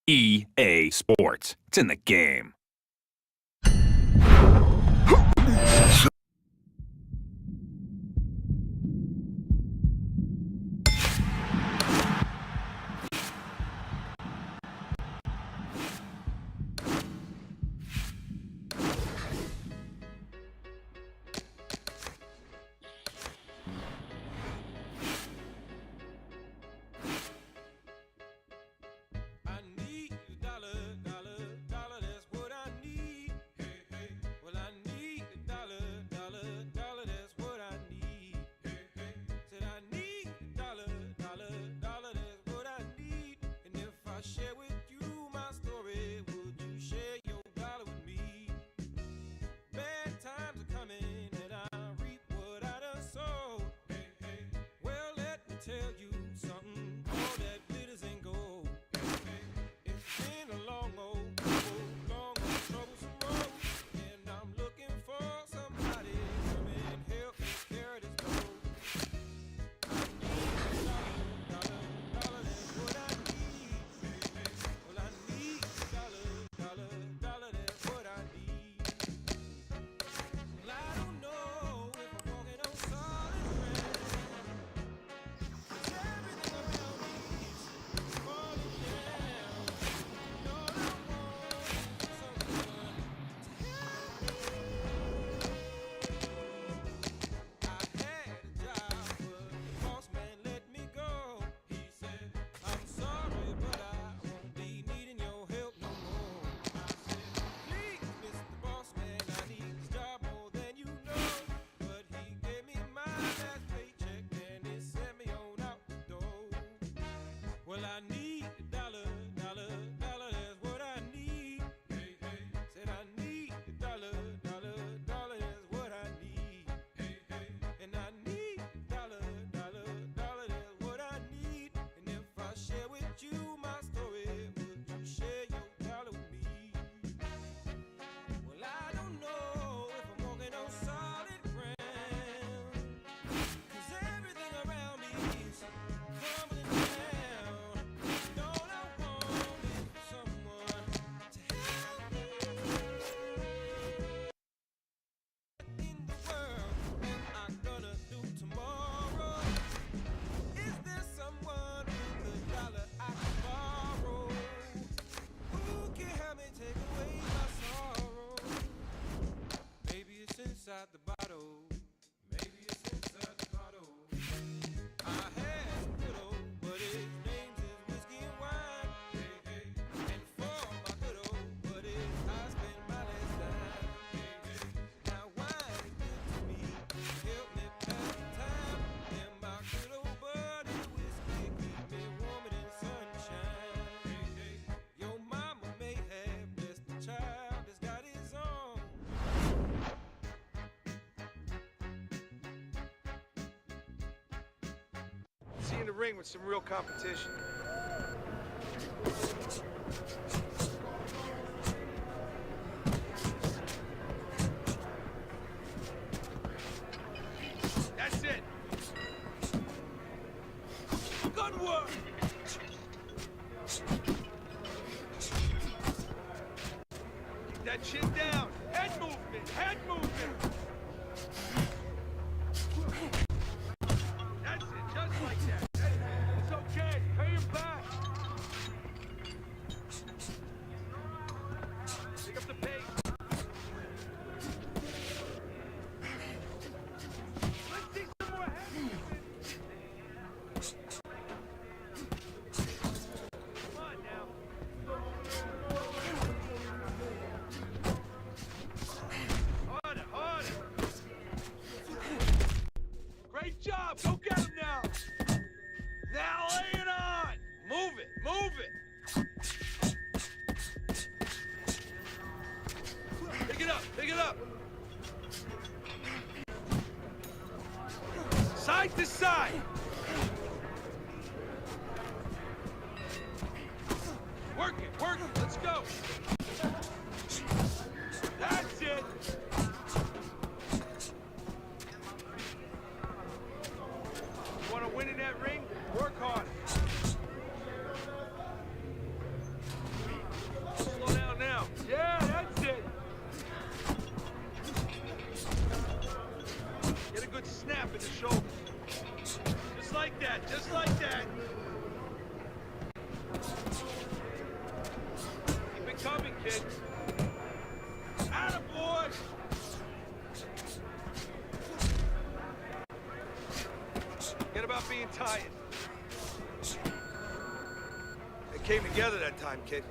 EA Sports. It's in the game. Inside the bottle, maybe it's inside the bottle. I had some good old, but his name's is whiskey and wine. Hey, hey. And for my good old buddies, I spent my last dime. Hey, hey. Now wine is good to me, help me pass the time. And my good old buddy whiskey keep me warmer than sunshine. Hey, hey. Your mama may have blessed the child that's got his own. See you in the ring with some real competition. That's it. Good work. Keep that chin down. Head movement. Head movement. That's it. Just like that. It's okay. Pay him back. Pick up the pace. Let's see some more head movement. Come on now. Harder, harder. Great job. Go get him now. Now lay it on! Move it! Move it! Pick it up! Pick it up! Side to side! Work it! Work it! Let's go! That's it! You want to win in that ring? Work hard. Just like that. Keep it coming, kid. Attaboy! Forget about being tired. They came together that time, kid.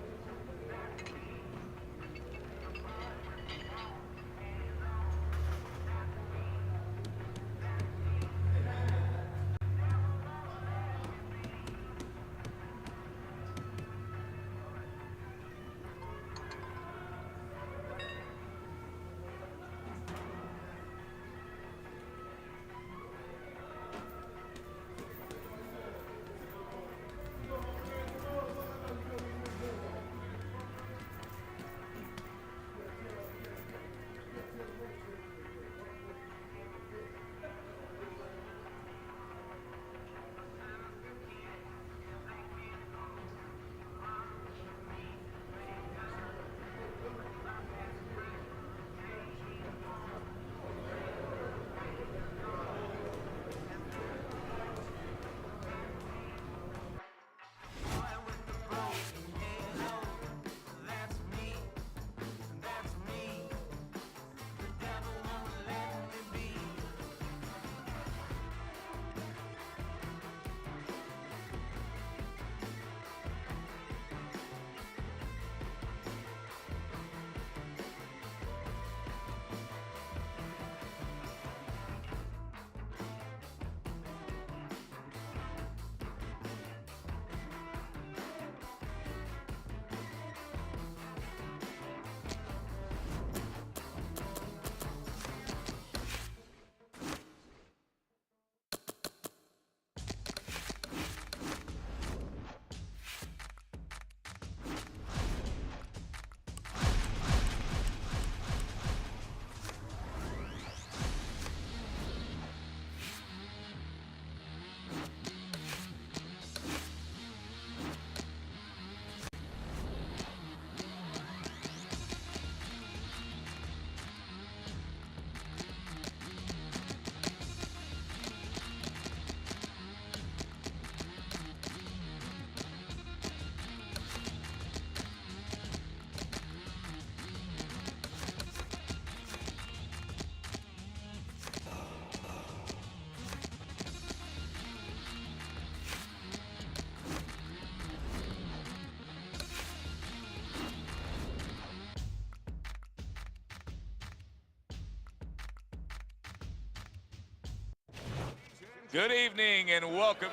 Good evening and welcome.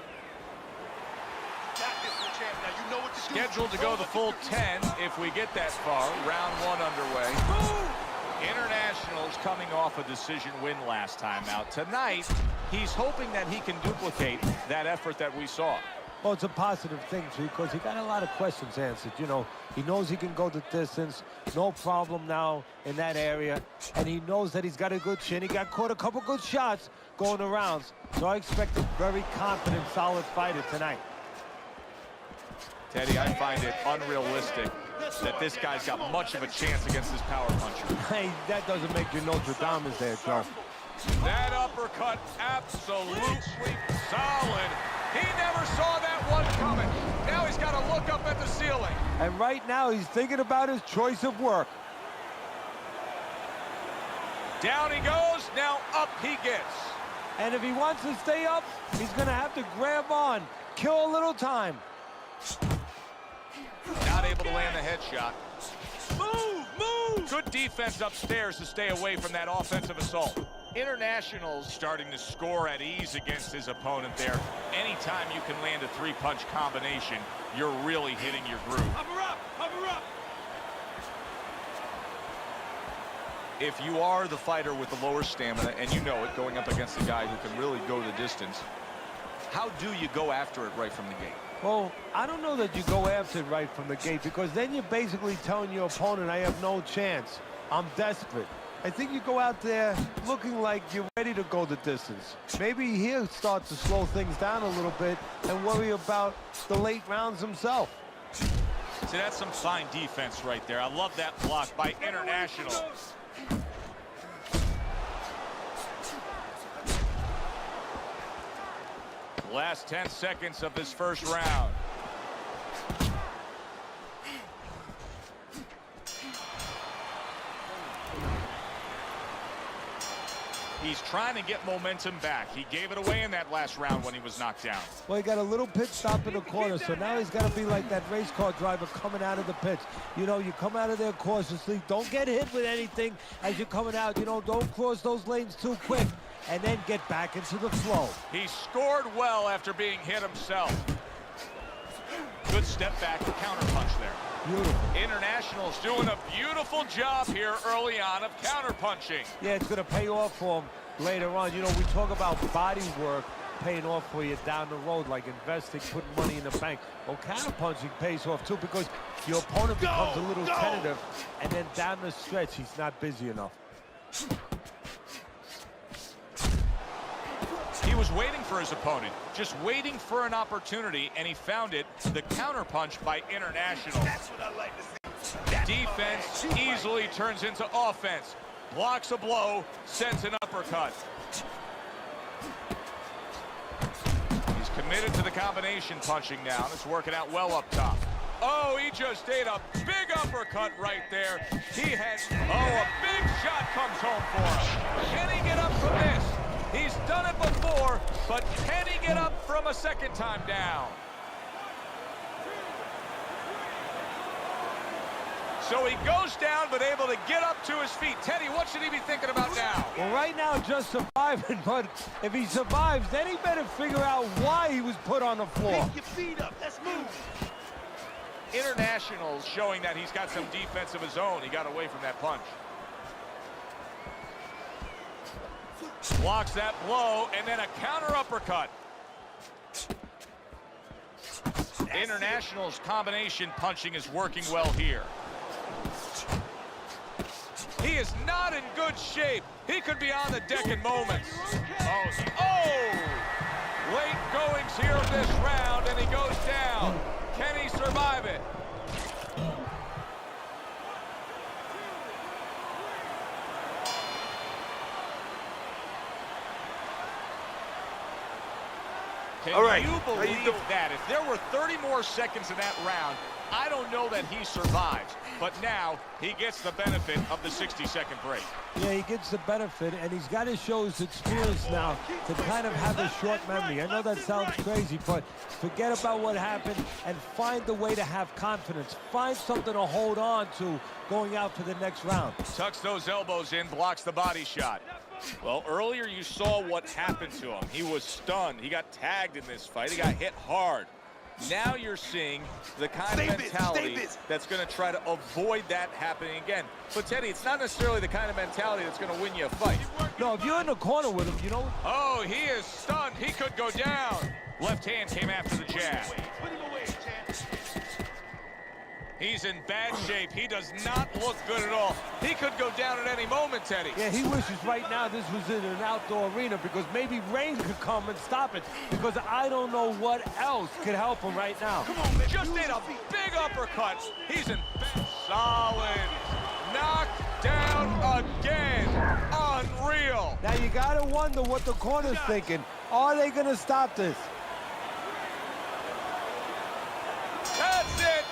Scheduled to go the full 10 if we get that far. Round one underway. Internationals coming off a decision win last time out. Tonight, he's hoping that he can duplicate that effort that we saw. Well, it's a positive thing, too, because he got a lot of questions answered. You know, he knows he can go the distance. No problem now in that area. And he knows that he's got a good chin. He got caught a couple good shots going around. So I expect a very confident, solid fighter tonight. Teddy, I find it unrealistic that this guy's got much of a chance against this power puncher. Hey, that doesn't make you Nostradamus there, Joe. That uppercut absolutely solid. He never saw that one coming. Now he's got to look up at the ceiling. And right now, he's thinking about his choice of work. Down he goes, now up he gets. And if he wants to stay up, he's going to have to grab on, kill a little time. Not able to land the headshot. Move! Move! Good defense upstairs to stay away from that offensive assault. Internationals starting to score at ease against his opponent there. Anytime you can land a three-punch combination, you're really hitting your groove. Cover up! Cover up! If you are the fighter with the lower stamina, and you know it, going up against a guy who can really go the distance, how do you go after it right from the gate? Well, I don't know that you go after it right from the gate, because then you're basically telling your opponent, I have no chance. I'm desperate. I think you go out there looking like you're ready to go the distance. Maybe he'll start to slow things down a little bit and worry about the late rounds himself. See, that's some fine defense right there. I love that block by International. Last 10 seconds of this first round. He's trying to get momentum back. He gave it away in that last round when he was knocked down. Well, he got a little pit stop in the corner, so now he's got to be like that race car driver coming out of the pits. You know, you come out of there cautiously. Don't get hit with anything as you're coming out. You know, don't cross those lanes too quick, and then get back into the flow. He scored well after being hit himself. Good step back, counter punch there. Beautiful. International's doing a beautiful job here early on of counter punching. Yeah, it's going to pay off for him later on. You know, we talk about body work paying off for you down the road, like investing, putting money in the bank. Well, counter punching pays off too, because your opponent becomes a little tentative, and then down the stretch, he's not busy enough. He was waiting for his opponent, just waiting for an opportunity, and he found it. The counter punch by International. That's what I like to see. Defense easily turns into offense. Blocks a blow, sends an uppercut. He's committed to the combination punching now. It's working out well up top. Oh, he just ate a big uppercut right there. He has, a big shot comes home for him. Can he get up from this? He's done it before, but can he get up from a second time down? So he goes down, but able to get up to his feet. Teddy, what should he be thinking about now? Well, right now, just surviving, but if he survives, then he better figure out why he was put on the floor. Pick your feet up. Let's move. International's showing that he's got some defense of his own. He got away from that punch. Blocks that blow, and then a counter uppercut. International's combination punching is working well here. He is not in good shape. He could be on the deck in moments. Late goings here of this round, and he goes down. Can he survive it? Can you believe that? If there were 30 more seconds in that round, I don't know that he survives. But now he gets the benefit of the 60-second break. Yeah, he gets the benefit, and he's got to show his experience now to kind of have a short memory. I know that sounds crazy, but forget about what happened and find the way to have confidence. Find something to hold on to going out for the next round. Tucks those elbows in, blocks the body shot. Well, earlier you saw what happened to him. He was stunned. He got tagged in this fight. He got hit hard. Now you're seeing the kind of mentality that's going to try to avoid that happening again. But, Teddy, it's not necessarily the kind of mentality that's going to win you a fight. No, if you're in the corner with him, you know. Oh, he is stunned. He could go down. Left hand came after the jab. Put him away, champ. He's in bad shape. He does not look good at all. He could go down at any moment, Teddy. Yeah, he wishes right now this was in an outdoor arena, because maybe rain could come and stop it, because I don't know what else could help him right now. Come on, man. Just ate a big uppercut. He's in bad. Solid. Knocked down again. Unreal. Now you got to wonder what the corner's thinking. Are they going to stop this? That's it.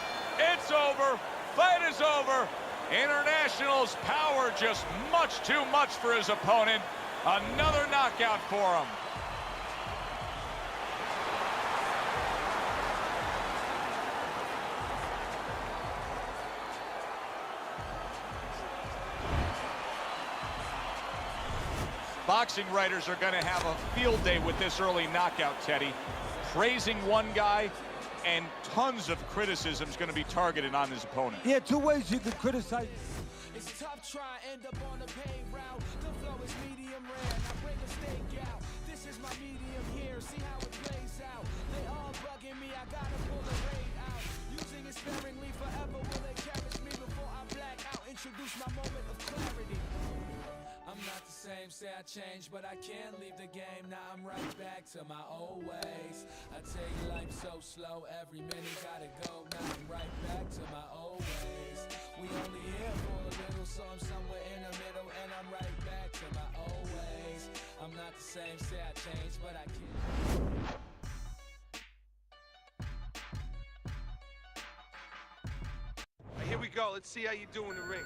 It's over. Fight is over. International's power just much too much for his opponent. Another knockout for him. Boxing writers are going to have a field day with this early knockout, Teddy. Praising one guy, and tons of criticism is going to be targeted on his opponent. Yeah, two ways you can criticize. It's tough trying end up on the paved route. The flow is medium rare. I bring a steak out. This is my medium here. See how it plays out. They all bugging me. I gotta pull the rate out. Using it sparingly forever. Will they cherish me before I black out? Introduce my moment of clarity. I'm not the same, say I changed, but I can't leave the game. Now I'm right back to my old ways. I take life so slow, every minute gotta go. Now I'm right back to my old ways. We only here for a little, so I'm somewhere in the middle, and I'm right back to my old ways. I'm not the same, say I changed, but I can't. go. Let's see how you do in the ring.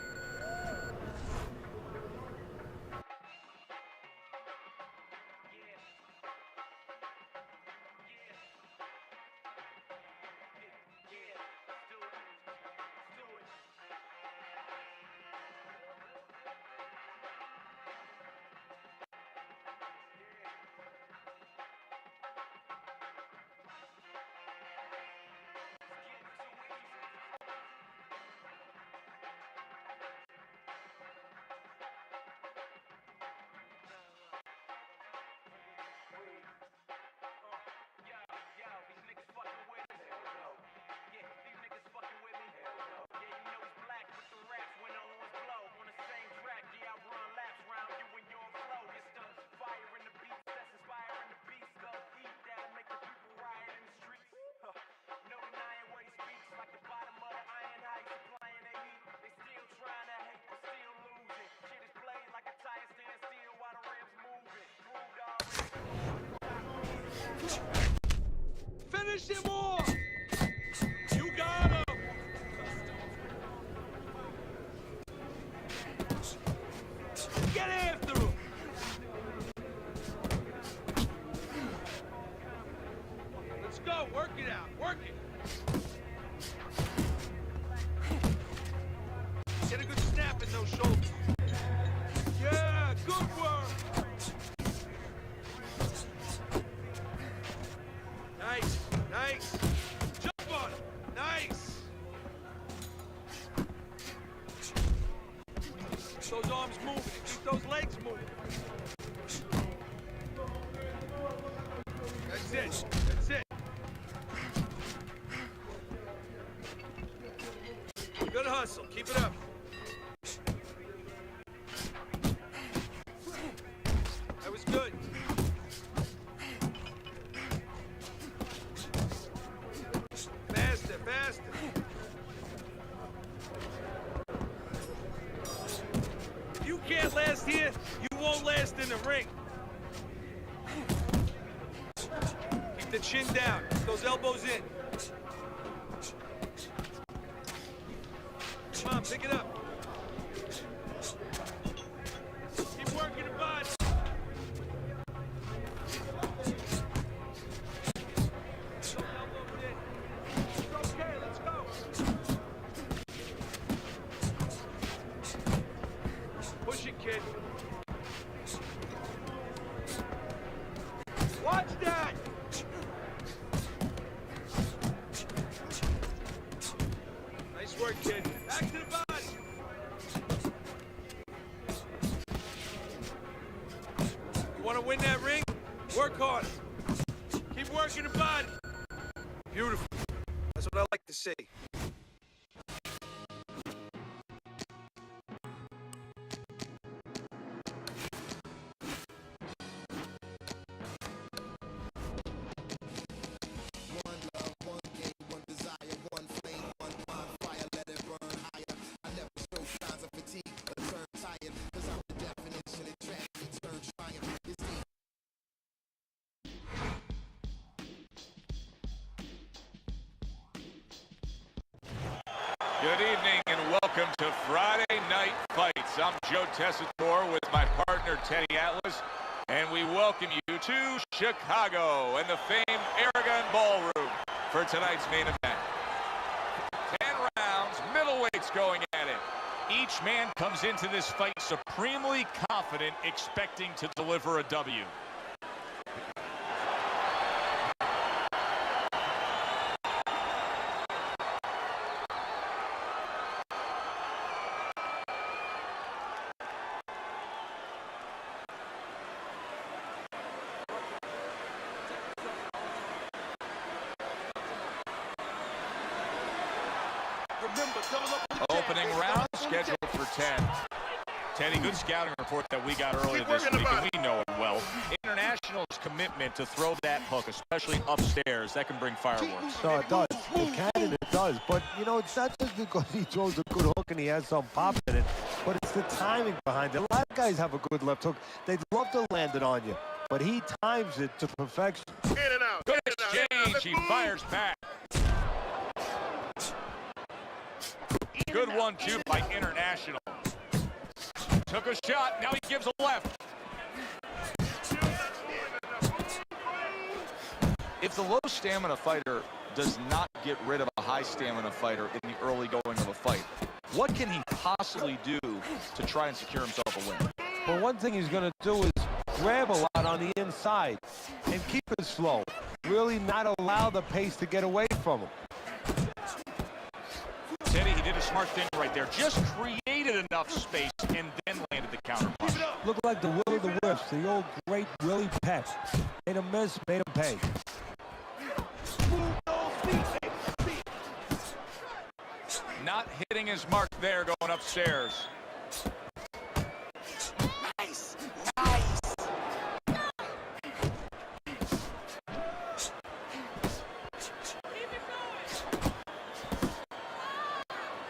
Finish him off! You got him! Get after him! Let's go, work it out, work it! Get a good snap in those shoulders. Yeah, good work! Nice, nice. Jump on him. Nice. Keep those arms moving. Keep those legs moving. That's it. That's it. Good hustle. Keep it up. That was good. Faster, faster. If you can't last here, you won't last in the ring. Keep the chin down. Keep those elbows in. Come on, pick it up. Keep working the body. Push it, kid. Watch that! Nice work, kid. Back to the body. You want to win that ring? Work hard. Keep working the body. Beautiful. That's what I like to see. Good evening and welcome to Friday Night Fights. I'm Joe Tessitore with my partner Teddy Atlas, and we welcome you to Chicago and the famed Aragon Ballroom for tonight's main event. 10 rounds, middleweights going at it. Each man comes into this fight supremely confident, expecting to deliver a W. Opening round scheduled for 10. Teddy, good scouting report that we got earlier this week, and we know it well. International's commitment to throw that hook, especially upstairs, that can bring fireworks. So it does. It can and it does. But, you know, it's not just because he throws a good hook and he has some pop in it, but it's the timing behind it. A lot of guys have a good left hook. They'd love to land it on you, but he times it to perfection. In and out. Good exchange. He fires back. Good 1-2 by International. Took a shot, now he gives a left. If the low stamina fighter does not get rid of a high stamina fighter in the early going of a fight, what can he possibly do to try and secure himself a win? Well, one thing he's going to do is grab a lot on the inside and keep it slow. Really not allow the pace to get away from him. Teddy, he did a smart thing right there. Just created enough space and then landed the counter punch. Looked like the Will of the Wisps, the old great Willie Peck. Made him miss, made him pay. Not hitting his mark there going upstairs. Nice, nice.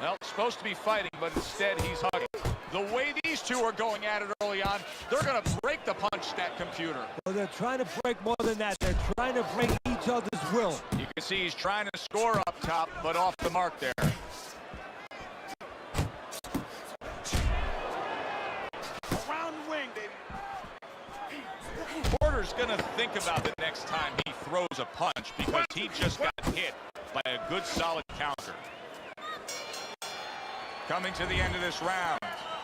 Well, supposed to be fighting, but instead he's hugging. The way these two are going at it early on, they're going to break the punch, that computer. Well, they're trying to break more than that. They're trying to break each other's will. You can see he's trying to score up top, but off the mark there. Around the ring, baby. Porter's going to think about the next time he throws a punch because he just got hit by a good, solid counter. Coming to the end of this round,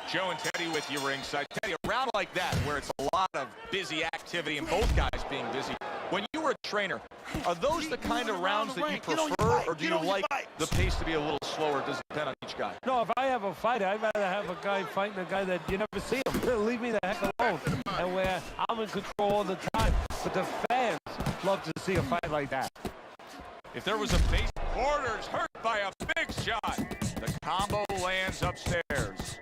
Joe and Teddy with you ringside. Teddy, a round like that where it's a lot of busy activity and both guys being busy. When you were a trainer, are those the kind of rounds that you prefer, or do you like the pace to be a little slower? Does it depend on each guy? No, if I have a fight, I'd rather have a guy fighting a guy that you never see him. Leave me the heck alone. And where I'm in control all the time. But the fans love to see a fight like that. If there was a base, Porter's hurt by a big shot. The combo lands upstairs.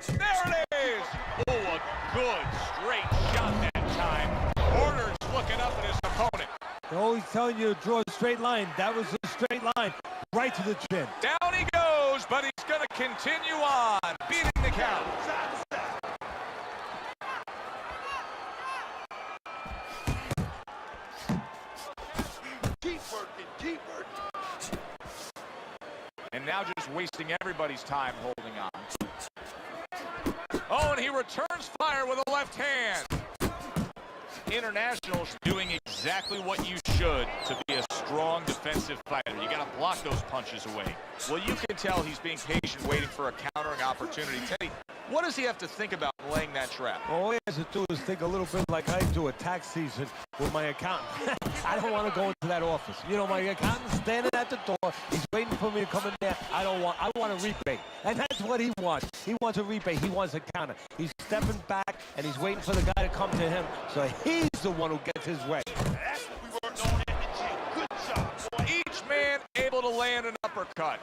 There it is! Oh, a good straight shot that time. Porter's looking up at his opponent. They're always telling you to draw a straight line. That was a straight line right to the chin. Down he goes, but he's going to continue on, beating the count. Keep working, keep working. And now just wasting everybody's time holding on. Oh, and he returns fire with a left hand. International's doing exactly what you should to be a strong defensive fighter. You got to block those punches away. Well, you can tell he's being patient, waiting for a countering opportunity. Teddy, what does he have to think about laying that trap? All he has to do is think a little bit like I do at tax season with my accountant. I don't want to go into that office. You know, my accountant's standing at the door. He's waiting for me to come in there. I want a rebate. And that's what he wants. He wants a rebate. He wants a counter. He's stepping back, and he's waiting for the guy to come to him. So he's the one who gets his way. That's what we worked on at the gym. Good job, boy. Each man able to land an uppercut.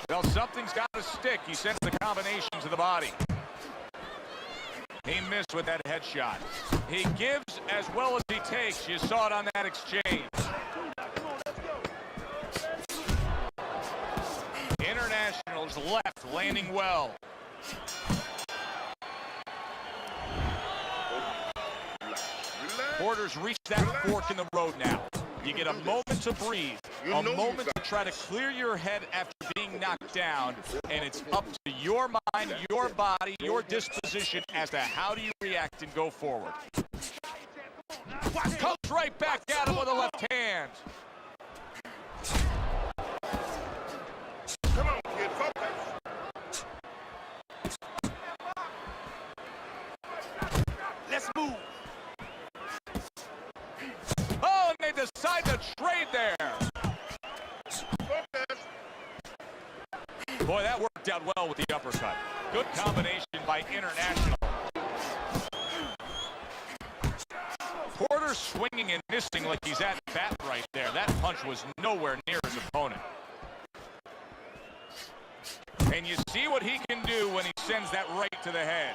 Well, something's got to stick. He sends the combination to the body. He missed with that headshot. He gives as well as he takes. You saw it on that exchange. International's left landing well. Porter's reached that fork in the road now. You get a moment to breathe, a moment to try to clear your head after being knocked down, and it's up to your mind, your body, your disposition as to how do you react and go forward. Comes right back at him with a left hand. Come on, kid, focus. Let's move. Oh, and they decide to trade there. Focus. Boy, that worked out well with the uppercut. Good combination by International. Porter swinging and missing like he's at bat right there. That punch was nowhere near his opponent. And you see what he can do when he sends that right to the head.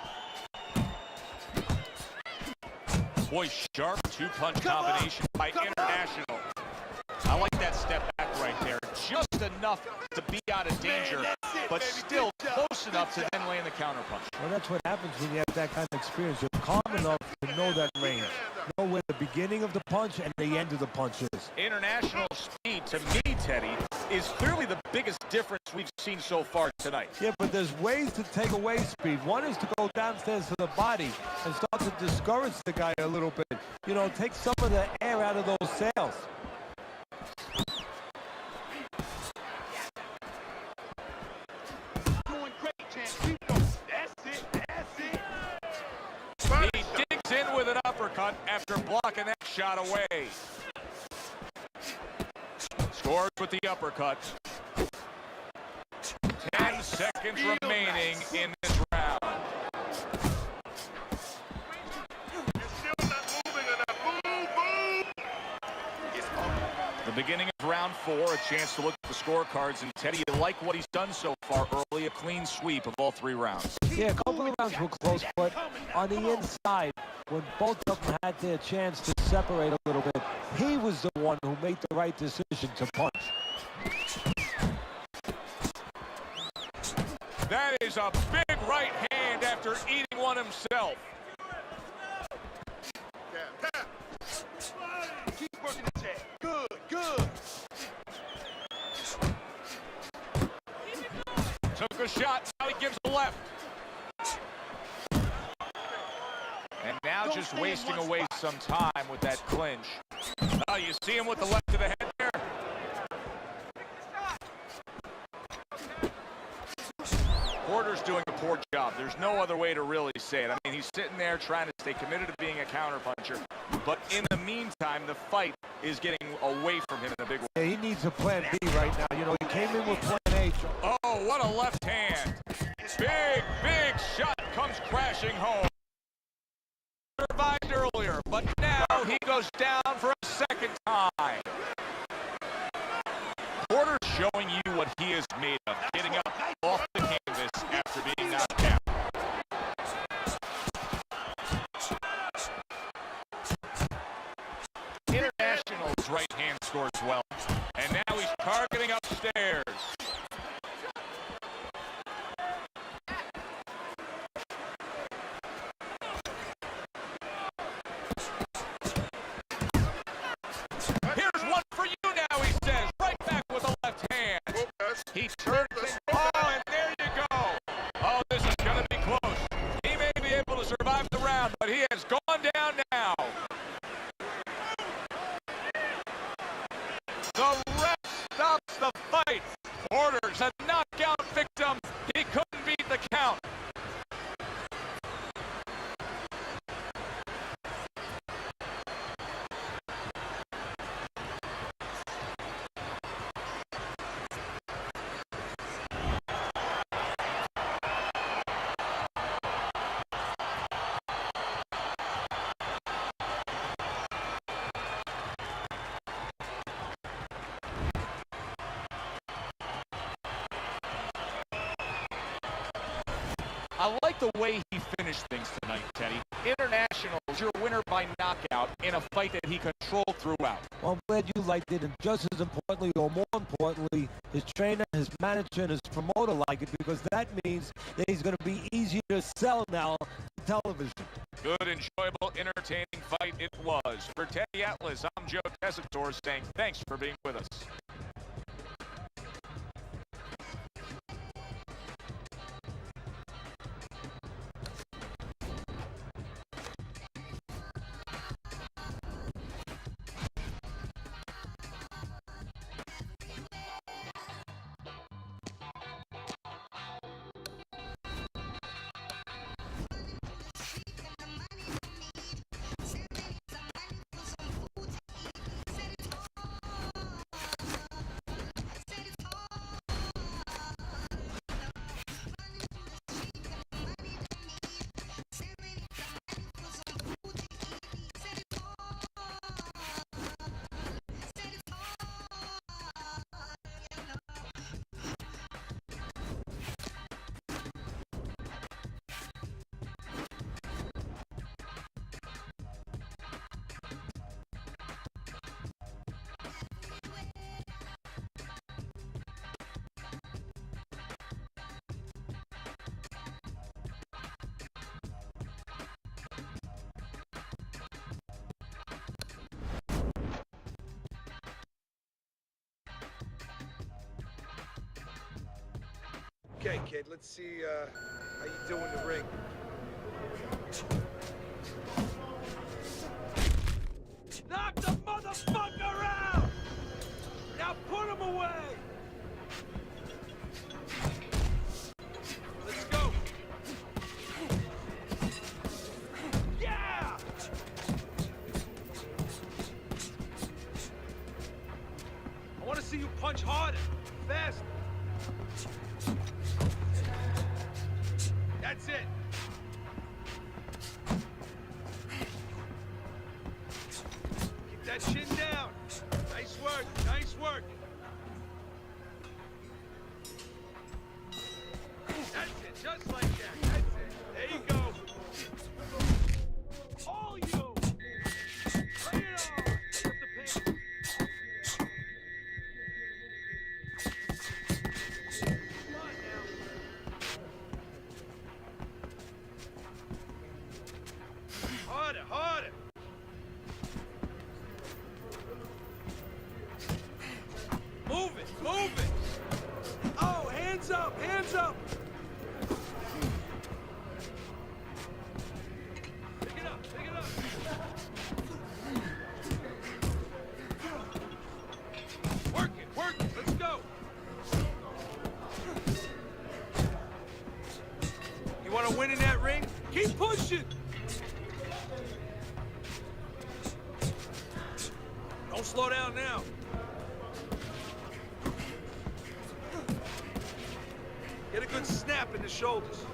Boy, sharp two-punch combination by International. I like that step back right there. Just just enough to be out of danger, but still close enough to then land the counterpunch. Well, that's what happens when you have that kind of experience. You're calm enough to know that range. Know where the beginning of the punch and the end of the punch is. International speed, to me, Teddy, is clearly the biggest difference we've seen so far tonight. Yeah, but there's ways to take away speed. One is to go downstairs to the body and start to discourage the guy a little bit. You know, take some of the air out of those sails. He digs in with an uppercut after blocking that shot away. Scores with the uppercut. 10 seconds remaining in this round. The beginning of round 4, a chance to look at the scorecards. And Teddy, you like what he's done so far early, a clean sweep of all 3 rounds. Yeah, a couple of rounds were close, but on the inside, when both of them had their chance to separate a little bit, he was the one who made the right decision to punch. That is a big right hand after eating one himself. Keep working the jab. Good, good. Took a shot, now he gives a left. And now just wasting away some time with that clinch. Oh, you see him with the left to the head there? Porter's doing a poor job. There's no other way to really say it. I mean, he's sitting there trying to stay committed to being a counterpuncher. But in the meantime, the fight is getting away from him in a big way. Yeah, he needs a plan B right now. You know, he came in with plan A. Oh, what a left hand. Big, big shot comes crashing home. Survived earlier, but now he goes down for a second time. Porter showing you what he is made of, getting up off the canvas after being knocked out. International's right hand scores well, and now he's targeting upstairs. Here's one for you now, he says, right back with a left hand. He turns it, oh, and there you go. Oh, this is going to be close. He may be able to survive the round, but he has gone down now. The ref stops the fight. Porter's a knockout victim. He couldn't beat the count. I like the way he finished things tonight, Teddy. International's your winner by knockout in a fight that he controlled throughout. Well, I'm glad you liked it, and just as importantly, or more importantly, his trainer, his manager, and his promoter like it, because that means that he's going to be easier to sell now on television. Good, enjoyable, entertaining fight it was. For Teddy Atlas, I'm Joe Tessitore saying thanks for being with us. Okay, kid, let's see how you do in the ring. Knock the motherfucker out! Now put him away! Let's go! Yeah! I want to see you punch harder, faster. That's it. Keep that chin down. Nice work, nice work. That's it, just like that. That's it. There you go. All you. Lay it on. Lift the pants. Come on now. Harder, harder. Move it, move it. Oh, hands up, hands up. Pick it up, pick it up. Work it, let's go. You want to win in that ring? Keep pushing. Don't slow down now. Get a good snap in the shoulders.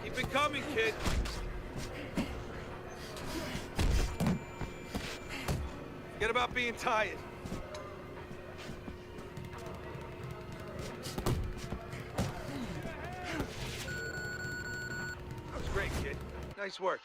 Keep it coming, kid. Forget about being tired. That was great, kid. Nice work.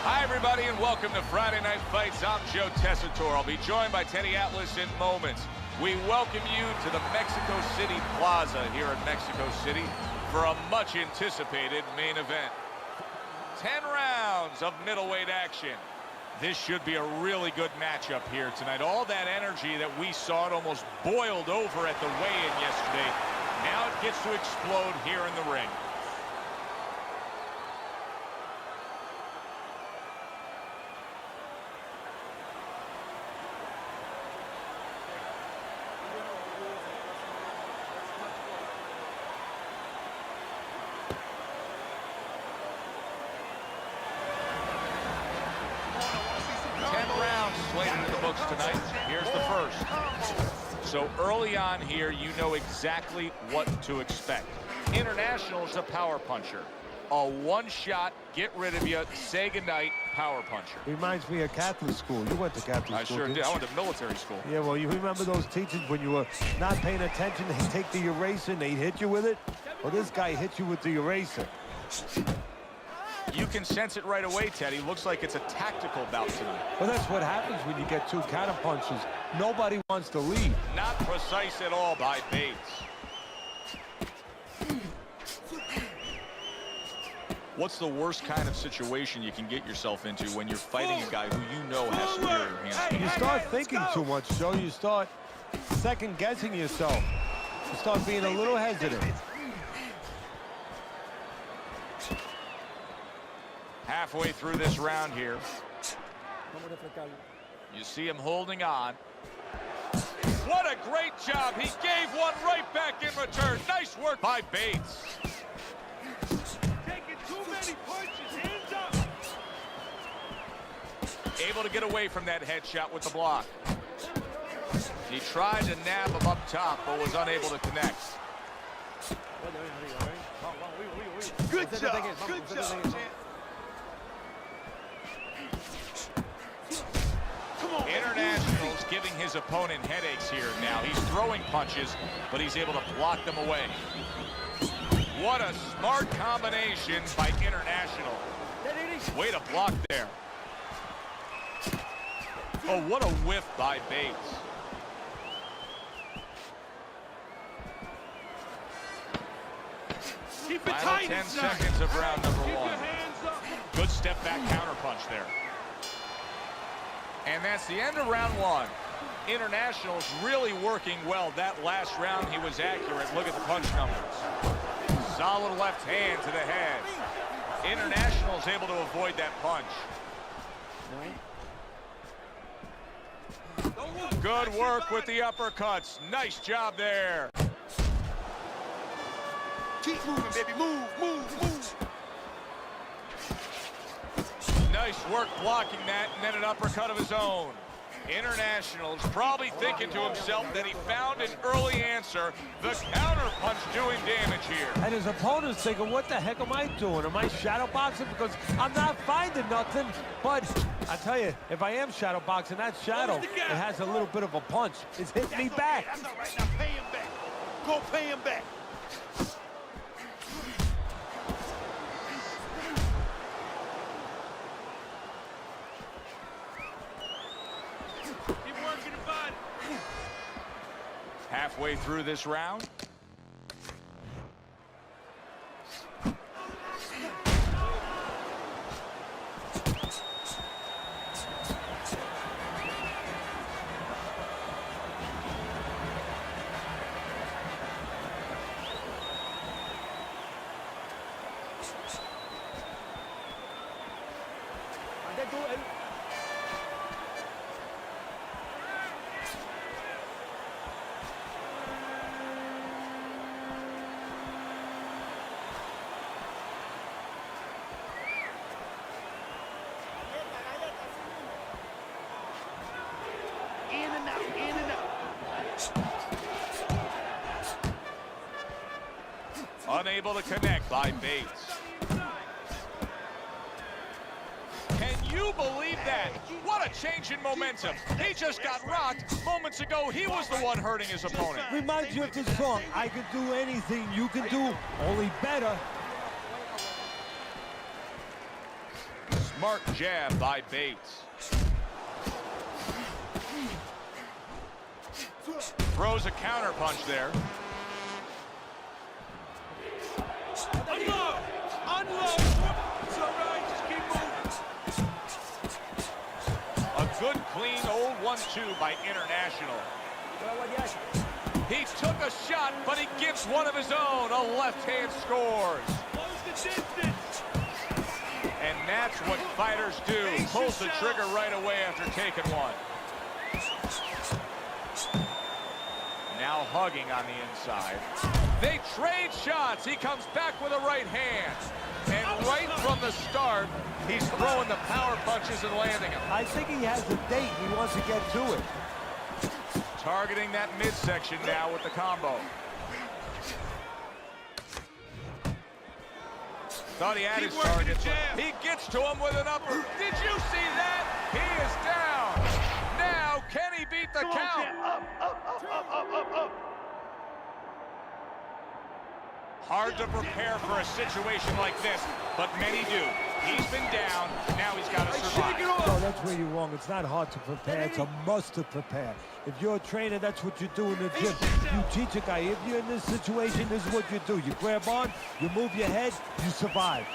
Hi, everybody, and welcome to Friday Night Fights. I'm Joe Tessitore. I'll be joined by Teddy Atlas in moments. We welcome you to the Mexico City Plaza here in Mexico City for a much-anticipated main event. 10 rounds of middleweight action. This should be a really good matchup here tonight. All that energy that we saw, it almost boiled over at the weigh-in yesterday. Now it gets to explode here in the ring. Slated in the books tonight. Here's the first. So early on here, you know exactly what to expect. International's a power puncher. A one-shot, get rid of you, say goodnight, power puncher. Reminds me of Catholic school. You went to Catholic school. I sure did. You? I went to military school. Yeah, well, you remember those teachers when you were not paying attention, they'd take the eraser and they'd hit you with it? Well, this guy hit you with the eraser. You can sense it right away, Teddy. Looks like it's a tactical bout tonight. Well, that's what happens when you get two counter punches. Nobody wants to leave. Not precise at all by Bates. What's the worst kind of situation you can get yourself into when you're fighting a guy who you know has superior hands? You start thinking too much, Joe. You start second-guessing yourself. You start being a little hesitant. Halfway through this round here. You see him holding on. What a great job. He gave one right back in return. Nice work by Bates. Taking too many punches. Hands up. Able to get away from that headshot with the block. He tried to nab him up top, but was unable to connect. Good job. Good job, champ. International's giving his opponent headaches here now. He's throwing punches, but he's able to block them away. What a smart combination by International. Way to block there. Oh, what a whiff by Bates. Keep it Final tight 10 inside. seconds of round number Keep your one. hands up. Good step back counter punch there. And that's the end of round one. International's really working well. That last round he was accurate. Look at the punch numbers. Solid left hand to the head. International's able to avoid that punch. Good work with the uppercuts. Nice job there. Keep moving, baby. Move, move, move. Nice work blocking that, and then an uppercut of his own. International's probably thinking to himself that he found an early answer. The counter punch doing damage here. And his opponent's thinking, what the heck am I doing? Am I shadow boxing? Because I'm not finding nothing. But I tell you, if I am shadow boxing, that shadow, it has a little bit of a punch. It's hitting me back. That's all right. Now pay him back. Go pay him back. Keep working the body. Halfway through this round. In and out, in and out. Unable to connect by Bates. Can you believe that? What a change in momentum. He just got rocked. Moments ago, he was the one hurting his opponent. Reminds you of this song, I can do anything you can do, only better. Smart jab by Bates. Throws a counter punch there. Unload! Unload! It's all right. Just keep moving. A good, clean, old 1-2 by International. He took a shot, but he gives one of his own. A left hand scores. Close the distance. And that's what fighters do. Pulls the trigger right away after taking one. Now hugging on the inside. They trade shots. He comes back with a right hand. And right from the start, he's throwing the power punches and landing them. I think he has a date. He wants to get to it. Targeting that midsection now with the combo. Thought he had Keep his working target. the jab. He gets to him with an upper. Did you see that? He is down. Now, can he beat the count? Hard to prepare for a situation like this, but many do. He's been down. Now he's got to survive. No, that's where you're wrong. It's not hard to prepare. It's a must to prepare. If you're a trainer, that's what you do in the gym. You teach a guy, if you're in this situation, this is what you do. You grab on, you move your head, you survive.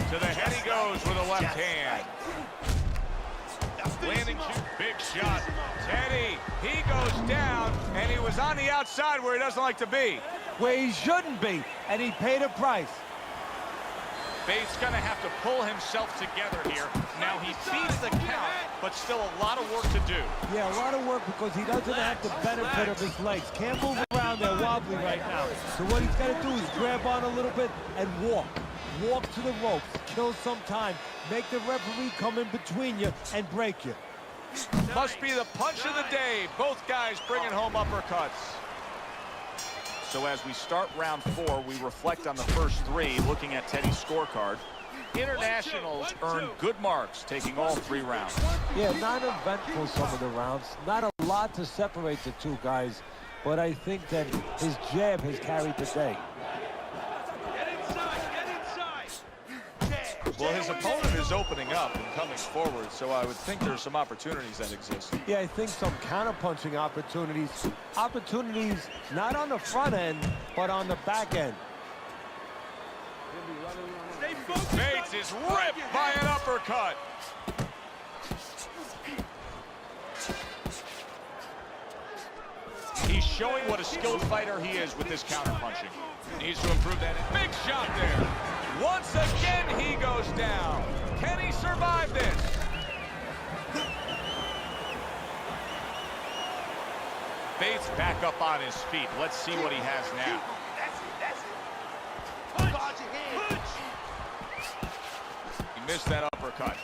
To the head he goes with a left hand. Landing shoot, big shot. Teddy, he goes down, and he was on the outside where he doesn't like to be. Where he shouldn't be, and he paid a price. Bates going to have to pull himself together here. Now he beats the count, but still a lot of work to do. Yeah, a lot of work because he doesn't have the benefit of his legs. Can't move around there wobbly right now. So what he's got to do is grab on a little bit and walk. Walk to the ropes, kill some time, make the referee come in between you and break you. Must be the punch of the day. Both guys bringing home uppercuts. So as we start round 4, we reflect on the first 3, looking at Teddy's scorecard. Internationals earned good marks, taking all 3 rounds. Yeah, not eventful some of the rounds. Not a lot to separate the two guys, but I think that his jab has carried the day. Get inside, get inside. Well, his opponent is opening up and coming forward, so I would think there's some opportunities that exist. Yeah, I think some counter-punching opportunities. Opportunities not on the front end, but on the back end. Stay focused. Bates is ripped by an uppercut. He's showing what a skilled fighter he is with this counter-punching. Needs to improve that. Big shot there. Once again, he goes down. Can he survive this? Bates back up on his feet. Let's see what he has now. He missed that uppercut.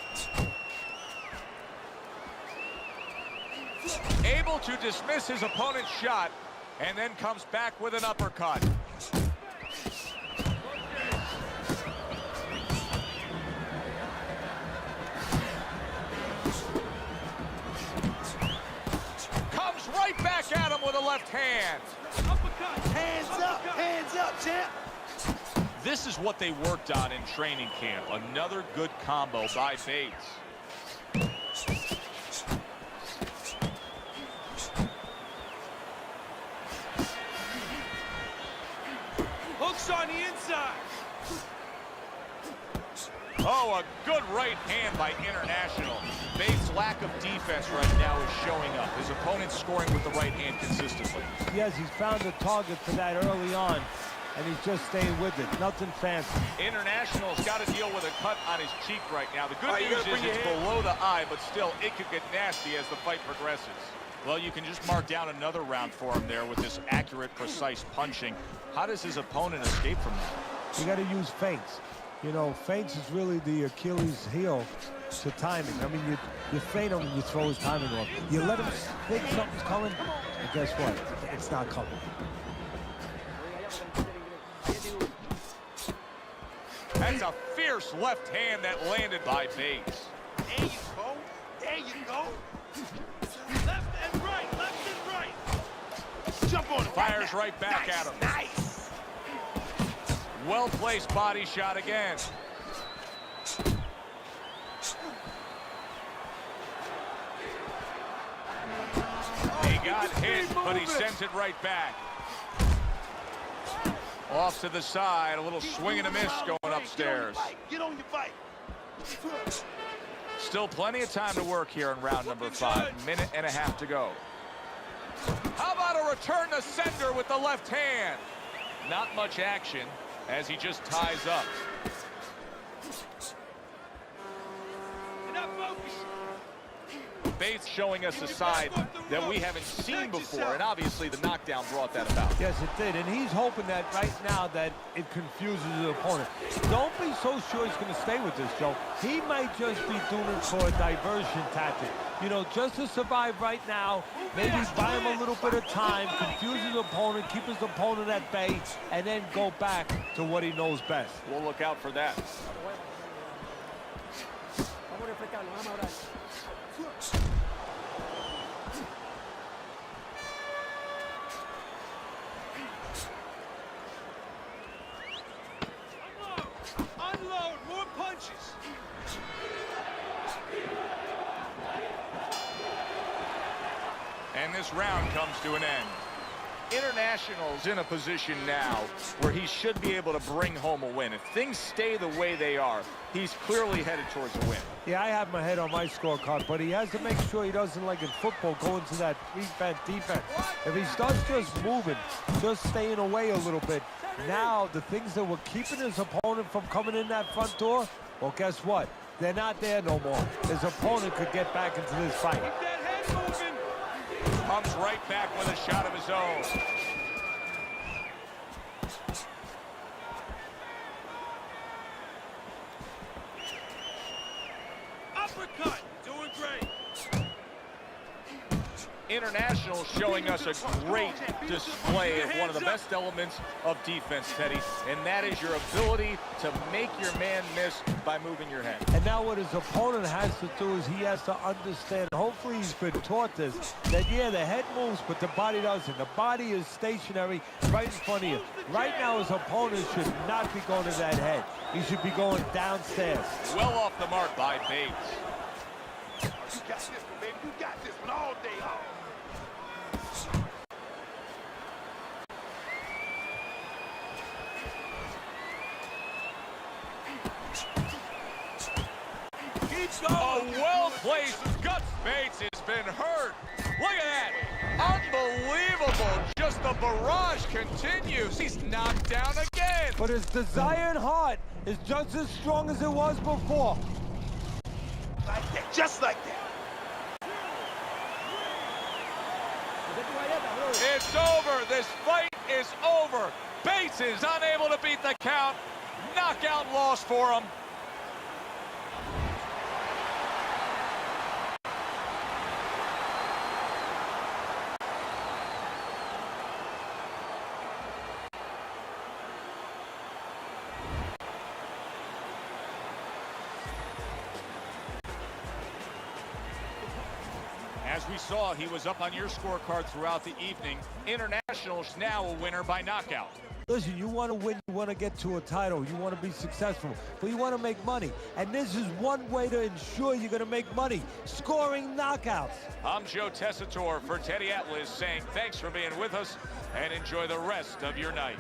Able to dismiss his opponent's shot, and then comes back with an uppercut. Comes right back at him with a left hand. Uppercut. Hands up, champ. This is what they worked on in training camp. Another good combo by Bates. Hooks on the inside. Oh, a good right hand by International. Bates' lack of defense right now is showing up. His opponent's scoring with the right hand consistently. Yes, he's found a target for that early on, and he's just staying with it. Nothing fancy. International's got to deal with a cut on his cheek right now. The good All right, you news gotta is bring it's your hand. below the eye, but still, it could get nasty as the fight progresses. Well, you can just mark down another round for him there with this accurate, precise punching. How does his opponent escape from that? You got to use feints. You know, feints is really the Achilles heel to timing. I mean, you feint him and you throw his timing off. You let him think something's coming, and guess what? It's not coming. That's a fierce left hand that landed by Bates. There you go. There you go. Left and right. Left and right. Jump on it. Fires right back at him. Nice. Well-placed body shot again. He got hit, but he sent it right back. Off to the side, a little swing and a miss going upstairs. Get on your bike. Still plenty of time to work here in round number 5. Minute and a half to go. How about a return to sender with the left hand? Not much action as he just ties up. You're not focused. Bates showing us a side that we haven't seen before, and obviously the knockdown brought that about. Yes, it did, and he's hoping that right now that it confuses the opponent. Don't be so sure he's going to stay with this, Joe. He might just be doing it for a diversion tactic. You know, just to survive right now, maybe buy him a little bit of time, confuse his opponent, keep his opponent at bay, and then go back to what he knows best. We'll look out for that. Unload. More punches. And this round comes to an end. International's in a position now where he should be able to bring home a win. If things stay the way they are, he's clearly headed towards a win. Yeah, I have my head on my scorecard, but he has to make sure he doesn't, like in football, go into that prevent defense. If he starts just moving, just staying away a little bit, now the things that were keeping his opponent from coming in that front door, well, guess what? They're not there no more. His opponent could get back into this fight. Keep that head moving. Comes right back with a shot of his own. Uppercut. Doing great. International showing us a great display of one of the best elements of defense, Teddy, and that is your ability to make your man miss by moving your head. And now what his opponent has to do is he has to understand, hopefully he's been taught this, that yeah, the head moves, but the body doesn't. The body is stationary right in front of you. Right now his opponent should not be going to that head. He should be going downstairs. Well off the mark by Bates. You got this one, baby. You got this one all day long. Keep A going. well-placed gut. Bates has been hurt. Look at that. Unbelievable. Just the barrage continues. He's knocked down again. But his desire and heart is just as strong as it was before. Like that, just like that. It's over. This fight is over. Bates is unable to beat the count. Knockout loss for him. As we saw, he was up on your scorecard throughout the evening. International's now a winner by knockout. Listen, you want to win, you want to get to a title, you want to be successful, but you want to make money. And this is one way to ensure you're going to make money, scoring knockouts. I'm Joe Tessitore for Teddy Atlas saying thanks for being with us and enjoy the rest of your night.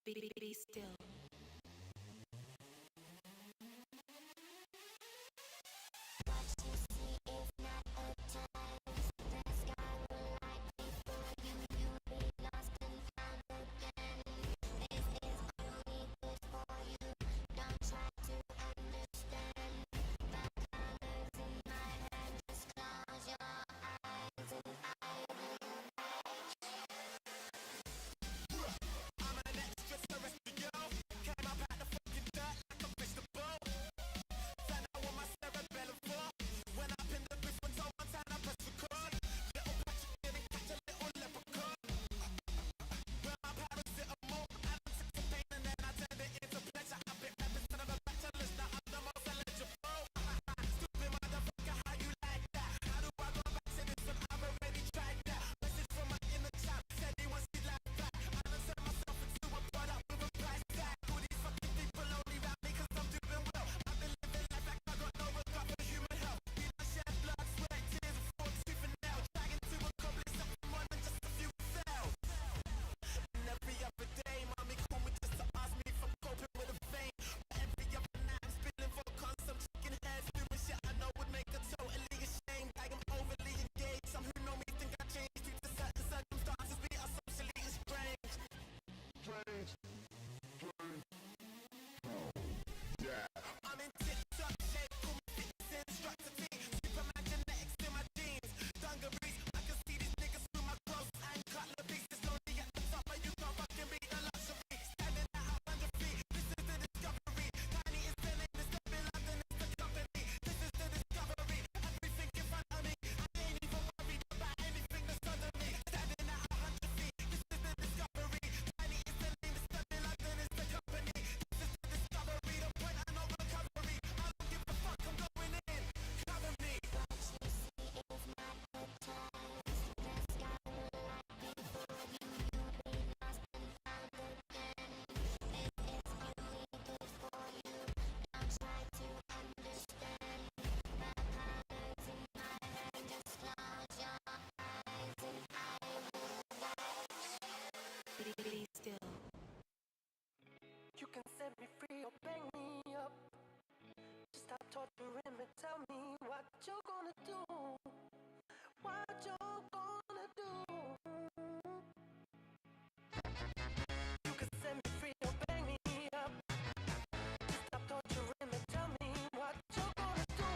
Be still. Be still. You can set me free or bang me up. Just stop torturing me. Tell me what you're gonna do. What you're gonna do. You can set me free or bang me up. Just stop torturing me. Tell me what you're gonna do.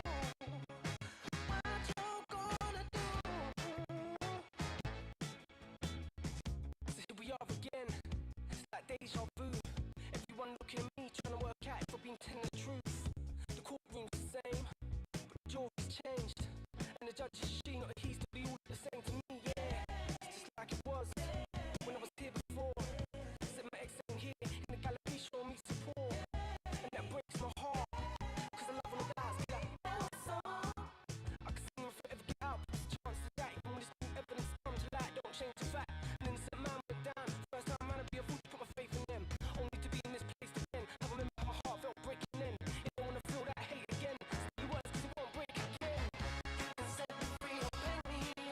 What you're gonna do. So here we are again. It's like deja vu. Everyone looking at me, trying to work out if I've been telling the truth. The courtroom's the same, but the jury's changed. And the judge is she, not a he, still be all the same to me, yeah. It's just like it was when I was here before. Said my ex ain't here, in the gallery showing me support. And that breaks my heart, cause I love when the guys be like, oh, son. I can sing them forever, get out, but there's a chance to that. Even when this new evidence comes to light, don't change the fact. An innocent man went down, first time man to be a fool to put my faith in them. Only to be in this place again. I remember how my heart felt breaking in. You don't wanna feel that hate again. Still worse cause it won't break again. You can set me free or bang me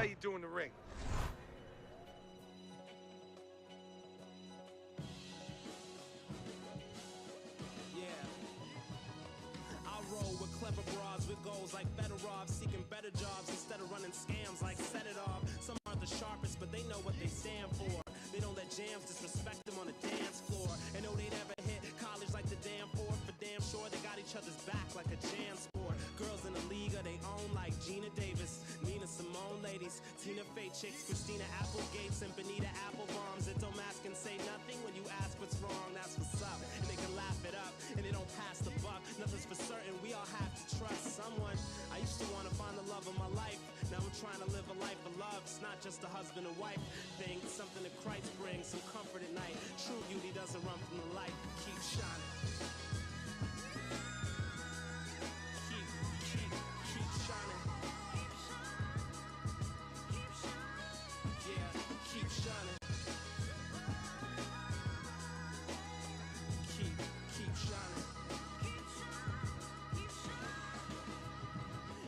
how you do in the ring. Yeah. I roll with clever broads with goals like Fedorov, seeking better jobs instead of running scams like Set It Off. Some aren't the sharpest, but they know what they stand for. They don't let jams disrespect them on the dance floor. And know they never hit college like the damn four. For damn sure, they got each other's back like a jam sport. Girls in the league of they own like Gina Davis, Nina Simone ladies, Tina Fey chicks, Christina Applegates, and Benita Applebombs that don't ask and say nothing when you ask what's wrong. That's what's up. And they can laugh it up, and they don't pass the buck. Nothing's for certain. We all have to trust someone. I used to want to find the love of my life. Now I'm trying to live a life of love. It's not just a husband and wife thing. It's something that Christ brings, some comfort at night. True beauty doesn't run from the light. Keep shining. Keep shining. Yeah, keep shining. Keep shining.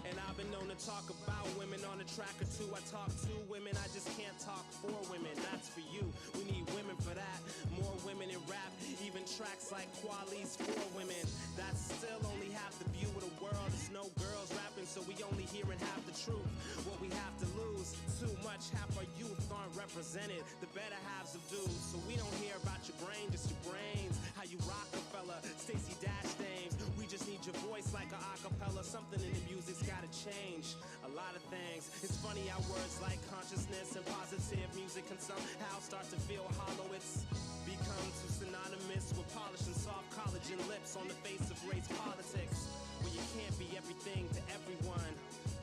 And I've been known to talk about women on a track or two. I talk to women, I just can't talk for women. That's for you. We need women for that. More women in rap, even tracks like Quali's for women. That's still only half the view of the world. There's no girls rapping, so we only hearing half the truth. What we have to lose, too much, half our youth aren't represented. The better halves of dudes, so we don't hear about your brain, just your brains. How you Rockefeller, Stacey Dash names. We just need your voice like a acapella. Something in the music's gotta change. A lot of things. It's funny how words like consciousness and positive music can somehow start to feel hollow. It's become too synonymous with polished and soft collagen lips on the face of race politics, where you can't be everything to everyone.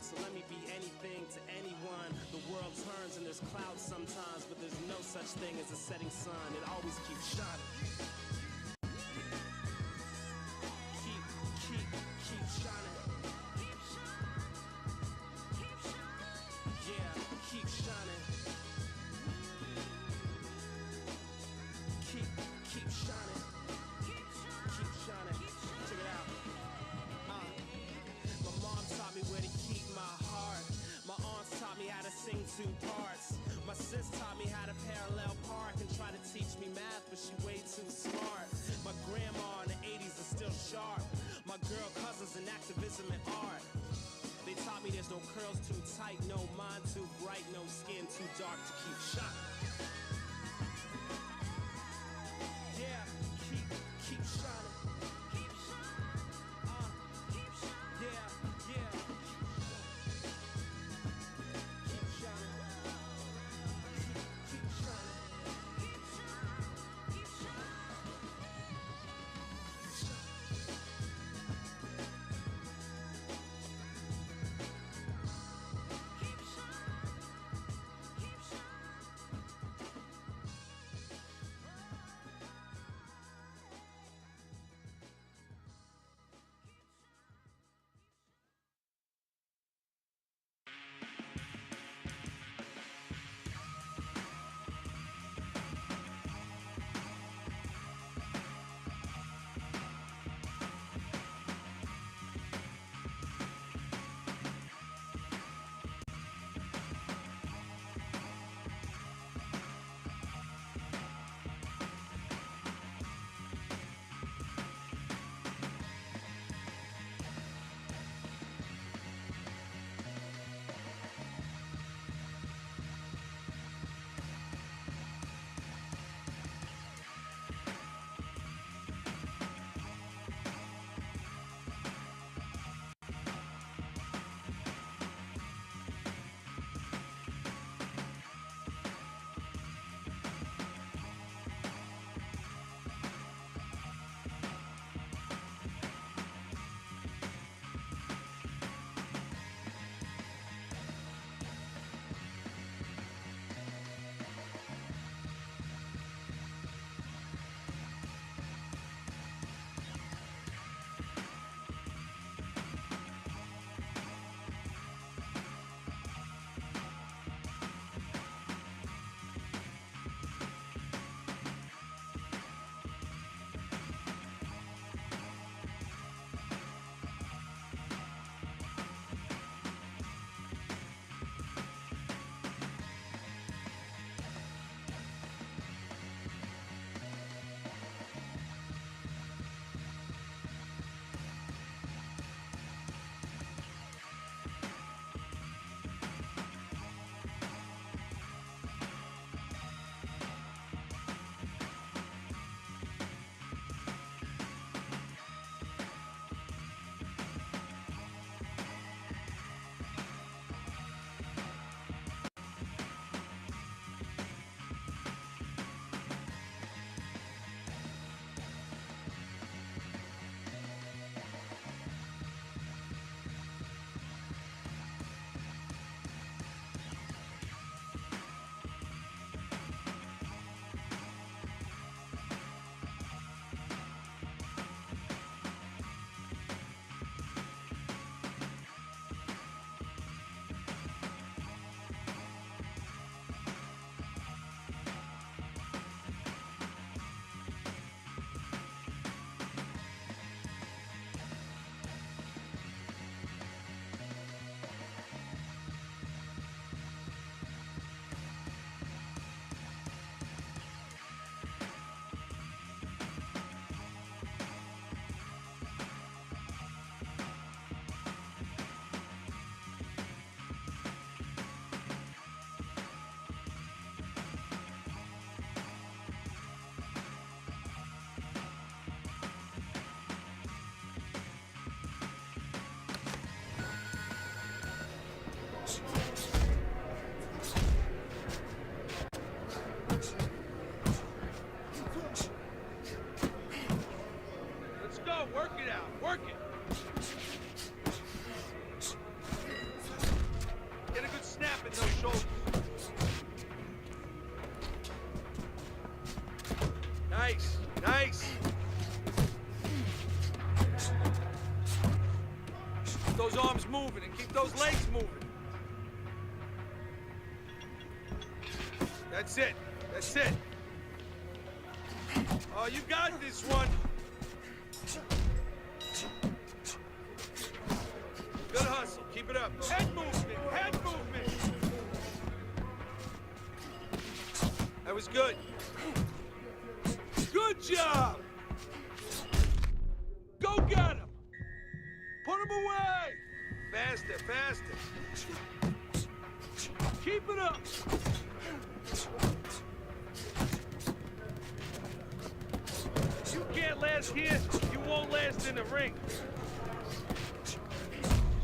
So let me be anything to anyone. The world turns and there's clouds sometimes, but there's no such thing as a setting sun. It always keeps shining. Keep shining. Yeah, keep shining. Keep shining. Keep shining. Check it out. My mom taught me where to keep my heart. My aunts taught me how to sing two parts. My sis taught me how to parallel park and try to teach me math, but she way too smart. My grandma in the 80s is still sharp. My girl cousins in activism and art. They taught me there's no curls too tight, no mind too bright, no skin too dark to keep shining. Yeah, keep shining. Yeah. Keep shining. Keep shining. Nice, nice. Keep those arms moving and keep those legs moving. That's it. That's it. Oh, you got this one. Good hustle. Keep it up. Head movement. Head movement. That was good. Good job. Go get him. Put him away. Faster, faster. Keep it up. You can't last here, you won't last in the ring.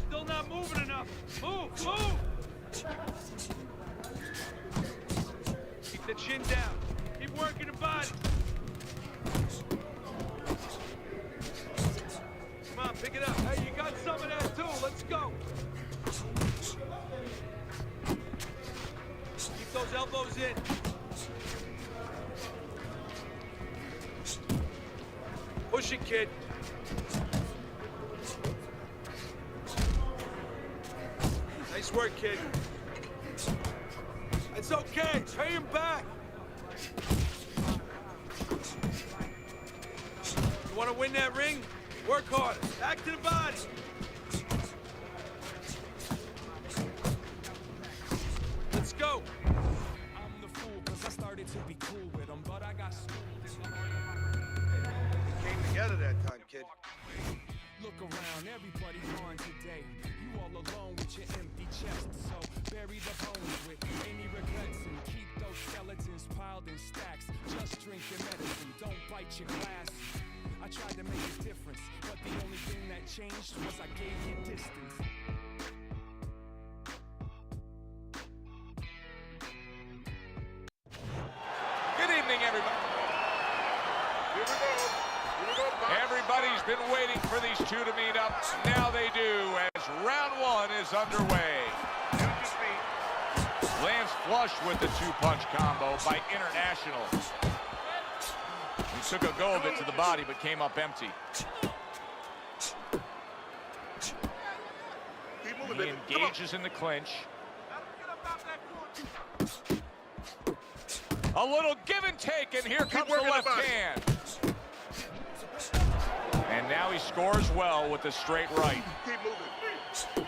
Still not moving enough. Move, move! Keep the chin down. Keep working the body. Come on, pick it up. Hey, you got some of that too. Let's go. Keep those elbows in. Push it, kid. Nice work, kid. It's okay. Pay him back. You want to win that ring? Work harder. Back to the body. Let's go. I'm the fool, cause I started to be cool with him, but I got schooled. Came together that time, kid. Look around, everybody gone today. You all alone with your empty chest. So bury the bones with any regrets and keep those skeletons piled in stacks. Just drink your medicine, don't bite your glass. I tried to make a difference, but the only thing that changed was I gave you distance. Good evening, everybody. Here we go. Here we go, Box. Everybody's been waiting for these two to meet up. Now they do, as round one is underway. Use your feet. Lands flush with the two-punch combo by International. He took a go of it to the body, but came up empty. Keep moving, He baby. Come on. engages in the clinch. A little give and take, and here comes the working the left body. hand. And now he scores well with the straight right. Keep moving.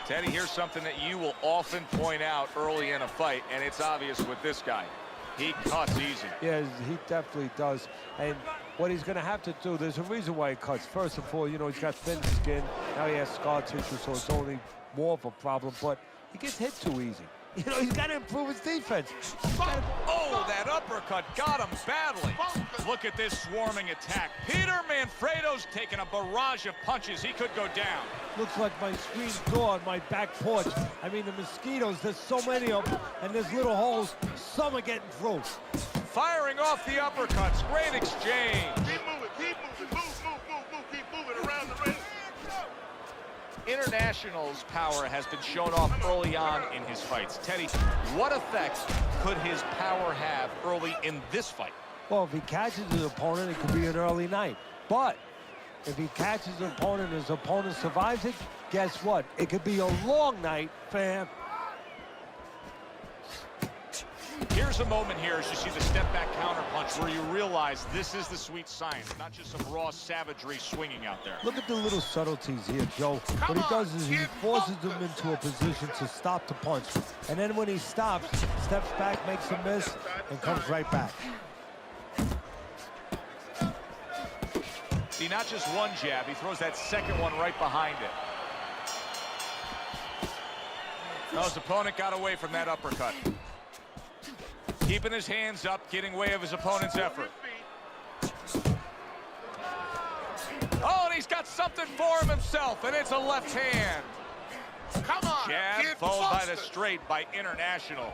Teddy, here's something that you will often point out early in a fight, and it's obvious with this guy. He cuts easy. Yeah, he definitely does. And what he's going to have to do, there's a reason why he cuts. First of all, you know, he's got thin skin. Now he has scar tissue, so it's only more of a problem. But he gets hit too easy. You know, he's got to improve his defense. Oh, that uppercut got him badly. Look at this swarming attack. Peter Manfredo's taking a barrage of punches. He could go down. Looks like my screen door on my back porch. I mean, the mosquitoes, there's so many of them, and there's little holes. Some are getting through. Firing off the uppercuts. Great exchange. Keep moving. Keep moving. Move, move, move, move. Keep moving around the ring. International's power has been shown off early on in his fights. Teddy, what effect could his power have early in this fight? Well, if he catches his opponent, it could be an early night. But if he catches his opponent and his opponent survives it, guess what? It could be a long night for him. Here's a moment here as you see the step-back counterpunch where you realize this is the sweet science, not just some raw savagery swinging out there. Look at the little subtleties here, Joe. What he does is he forces him into a position to stop the punch. And then when he stops, steps back, makes a miss, and comes right back. See, not just one jab, he throws that second one right behind it. Now his opponent got away from that uppercut. Keeping his hands up, getting way of his opponent's effort. Oh, and he's got something for him himself, and it's a left hand. Come on. Jab kid, followed by the faster. straight by International.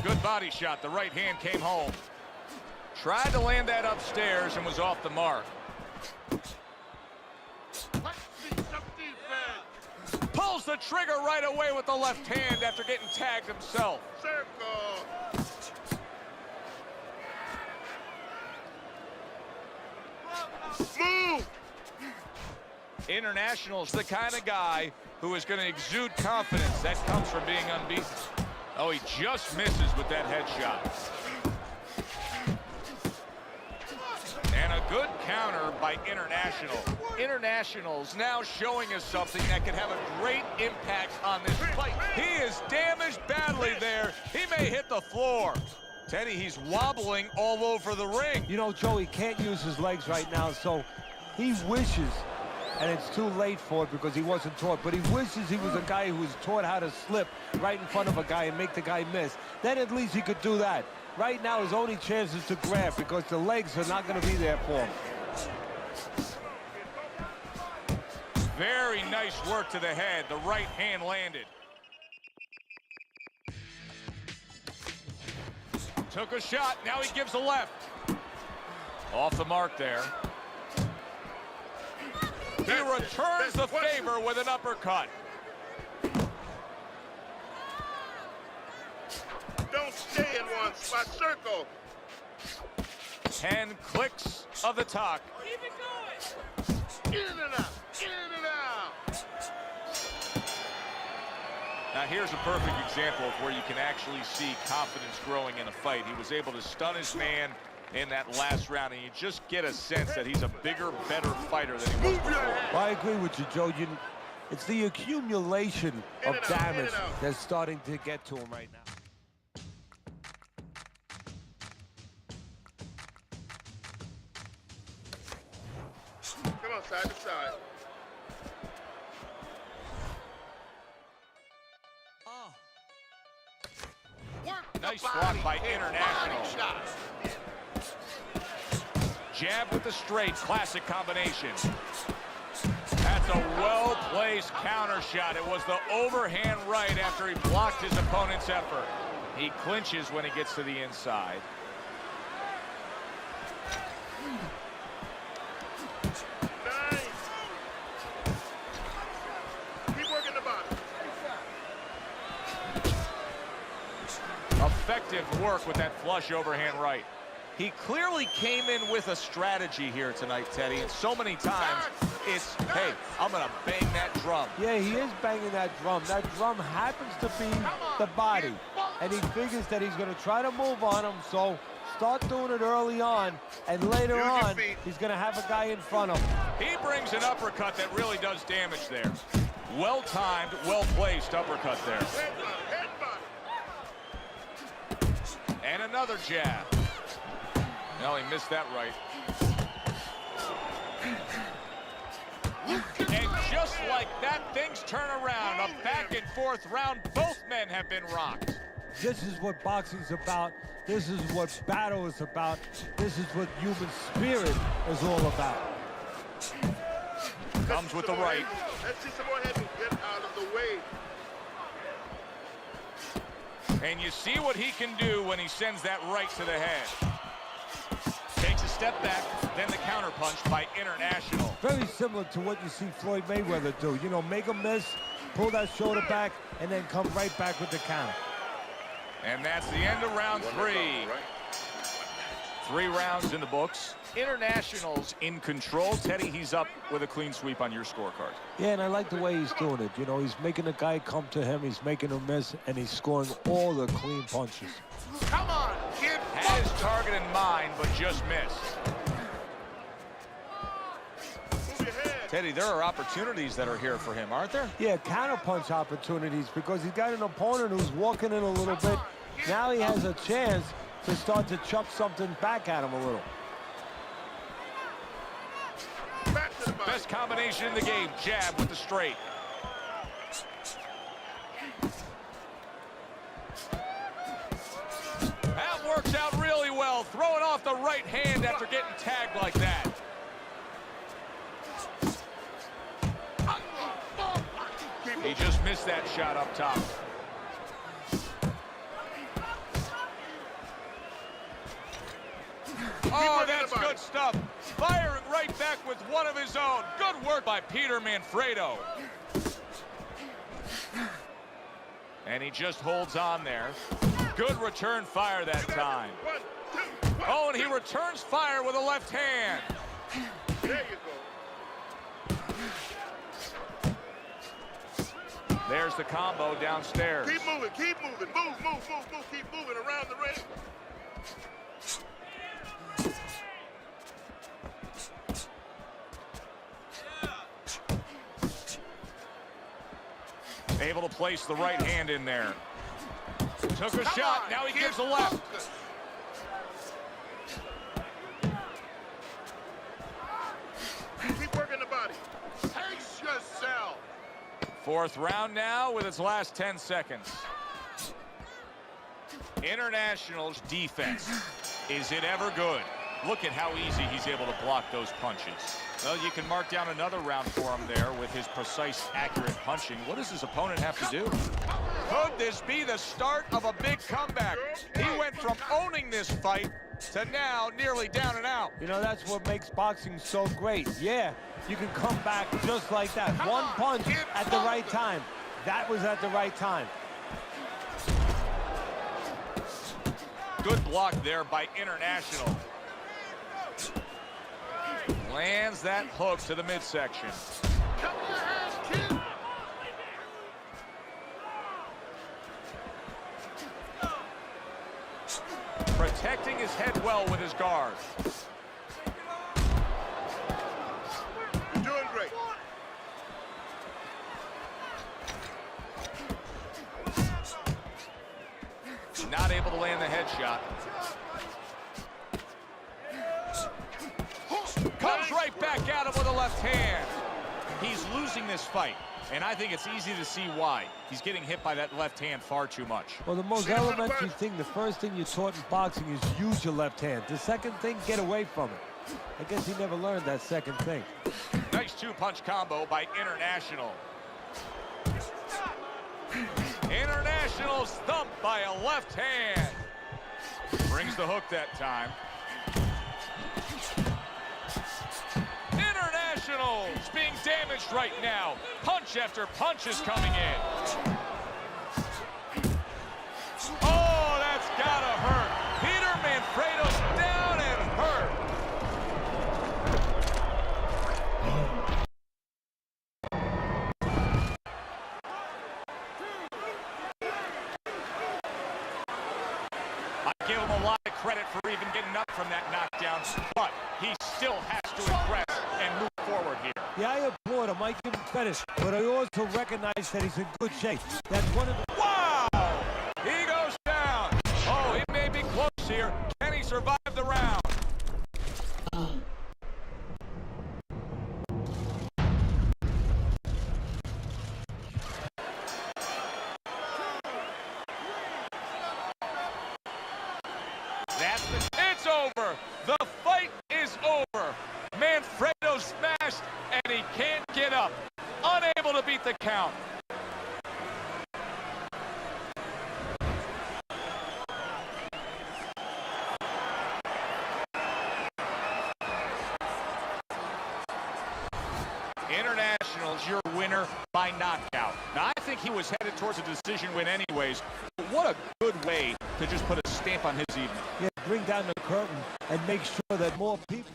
Good body shot. The right hand came home. Tried to land that upstairs and was off the mark. Let's see some defense. Pulls the trigger right away with the left hand after getting tagged himself. Serve International's the kind of guy who is going to exude confidence. That comes from being unbeaten. Oh, he just misses with that headshot. And a good counter by International. International's now showing us something that could have a great impact on this fight. He is damaged badly there. He may hit the floor. Teddy, he's wobbling all over the ring. You know, Joe, he can't use his legs right now, so he wishes, and it's too late for it because he wasn't taught, but he wishes he was a guy who was taught how to slip right in front of a guy and make the guy miss. Then at least he could do that. Right now, his only chance is to grab because the legs are not going to be there for him. Very nice work to the head. The right hand landed. Took a shot. Now he gives a left. Off the mark there. He returns the favor with an uppercut. Don't stay in one spot. Circle. 10 clicks of the talk. In and out. In and out. Now here's a perfect example of where you can actually see confidence growing in a fight. He was able to stun his man in that last round, and you just get a sense that he's a bigger, better fighter than he was before. Well, I agree with you, Joe. It's the accumulation of damage that's starting to get to him right now. Come on, side to side. Nice block by International. Jab with the straight, classic combination. That's a well-placed counter shot. It was the overhand right after he blocked his opponent's effort. He clinches when he gets to the inside. Nice. Keep working the bottom. Effective work with that flush overhand right. He clearly came in with a strategy here tonight, Teddy, and so many times it's, hey, I'm going to bang that drum. Yeah, he is banging that drum. That drum happens to be the body, and he figures that he's going to try to move on him, so start doing it early on, and later on, he's going to have a guy in front of him. He brings an uppercut that really does damage there. Well-timed, well-placed uppercut there. And another jab. No, he missed that right. And just like that, things turn around. A back-and-forth round. Both men have been rocked. This is what boxing's about. This is what battle is about. This is what human spirit is all about. Comes with the right. Let's see some more head. Get out of the way. And you see what he can do when he sends that right to the head. Takes a step back, then the counter punch by International. Very similar to what you see Floyd Mayweather do. You know, make a miss, pull that shoulder back, and then come right back with the counter. And that's the end of round 3. 3 rounds in the books. International's in control. Teddy, he's up with a clean sweep on your scorecard. Yeah, and I like the way he's doing it. You know, he's making the guy come to him, he's making him miss, and he's scoring all the clean punches. Come on, kid. Had his target in mind, but just missed. Move your head. Teddy, there are opportunities that are here for him, aren't there? Yeah, counter punch opportunities because he's got an opponent who's walking in a little bit. Now he has a chance to start to chuck something back at him a little. Back to the body. Best combination in the game, jab with the straight. That works out really well, throwing off the right hand after getting tagged like that. He just missed that shot up top. Oh, that's good stuff. Firing right back with one of his own. Good work by Peter Manfredo. And he just holds on there. Good return fire that time. 1, 2, 1. Oh, and he returns fire with a left hand. There you go. There's the combo downstairs. Keep moving, keep moving. Move, move, move, move. Keep moving around the ring. Able to place the right hand in there. Took a Come shot, on, now he get gives a left. focused. Keep working the body. Pace yourself. Fourth round now with its last 10 seconds. International's defense. Is it ever good? Look at how easy he's able to block those punches. Well, you can mark down another round for him there with his precise, accurate punching. What does his opponent have to do? Could this be the start of a big comeback? He went from owning this fight to now nearly down and out. You know, that's what makes boxing so great. Yeah, you can come back just like that. One punch at the right time. That was at the right time. Good block there by International. Lands that hook to the midsection. Cover your hands, kid. Protecting his head well with his guard. You're doing great. Not able to land the headshot. Comes right back at him with a left hand. He's losing this fight, and I think it's easy to see why. He's getting hit by that left hand far too much. Well, the most elementary thing, the first thing you're taught in boxing is use your left hand. The second thing, get away from it. I guess he never learned that second thing. Nice two-punch combo by International. International stumped by a left hand. Brings the hook that time. International's being damaged right now. Punch after punch is coming in. Oh, that's gotta hurt. Peter Manfredo's down and hurt. I give him a lot of credit for even getting up from that knockdown, but he still has to impress and move forward here. Yeah, I applaud him. I give him credit. But I also recognize that he's in good shape. That's one of the... Wow! He goes down. Oh, it may be close here. Can he survive the round? It's over. The fight is over. Manfredo smashed, and he can't get up. Unable to beat the count. International's your winner by knockout. Now, I think he was headed towards a decision win anyways. But what a good way to just put a stamp on his evening. Yeah, bring down the curtain and make sure that more people...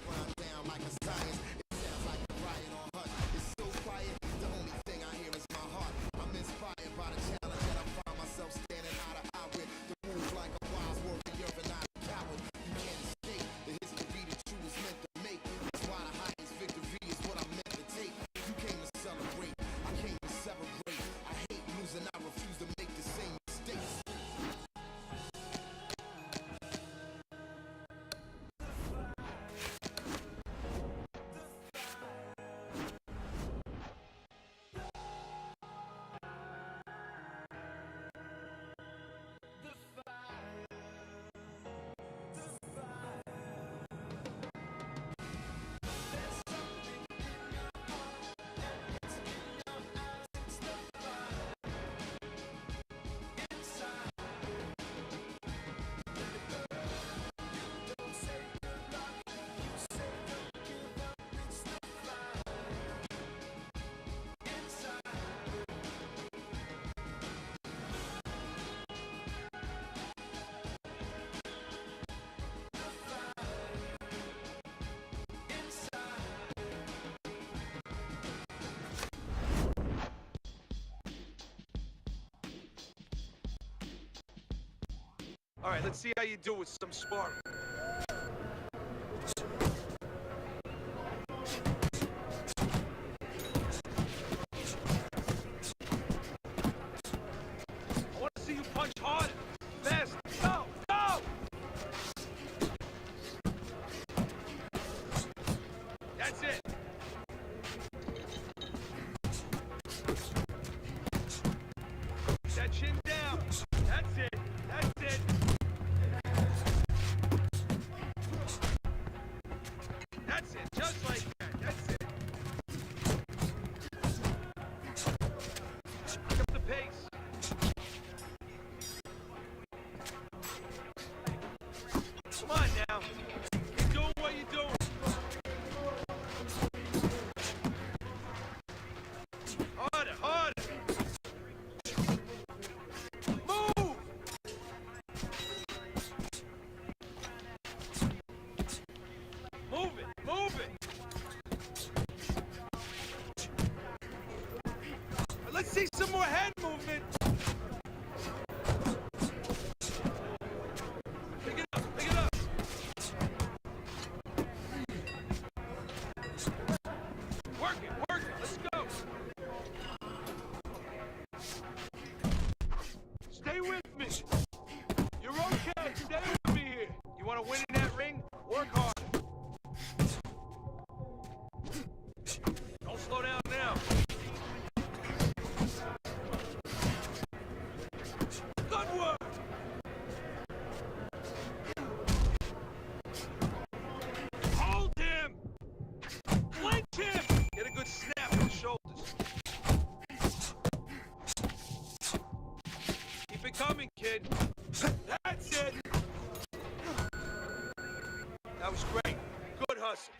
All right, let's see how you do with some sparring. I want to see you punch harder. Fast. Go! Go! That's it. That chin down. That's it. That's it. That's it. Just like that. That's it. Pick up the pace. Come on now. Keep doing what you're doing. Harder, harder. Move! Move it, move it. Let's see some more head movement. Pick it up, pick it up. Work it, let's go. Stay with me. You're okay, stay with me here. You want to win in that ring? Work hard. Don't slow down now. Good work. Hold him. Clinch him. Get a good snap in the shoulders. Keep it coming, kid. That's it. That was great. Good hustle.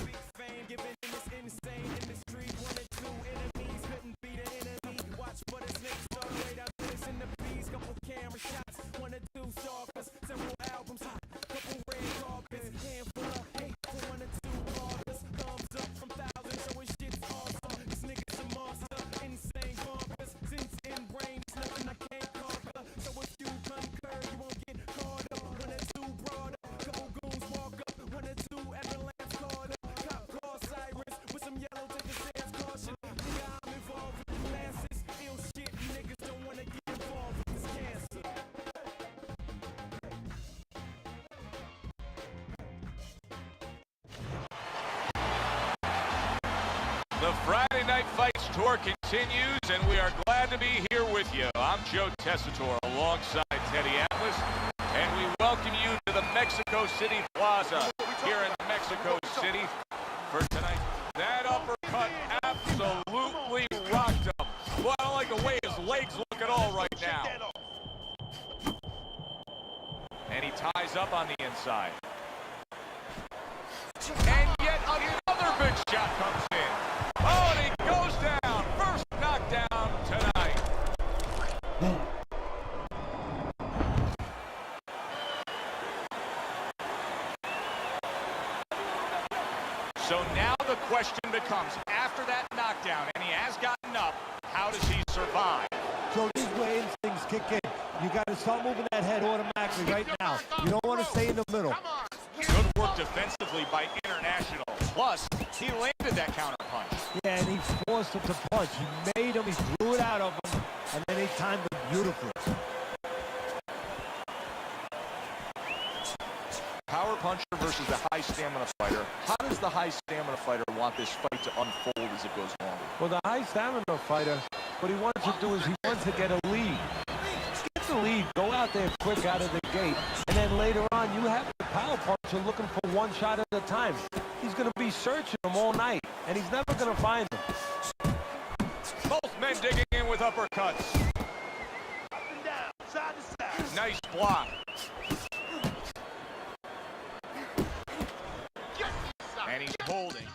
Big fame, giving in this insane industry. 1 or 2 enemies couldn't be the enemy. Watch for the snakes start right out this in the bees. Couple camera shots, 1 or 2 stalkers. Several albums hot, couple red carpets. Handful of hate for 1 or 2 bloggers. Thumbs up from thousands, showing shit's awesome. This nigga's a monster, insane bonkers. Since in brain, it's nothing I can't conquer. So if you concur, you won't get caught up. 1 or 2 broad up, couple goons walk up. 1 or 2 avalanche caught up. Cop call sirens with some yellow to the sands caution. Nigga, I'm involved with the masses. Ill shit, niggas don't wanna get involved with this cancer. The Friday Night Fights tour continues, and we are glad to be here with you. I'm Joe Tessitore alongside Teddy Atlas, and we welcome you to the Mexico City Plaza here in Mexico City for tonight. That uppercut absolutely rocked him. Well, I don't like the way his legs look at all right now. And he ties up on the inside. And yet another big shot comes in. Oh, and he goes down. First knockdown tonight. So now the question becomes, after that knockdown, and he has gotten up, how does he survive? So these where instincts kick in. You got to start moving that head automatically right now. You don't want to stay in the middle. Good work defensively by International. Plus, he landed that counter punch. Yeah, and he forced him to punch. He made him, he threw it out of him, and then he timed it beautifully. Power puncher versus the high stamina fighter. How does the high stamina fighter want this fight to unfold as it goes along? Well, the high stamina fighter, what he wants to do is he wants to get a lead. Get the lead, go out there quick out of the gate, and then later on you have the power puncher looking for 1 shot at a time. He's going to be searching him all night, and he's never going to find him. Both men digging in with uppercuts. Up and down, side to side. Nice block. And he's holding.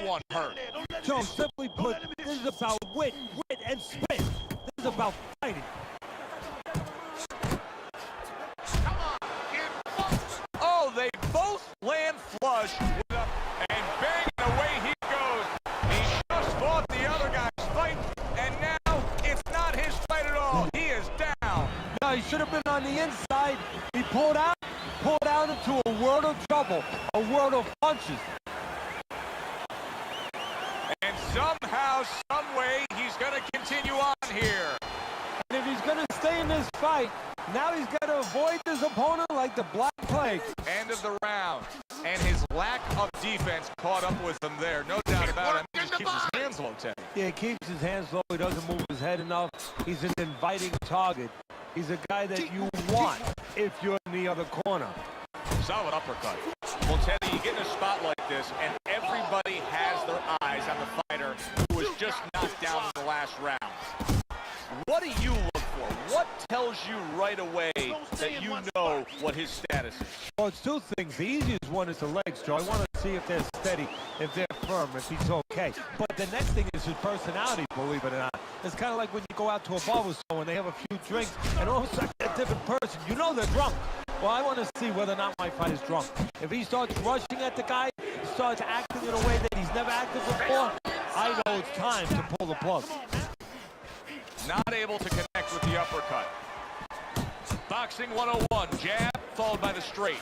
everyone hurt. Joe, simply put, this is about wit and spit. This is about fighting. Oh, they both land flush with a, and bang, and away he goes. He just fought the other guy's fight, and now it's not his fight at all. He is down. No, he should have been on the inside. He pulled out into a world of trouble, a world of punches. And somehow, some way, he's going to continue on here. And if he's going to stay in this fight, now he's got to avoid his opponent like the Black Plague. End of the round. And his lack of defense caught up with him there. No doubt about it. He just keeps his hands low, Teddy. Yeah, he keeps his hands low. He doesn't move his head enough. He's an inviting target. He's a guy that you want if you're in the other corner. Solid uppercut. Well, Teddy, you get in a spot like this, and everybody has their eyes on the fighter who was just knocked down in the last round. What do you look for? What tells you right away that you know what his status is? Well, it's two things. The easiest one is the legs, Joe. I want to see if they're steady, if they're firm, if he's okay. But the next thing is his personality, believe it or not. It's kind of like when you go out to a bar with someone, they have a few drinks, and all of a sudden they're a different person. You know they're drunk. Well, I want to see whether or not my fighter's drunk. If he starts rushing at the guy, he starts acting in a way that he's never acted before, I know it's time to pull the plug. Not able to connect with the uppercut. Boxing 101, jab followed by the straight.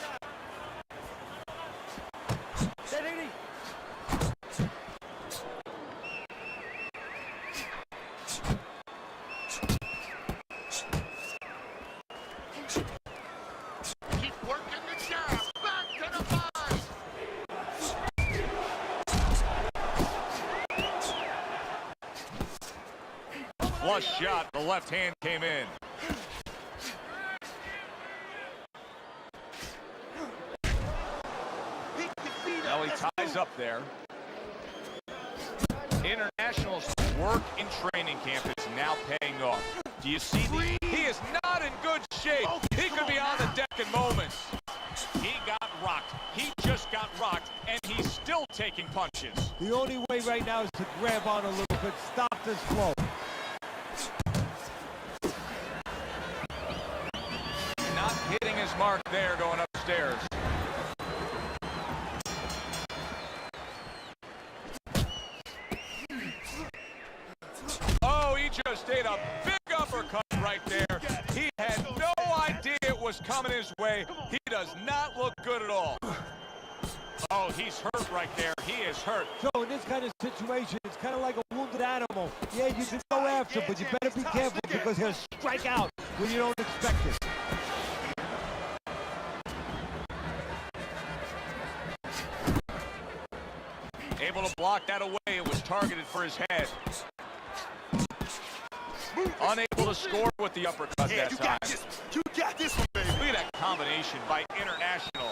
Keep working the jab. Back to the fight. Flush shot, the left hand came in. Now he ties up there. International's work in training camp is now paying off. Do you see he is not in good shape. He could be on the deck in moments. He got rocked. He just got rocked, and he's still taking punches. The only way right now is to grab on a little bit, stop this flow. Not hitting his mark there going upstairs. Oh, he just ate a big uppercut right there. He had no idea it was coming his way. He does not look good at all. Oh, he's hurt right there. He is hurt. So in this kind of situation, it's kind of like a wounded animal. Yeah, you can go after, but you better be careful because he'll strike out when you don't expect it. Able to block that away. It was targeted for his head. Unable to score with the uppercut that You time. got this. You got this one, baby. Look at that combination by International.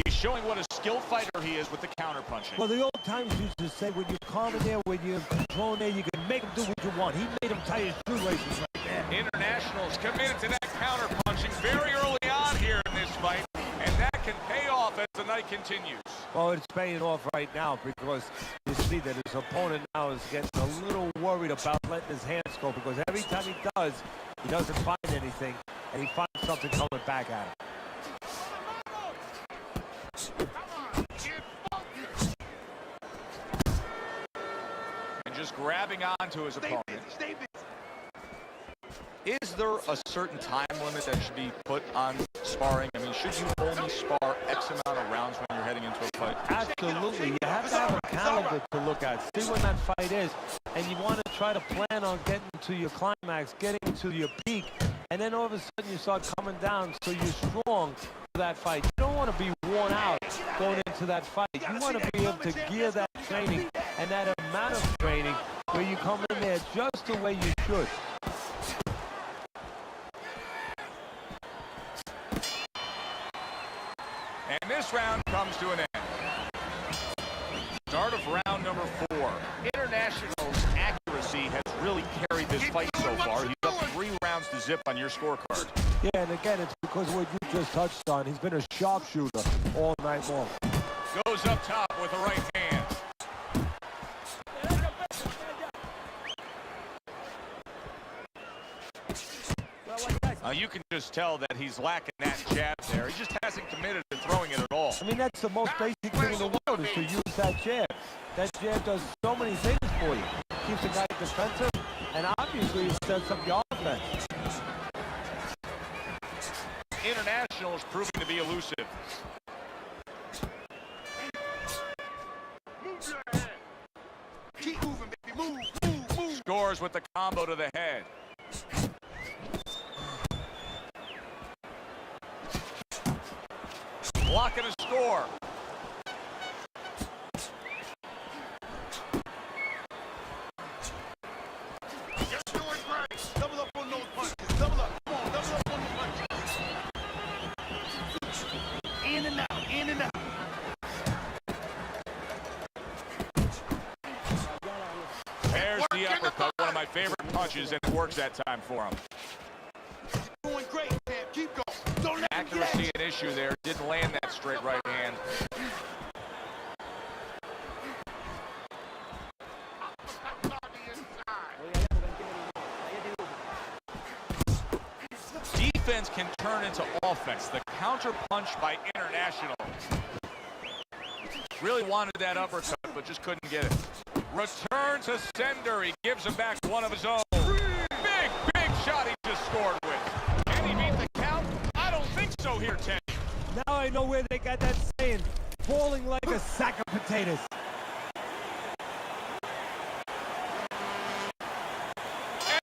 He's showing what a skilled fighter he is with the counterpunching. Well, the old times used to say when you're calm in there, when you're controlling there, you can make him do what you want. He made him tie his shoelaces right there. International's committed to that counterpunching very early on here in this fight, and that can pay off as the night continues. Well, it's paying off right now because you see that his opponent now is getting a little worried about letting his hands go because every time he does, he doesn't find anything, and he finds something coming back at him. And just grabbing onto his Stay opponent. busy. Stay busy. Is there a certain time limit that should be put on sparring? I mean, should you only spar X amount of rounds when you're heading into a fight? Absolutely. You have to have a calendar to look at. See when that fight is. And you want to try to plan on getting to your climax, getting to your peak. And then all of a sudden you start coming down so you're strong for that fight. You don't want to be worn out going into that fight. You want to be able to gear that training and that amount of training where you come in there just the way you should. And this round comes to an end. Start of round number 4. International's accuracy has really carried this fight so far. He's up 3 rounds to 0. zip on your scorecard. Yeah, and again, it's because of what you just touched on. He's been a sharpshooter all night long. Goes up top with the right hand. You can just tell that he's lacking that jab there. He just hasn't committed to throwing it at all. I mean, that's the most basic thing in the world is to use that jab. That jab does so many things for you. Keeps the guy defensive, and obviously it sets up your offense. International is proving to be elusive. Move your head. Keep moving, baby. Move. Scores with the combo to the head. Blocking a score. You're doing great. Double up on those punches. Double up. Come on, double up on the punches. In and out, in and out. There's the uppercut, one of my favorite punches, and it works that time for him. Doing great, man. Keep going. Don't let him get Accuracy an issue there. Didn't land that straight right hand. Defense can turn into offense. The counter punch by International. Really wanted that uppercut, but just couldn't get it. Return to sender. He gives him back one of his own. Big shot he just scored with. Can he beat the count? I don't think so here, Ted. Now I know where they got that saying, falling like a sack of potatoes.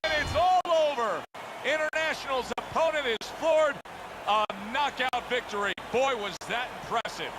And it's all over. International's opponent is floored. A knockout victory. Boy, was that impressive.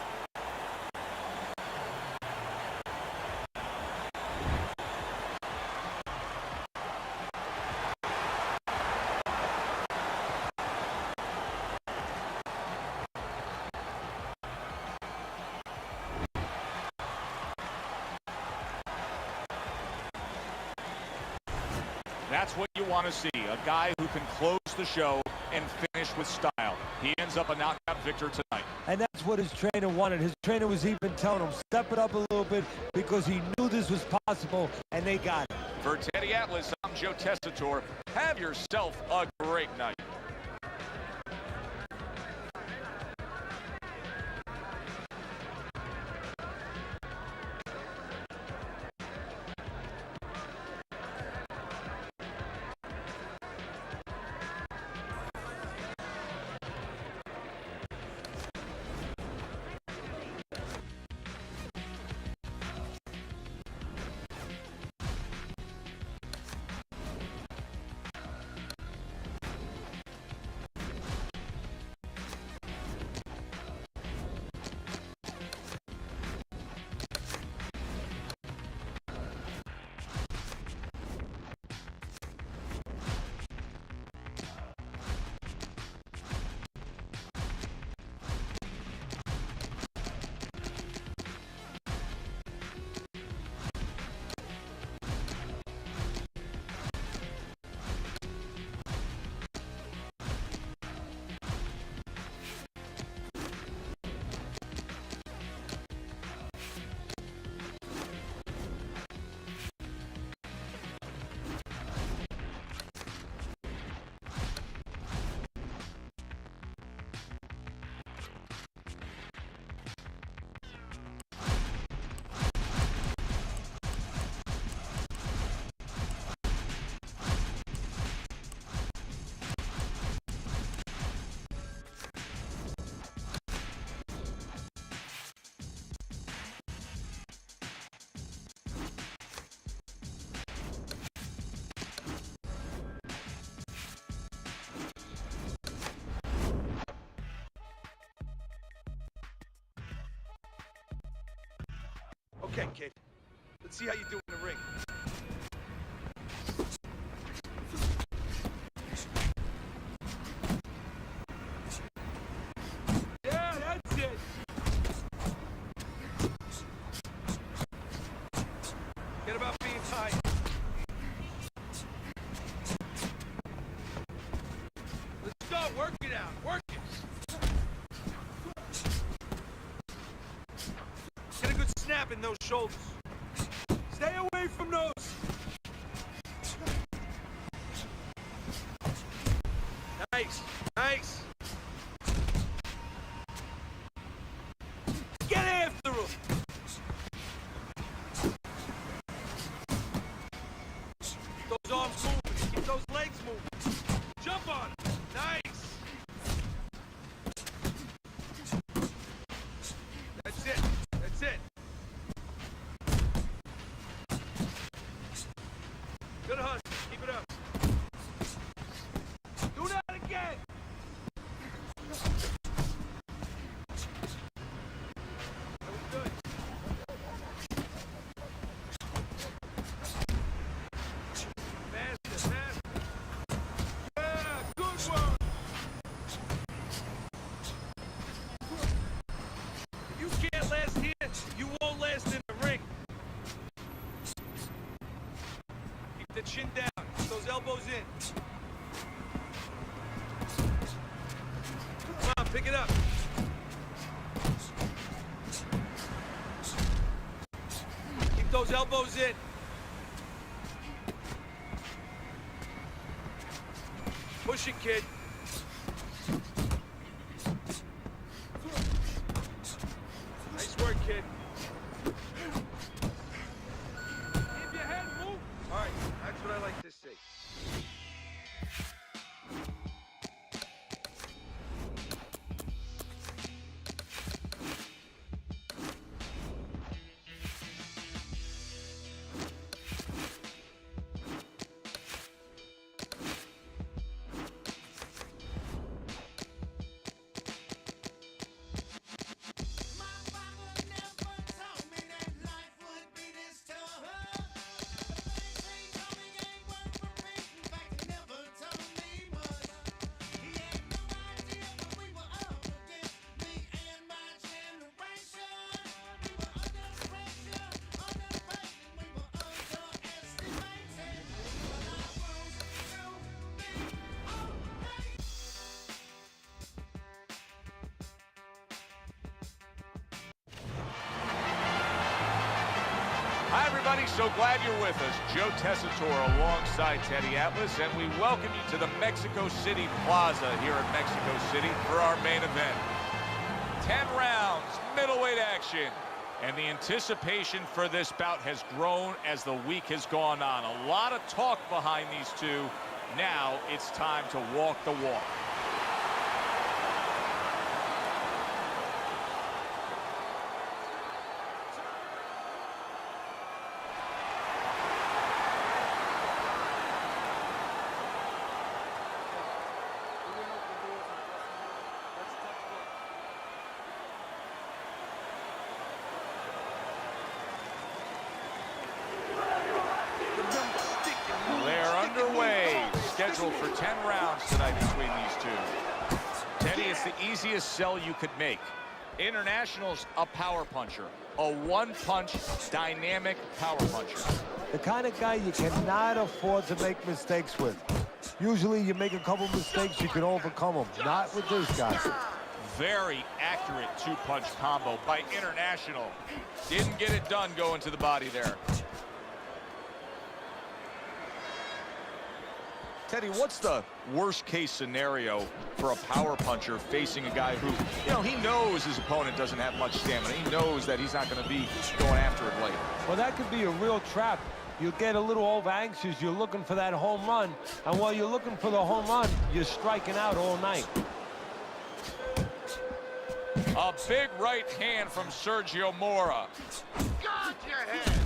That's what you want to see, a guy who can close the show and finish with style. He ends up a knockout victor tonight. And that's what his trainer wanted. His trainer was even telling him, step it up a little bit because he knew this was possible, and they got it. For Teddy Atlas, I'm Joe Tessitore. Have yourself a great night. Okay, kid. Let's see how you do in the ring. Yeah, that's it. Get about being tight. dropping those shoulders. Stay away from those. Nice, nice. Get after him. Keep those arms moving. Keep those legs moving. Jump on him. Nice. That's it. That's it. Good hustle. Keep it up. Do that again. That was good. Faster, faster. Yeah, good work. If you can't last here, you won't last in the ring. Keep the chin down. Keep those elbows in. Come on, pick it up. Keep those elbows in. Push it, kid. Nice work, kid. Keep your head moving. All right, that's what I like to see. Hi, everybody. So glad you're with us. Joe Tessitore alongside Teddy Atlas, and we welcome you to the Mexico City Plaza here in Mexico City for our main event. 10 rounds, middleweight action. And the anticipation for this bout has grown as the week has gone on. A lot of talk behind these two. Now it's time to walk the walk. They're underway. Scheduled for 10 rounds tonight between these two. Teddy, it's the easiest sell you could make. International's a power puncher. A one-punch, dynamic power puncher. The kind of guy you cannot afford to make mistakes with. Usually you make a couple mistakes, you can overcome them. Not with this guy. Very accurate two-punch combo by International. Didn't get it done going to the body there. Teddy, what's the worst-case scenario for a power puncher facing a guy who, you know, he knows his opponent doesn't have much stamina. He knows that he's not going to be going after it late. Well, that could be a real trap. You get a little over-anxious. You're looking for that home run. And while you're looking for the home run, you're striking out all night. A big right hand from Sergio Mora. Guard your head.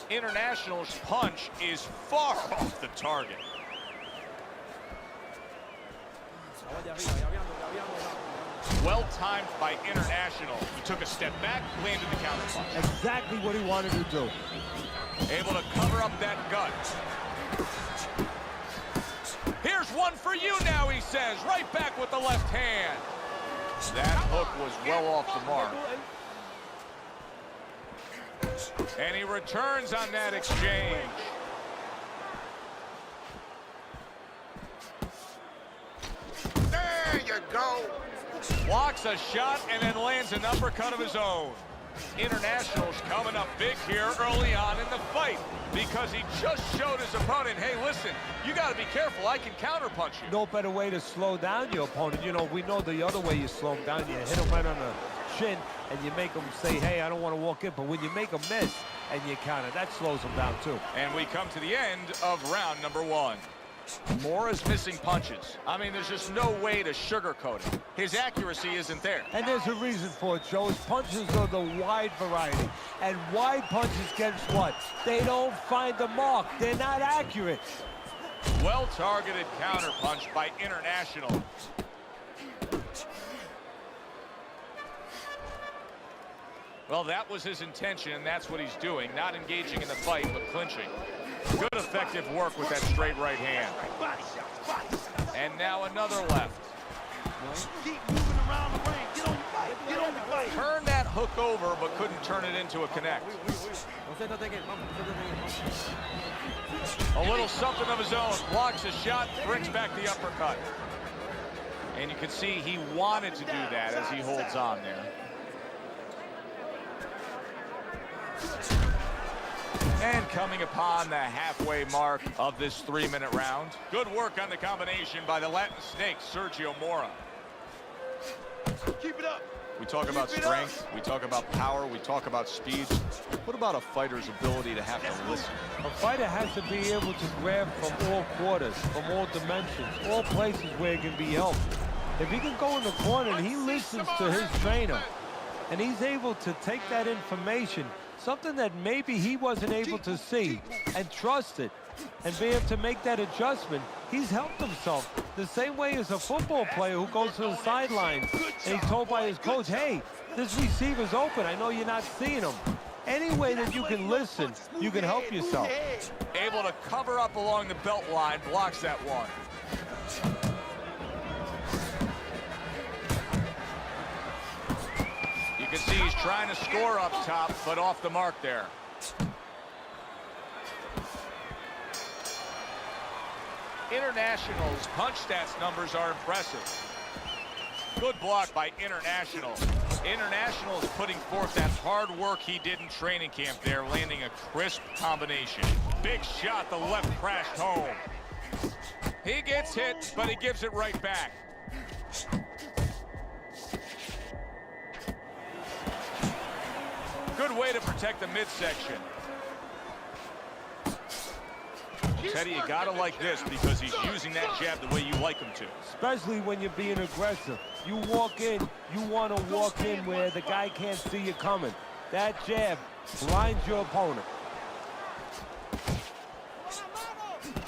International's punch is far off the target. Well timed by International. He took a step back, landed the counter punch. Exactly what he wanted to do. Able to cover up that gut. Here's one for you now, he says. Right back with the left hand. That hook was well off the mark. And he returns on that exchange. There you go. Blocks a shot and then lands an uppercut of his own. International's coming up big here early on in the fight because he just showed his opponent, hey, listen, you got to be careful. I can counterpunch you. No better way to slow down your opponent. You know, we know the other way you slow him down. You hit him right on the chin and you make him say, hey, I don't want to walk in. But when you make him miss and you counter, that slows him down too. And we come to the end of round number 1. Mora's missing punches. I mean, there's just no way to sugarcoat it. His accuracy isn't there. And there's a reason for it, Joe. His punches are the wide variety. And wide punches, guess what? They don't find the mark. They're not accurate. Well-targeted counterpunch by International. Well, that was his intention, and that's what he's doing. Not engaging in the fight, but clinching. Good effective work with that straight right hand. And now another left. Keep moving around the ring. Get on the fight. Get on the fight. Turned that hook over, but couldn't turn it into a connect. A little something of his own. Blocks a shot, brings back the uppercut. And you can see he wanted to do that as he holds on there. And coming upon the halfway mark of this 3-minute round. Good work on the combination by the Latin Snake, Sergio Mora. Keep it up. We talk about strength, we talk about power, we talk about speed. What about a fighter's ability to have to listen? A fighter has to be able to grab from all quarters, from all dimensions, all places where it can be helped. If he can go in the corner and he listens to his trainer, and he's able to take that information, something that maybe he wasn't able to see, and trust it, and be able to make that adjustment, he's helped himself. The same way as a football player who goes to the sidelines and he's told by his coach, hey, this receiver's open. I know you're not seeing him. Any way that you can listen, you can help yourself. Able to cover up along the belt line, blocks that one. You can see he's trying to score up top, but off the mark there. International's punch stats numbers are impressive. Good block by International. International is putting forth that hard work he did in training camp there, landing a crisp combination. Big shot, the left crashed home. He gets hit, but he gives it right back. Good way to protect the midsection. Teddy, you gotta like this because he's using that jab the way you like him to. Especially when you're being aggressive. You walk in, you want to walk in where the guy can't see you coming. That jab blinds your opponent.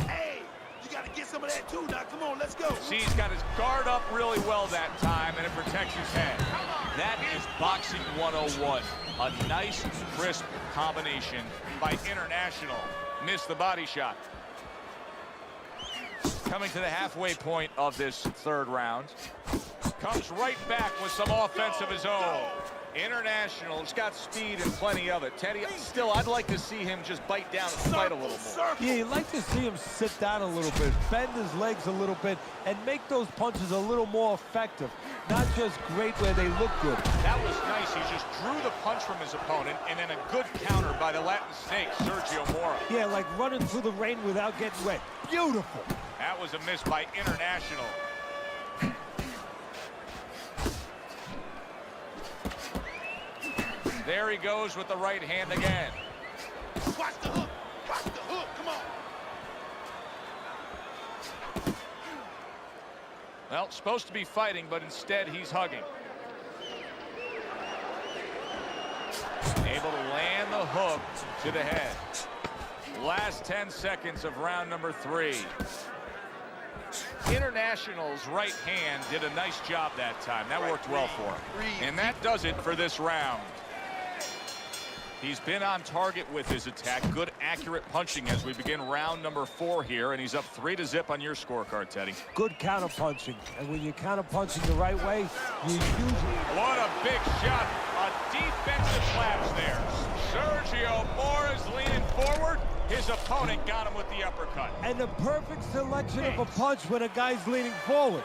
Hey, you got to get some of that too. Now, come on, let's go. See, he's got his guard up really well that time, and it protects his head. That is boxing 101. A nice, crisp combination by International. Missed the body shot. Coming to the halfway point of this third round. Comes right back with some offense of his own. International's got speed and plenty of it. Teddy, still, I'd like to see him just bite down and fight a little more. Yeah, you'd like to see him sit down a little bit, bend his legs a little bit, and make those punches a little more effective. Not just great where they look good. That was nice. He just drew the punch from his opponent, and then a good counter by the Latin Snake, Sergio Mora. Yeah, like running through the rain without getting wet. Beautiful. That was a miss by International. There he goes with the right hand again. Watch the hook. Watch the hook. Come on. Well, supposed to be fighting, but instead he's hugging. Able to land the hook to the head. Last 10 seconds of round number 3. International's right hand did a nice job that time. That worked well for him. And that does it for this round. He's been on target with his attack. Good, accurate punching as we begin round number 4 here. And he's up 3-0 on your scorecard, Teddy. Good counter punching. And when you're counter punching the right way, you usually... What a big shot. A defensive collapse there. Sergio Mora is leaning forward. His opponent got him with the uppercut. And the perfect selection of a punch when a guy's leaning forward.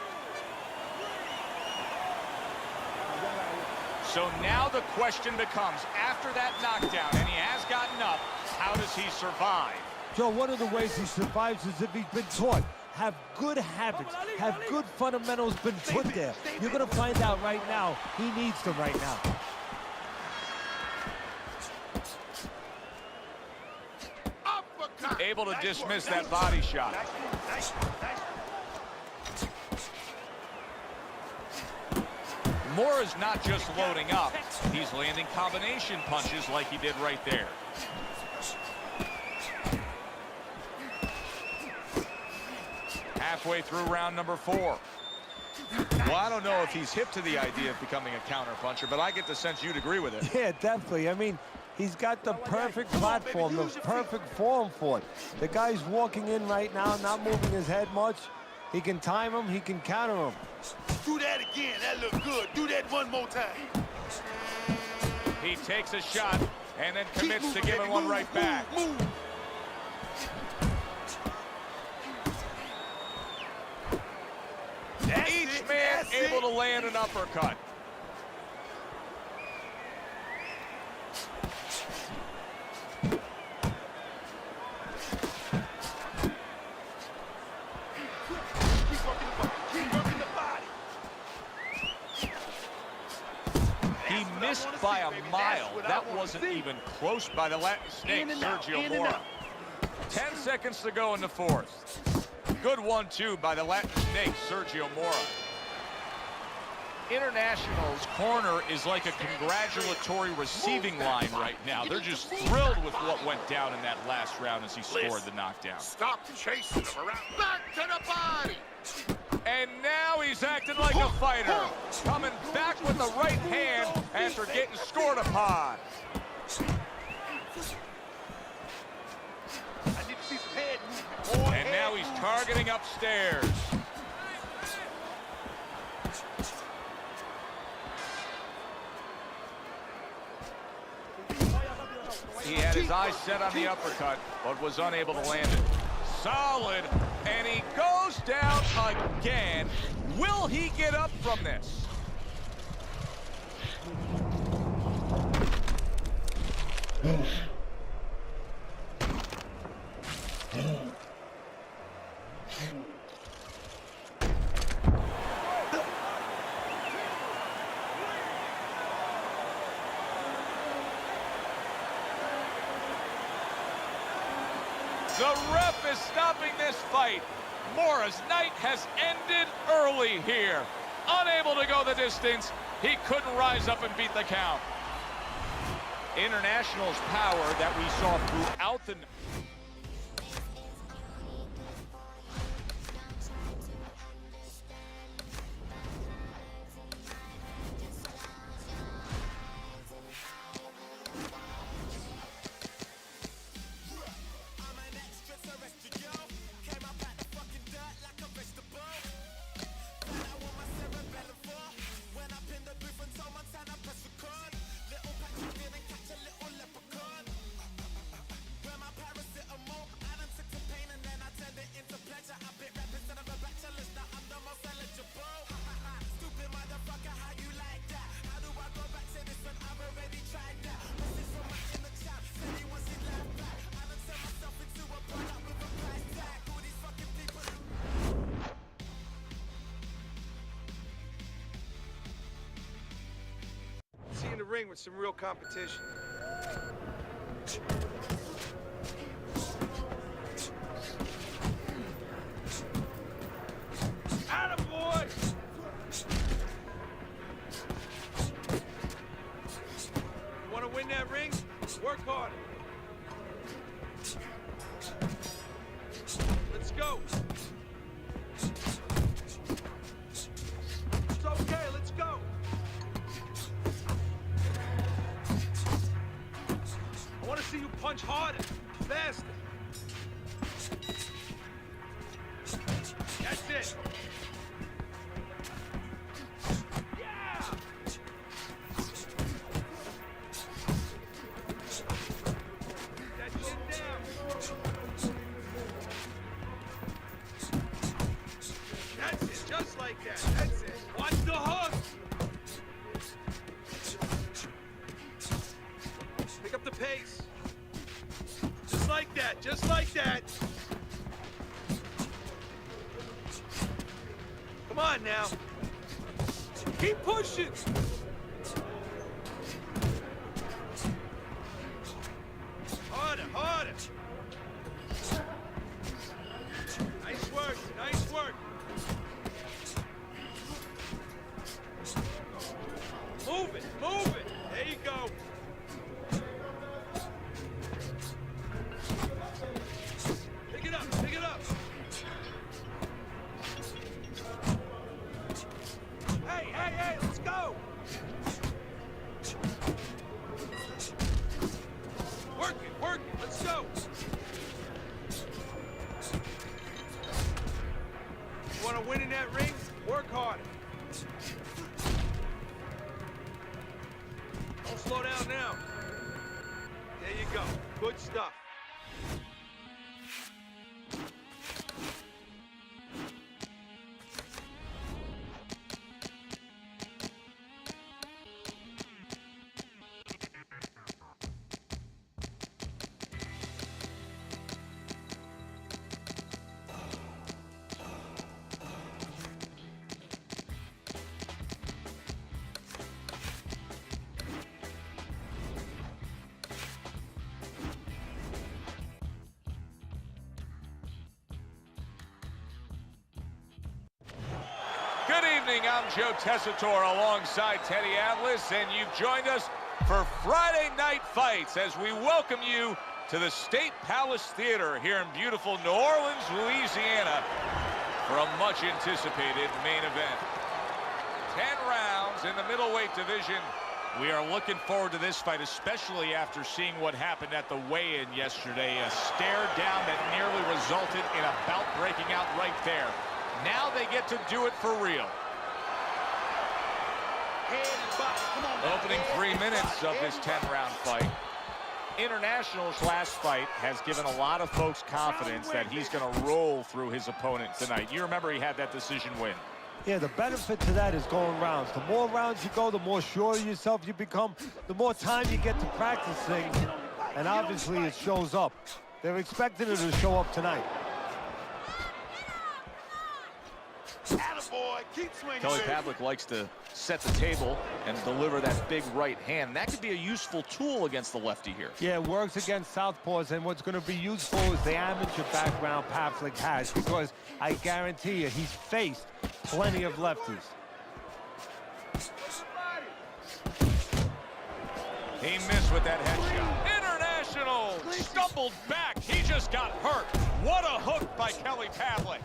So now the question becomes, after that knockdown, and he has gotten up, how does he survive? Joe, one of the ways he survives is if he's been taught. Have good habits, have good fundamentals been put there. You're going to find out right now he needs them right now. Uppercut. Able to dismiss that body shot. Nice. Mora's not just loading up, he's landing combination punches like he did right there. Halfway through round number 4. Well, I don't know if he's hip to the idea of becoming a counterpuncher, but I get the sense you'd agree with it. Yeah, definitely. I mean, he's got the perfect platform, the perfect form for it. The guy's walking in right now, not moving his head much. He can time him, he can counter him. Do that again. That looked good. Do that one more time. He takes a shot and then commits to giving one right back. Move. Each man able to land an uppercut. Keep working the body. He missed by a mile. That wasn't even close by the Latin Snake, Sergio Mora. 10 seconds to go in the 4th. Good 1-2 by the Latin Snake, Sergio Mora. International's corner is like a congratulatory receiving line right now. They're just thrilled with what went down in that last round as he scored the knockdown. Stop chasing him around. Back to the body. And now he's acting like a fighter, coming back with the right hand after getting scored upon. I need to see some head movement. More And now he's targeting upstairs. He had his eyes set on the uppercut, but was unable to land it. Solid, and he goes down again. Will he get up from this? The ref is stopping this fight. Mora's night has ended early here. Unable to go the distance, he couldn't rise up and beat the count. International's power that we saw throughout the... See you in the ring with some real competition. Attaboy! You want to win that ring? Work hard. Let's go. It's okay, let's go. I want to see you punch harder, faster. That's it. Yeah! That shit down. That's it, just like that. That's it. Watch the hook. pace. Just like that, just like that. Come on now. Keep pushing. Harder, harder. Nice work, nice work. Move it, move it. There you go. Pick it up, pick it up. Hey, hey, hey, let's go. Work it, let's go. You want to win in that ring? Work harder. Don't slow down now. There you go. Good stuff. Good evening, I'm Joe Tessitore alongside Teddy Atlas, and you've joined us for Friday Night Fights as we welcome you to the State Palace Theater here in beautiful New Orleans, Louisiana for a much anticipated main event. 10 rounds in the middleweight division. We are looking forward to this fight, especially after seeing what happened at the weigh-in yesterday. A stare down that nearly resulted in a bout breaking out right there. Now they get to do it for real. Opening 3 minutes of this 10-round fight. International's last fight has given a lot of folks confidence that he's going to roll through his opponent tonight. You remember he had that decision win. Yeah, the benefit to that is going rounds. The more rounds you go, the more sure of yourself you become, the more time you get to practice things, and obviously it shows up. They're expecting it to show up tonight. Attaboy, keep swinging. Kelly baby. Pavlik likes to set the table and deliver that big right hand. That could be a useful tool against the lefty here. Yeah, it works against southpaws, and what's going to be useful is the amateur background Pavlik has, because I guarantee you he's faced plenty of lefties. He missed with that headshot. International stumbled back. He just got hurt. What a hook by Kelly Pavlik.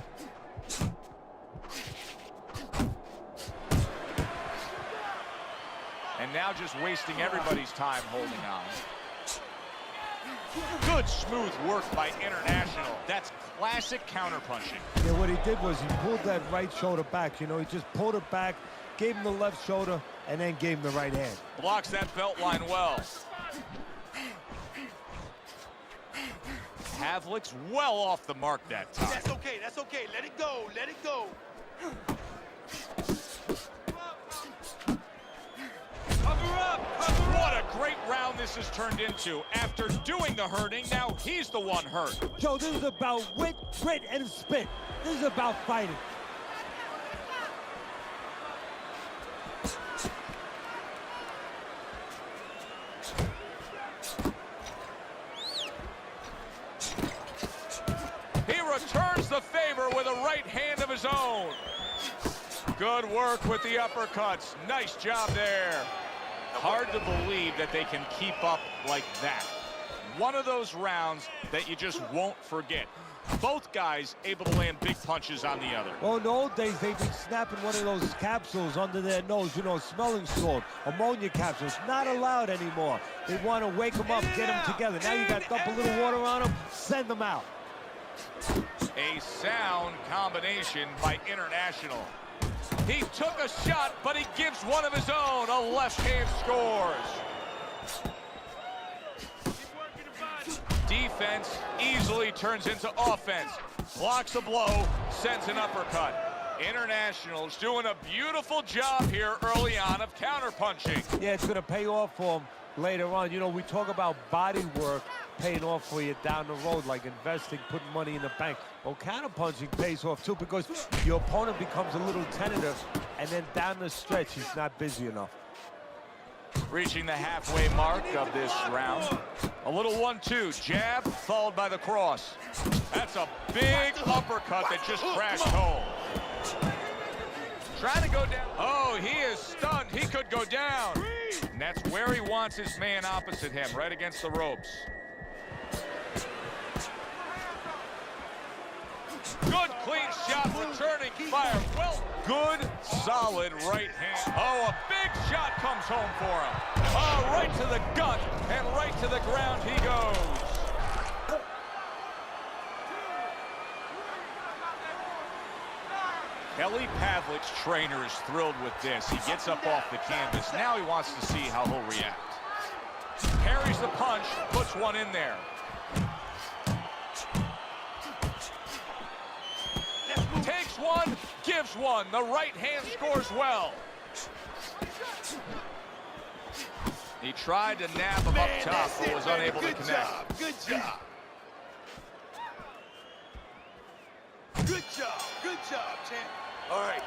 And now just wasting everybody's time holding on. Good smooth work by International. That's classic counterpunching. Yeah, what he did was he pulled that right shoulder back. You know, he just pulled it back, gave him the left shoulder, and then gave him the right hand. Blocks that belt line well. Pavlik's well off the mark that time. That's okay, that's okay. Let it go, let it go. Cover up, cover up. What a great round this has turned into. After doing the hurting, now he's the one hurt. Joe, this is about wit, grit, and spit. This is about fighting. He returns the favor with a right hand of his own. Good work with the uppercuts. Nice job there. Hard to believe that they can keep up like that. One of those rounds that you just won't forget. Both guys able to land big punches on the other. Well, in the old days, they'd be snapping one of those capsules under their nose, you know, smelling salt, ammonia capsules. Not allowed anymore. They want to wake them up, get them together. Now you got to dump a little water on them, send them out. A sound combination by International. He took a shot, but he gives one of his own. A left hand scores. Defense easily turns into offense. Blocks a blow, sends an uppercut. International's doing a beautiful job here early on of counterpunching. Yeah, it's going to pay off for him. later on. You know, we talk about body work paying off for you down the road, like investing, putting money in the bank. Well, counterpunching pays off too, because your opponent becomes a little tentative, and then down the stretch, he's not busy enough. Reaching the halfway mark of this round. A little 1-2, jab followed by the cross. That's a big uppercut that just crashed home. Trying to go down. Oh, he is stunned. He could go down. And that's where he wants his man opposite him, right against the ropes. Good clean shot, returning fire. Well, good, solid right hand. Oh, a big shot comes home for him. Oh, right to the gut and right to the ground he goes. Kelly Pavlik's trainer is thrilled with this. He gets up off the canvas. Now he wants to see how he'll react. Carries the punch, puts one in there. Takes one, gives one. The right hand scores well. He tried to nab him up top, but was unable to connect. Good job. Good job, champ. All right.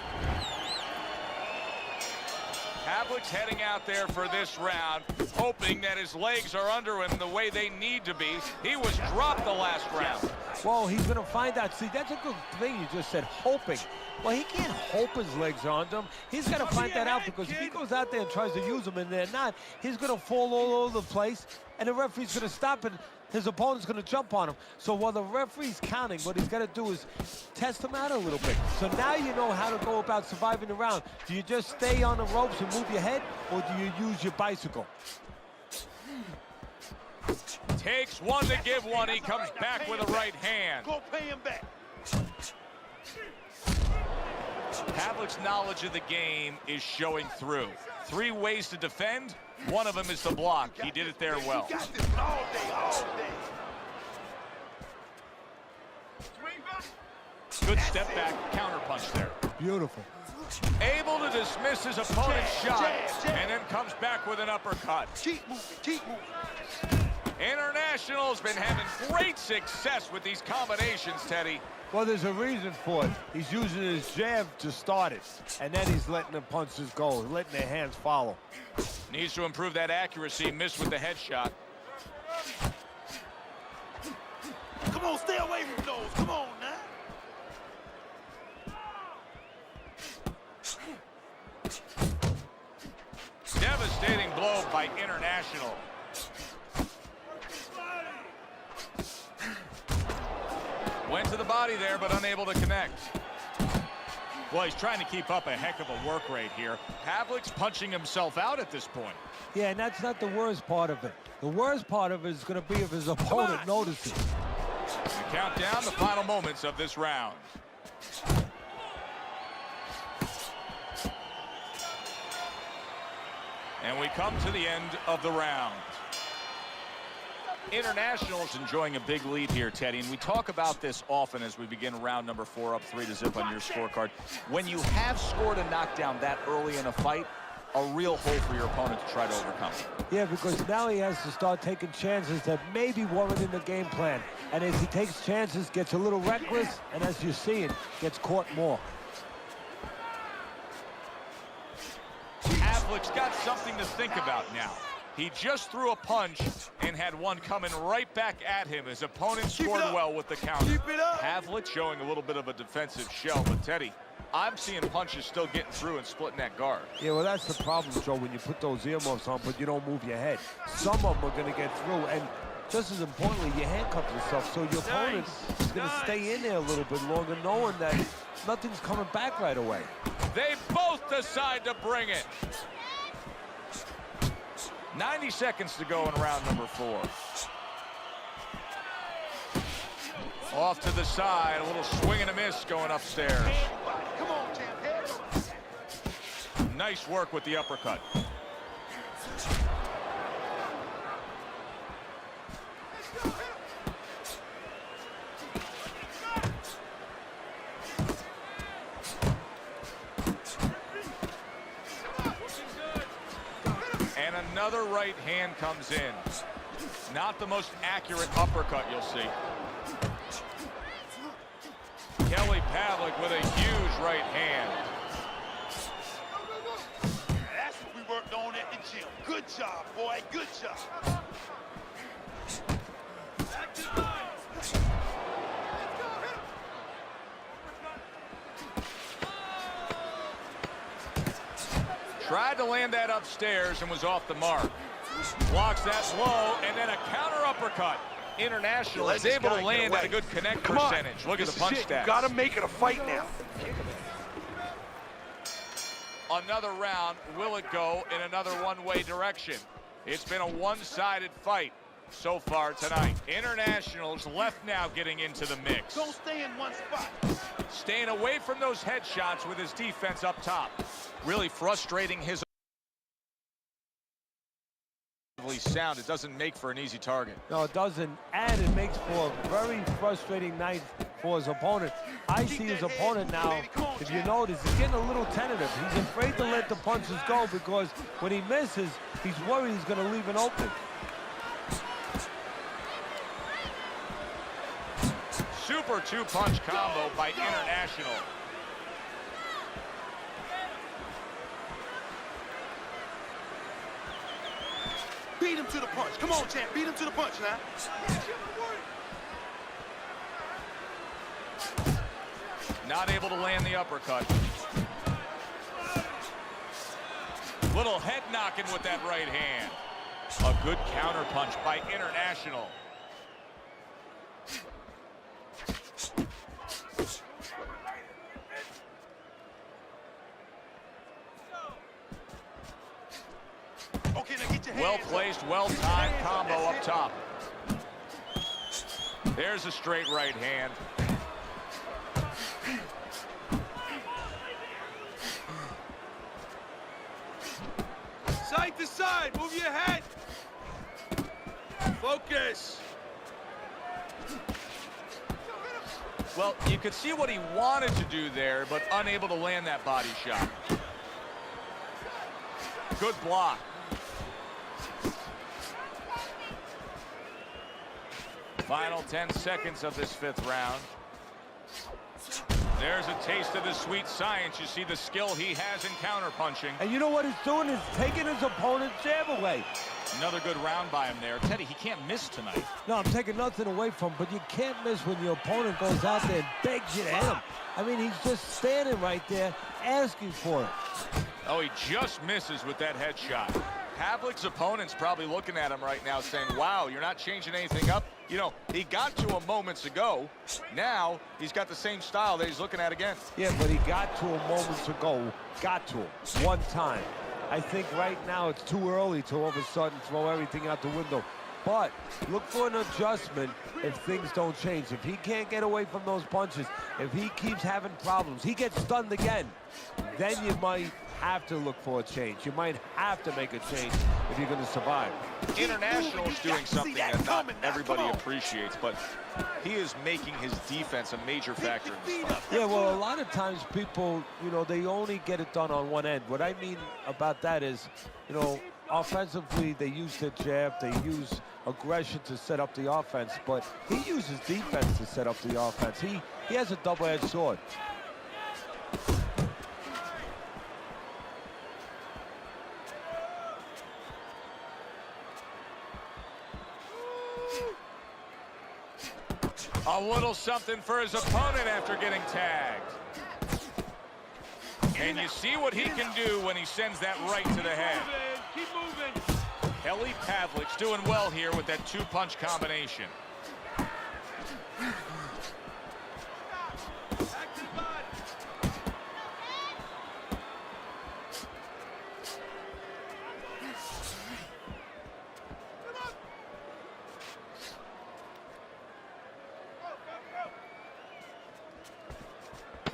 Pavlik's heading out there for this round, hoping that his legs are under him the way they need to be. He was dropped the last round. Well, he's going to find out. See, that's a good thing you just said, hoping. Well, he can't hope his legs are under him. He's got to find that out, because if he goes out there and tries to use them and they're not, he's going to fall all over the place, and the referee's going to stop it. His opponent's going to jump on him. So while the referee's counting, what he's got to do is test him out a little bit. So now you know how to go about surviving the round. Do you just stay on the ropes and move your head, or do you use your bicycle? Takes one to give one. He comes back with a right hand. Go pay him back. Pavlik's knowledge of the game is showing through. 3 ways to defend. One of them is to block. He did it there well. You got this all day. Good step back counter punch there. Beautiful. Able to dismiss his opponent's shot, and then comes back with an uppercut. Keep moving. International's been having great success with these combinations, Teddy. Well, there's a reason for it. He's using his jab to start it, and then he's letting the punches go, letting their hands follow. Needs to improve that accuracy. Missed with the headshot. Come on, stay away from those. Come on now. Devastating blow by International. Went to the body there, but unable to connect. Well, he's trying to keep up a heck of a work rate here. Pavlik's punching himself out at this point. Yeah, and that's not the worst part of it. The worst part of it is going to be if his opponent notices. We count down the final moments of this round. And we come to the end of the round. International's enjoying a big lead here, Teddy, and we talk about this often as we begin round number 4, up 3-0 on your scorecard. When you have scored a knockdown that early in a fight, a real hole for your opponent to try to overcome. Yeah, because now he has to start taking chances that maybe weren't in the game plan. And as he takes chances, gets a little reckless, and as you're seeing, gets caught more. Pavlik's got something to think about now. He just threw a punch and had one coming right back at him. His opponent scored well with the counter. Keep it up. Pavlik showing a little bit of a defensive shell, but Teddy, I'm seeing punches still getting through and splitting that guard. Yeah, well, that's the problem, Joe, when you put those earmuffs on, but you don't move your head. Some of them are going to get through, and just as importantly, you handcuff yourself, so your opponent is going to stay in there a little bit longer, knowing that nothing's coming back right away. They both decide to bring it. 90 seconds to go in round number 4. Off to the side, a little swing and a miss going upstairs. Come on, champ. Head. Nice work with the uppercut. And another right hand comes in. Not the most accurate uppercut you'll see. Kelly Pavlik with a huge right hand. That's what we worked on at the gym. Good job, boy. Good job. Tried to land that upstairs and was off the mark. Blocks that blow, and then a counter uppercut. International is able to land at a good connect percentage. Look at the punch stats. You gotta make it a fight now. Another round. Will it go in another one-way direction? It's been a one-sided fight so far tonight. International's left now getting into the mix. Don't stay in one spot. Staying away from those headshots with his defense up top. Really frustrating his sound. It doesn't make for an easy target. No, it doesn't, and it makes for a very frustrating night for his opponent. I see his opponent now, if you notice, he's getting a little tentative. He's afraid to let the punches go because when he misses, he's worried he's going to leave an opening. Super two-punch combo by International. Beat him to the punch. Come on, champ. Beat him to the punch now. Not able to land the uppercut. Little head knocking with that right hand. A good counter punch by International. Okay, now get your hands Well up. placed, well timed combo up top. There's a straight right hand. Side to side, move your head. Focus. Well, you could see what he wanted to do there, but unable to land that body shot. Good block. Final 10 seconds of this fifth round. There's a taste of the sweet science. You see the skill he has in counterpunching. And you know what he's doing is taking his opponent's jab away. Another good round by him there. Teddy, he can't miss tonight. No, I'm taking nothing away from him, but you can't miss when your opponent goes out there and begs you to hit him. I mean, he's just standing right there asking for it. Oh, he just misses with that headshot. Pavlik's opponent's probably looking at him right now saying, wow, you're not changing anything up. You know, he got to him moments ago. Now he's got the same style that he's looking at again. Yeah, but he got to him moments ago. Got to him one time. I think right now it's too early to all of a sudden throw everything out the window. But look for an adjustment if things don't change. If he can't get away from those punches, if he keeps having problems, he gets stunned again, then you might have to look for a change. You might have to make a change if you're going to survive. International's doing something that not everybody appreciates, but he is making his defense a major factor in this fight. Yeah, well, a lot of times people, you know, they only get it done on one end. What I mean about that is, you know, offensively, they use their jab, they use aggression to set up the offense, but he uses defense to set up the offense. He has a double-edged sword. A little something for his opponent after getting tagged. And you see what he can do when he sends that right to the head. Keep moving. Kelly Pavlik's doing well here with that two-punch combination.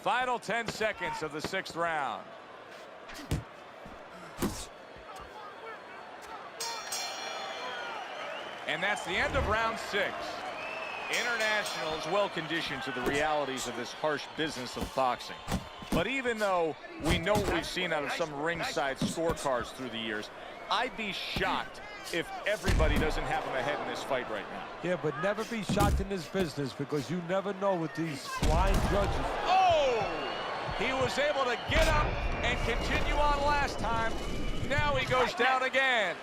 Final 10 seconds of the sixth round. And that's the end of round 6. International is well conditioned to the realities of this harsh business of boxing. But even though we know what we've seen out of some ringside scorecards through the years, I'd be shocked if everybody doesn't have him ahead in this fight right now. Yeah, but never be shocked in this business because you never know with these blind judges. Oh! He was able to get up and continue on last time. Now he goes down again.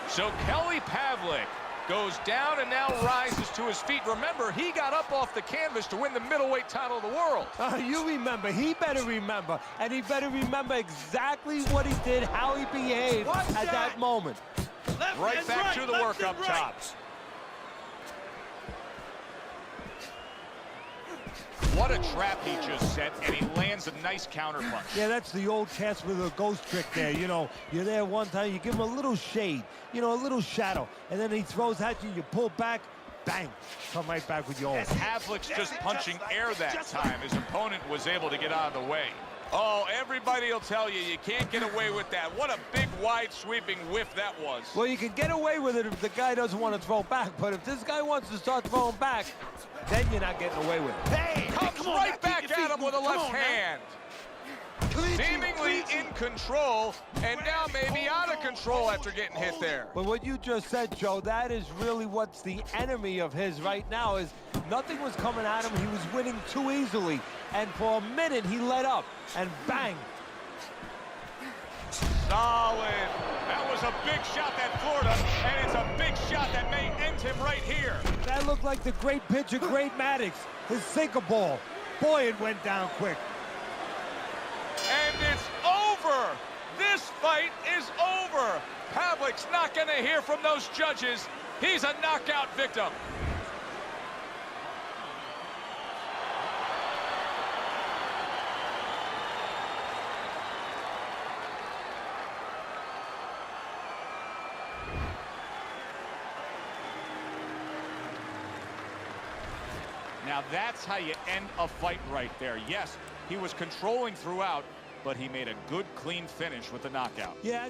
So Kelly Pavlik goes down and now rises to his feet. Remember, he got up off the canvas to win the middleweight title of the world. You remember. He better remember. And he better remember exactly what he did, how he behaved at that moment. Left Right and back right, to the left work and up right. top. What a trap he just set, and he lands a nice counter punch. Yeah, that's the old Casper the Ghost trick there. You know, you're there one time, you give him a little shade, you know, a little shadow, and then he throws at you, you pull back, bang, come right back with your own. Pavlik's just punching air that time. His opponent was able to get out of the way. Oh, everybody will tell you, you can't get away with that. What a big, wide, sweeping whiff that was. Well, you can get away with it if the guy doesn't want to throw back, but if this guy wants to start throwing back, then you're not getting away with it. Hey, Comes come on, right now, back keep your at him feet with a moving. left Come on, now. hand. Clinch Seemingly him, clinch him. in control, and now maybe out of control after getting hit there. But what you just said, Joe, that is really what's the enemy of his right now is nothing was coming at him. He was winning too easily. And for a minute, he let up, and bang. Solid. That was a big shot that Florida, and it's a big shot that may end him right here. That looked like the great pitcher, Great Maddox, his sinker ball. Boy, it went down quick. And it's over. This fight is over. Pavlik's not going to hear from those judges. He's a knockout victim. Now that's how you end a fight right there. Yes, he was controlling throughout, but he made a good, clean finish with the knockout. Yeah.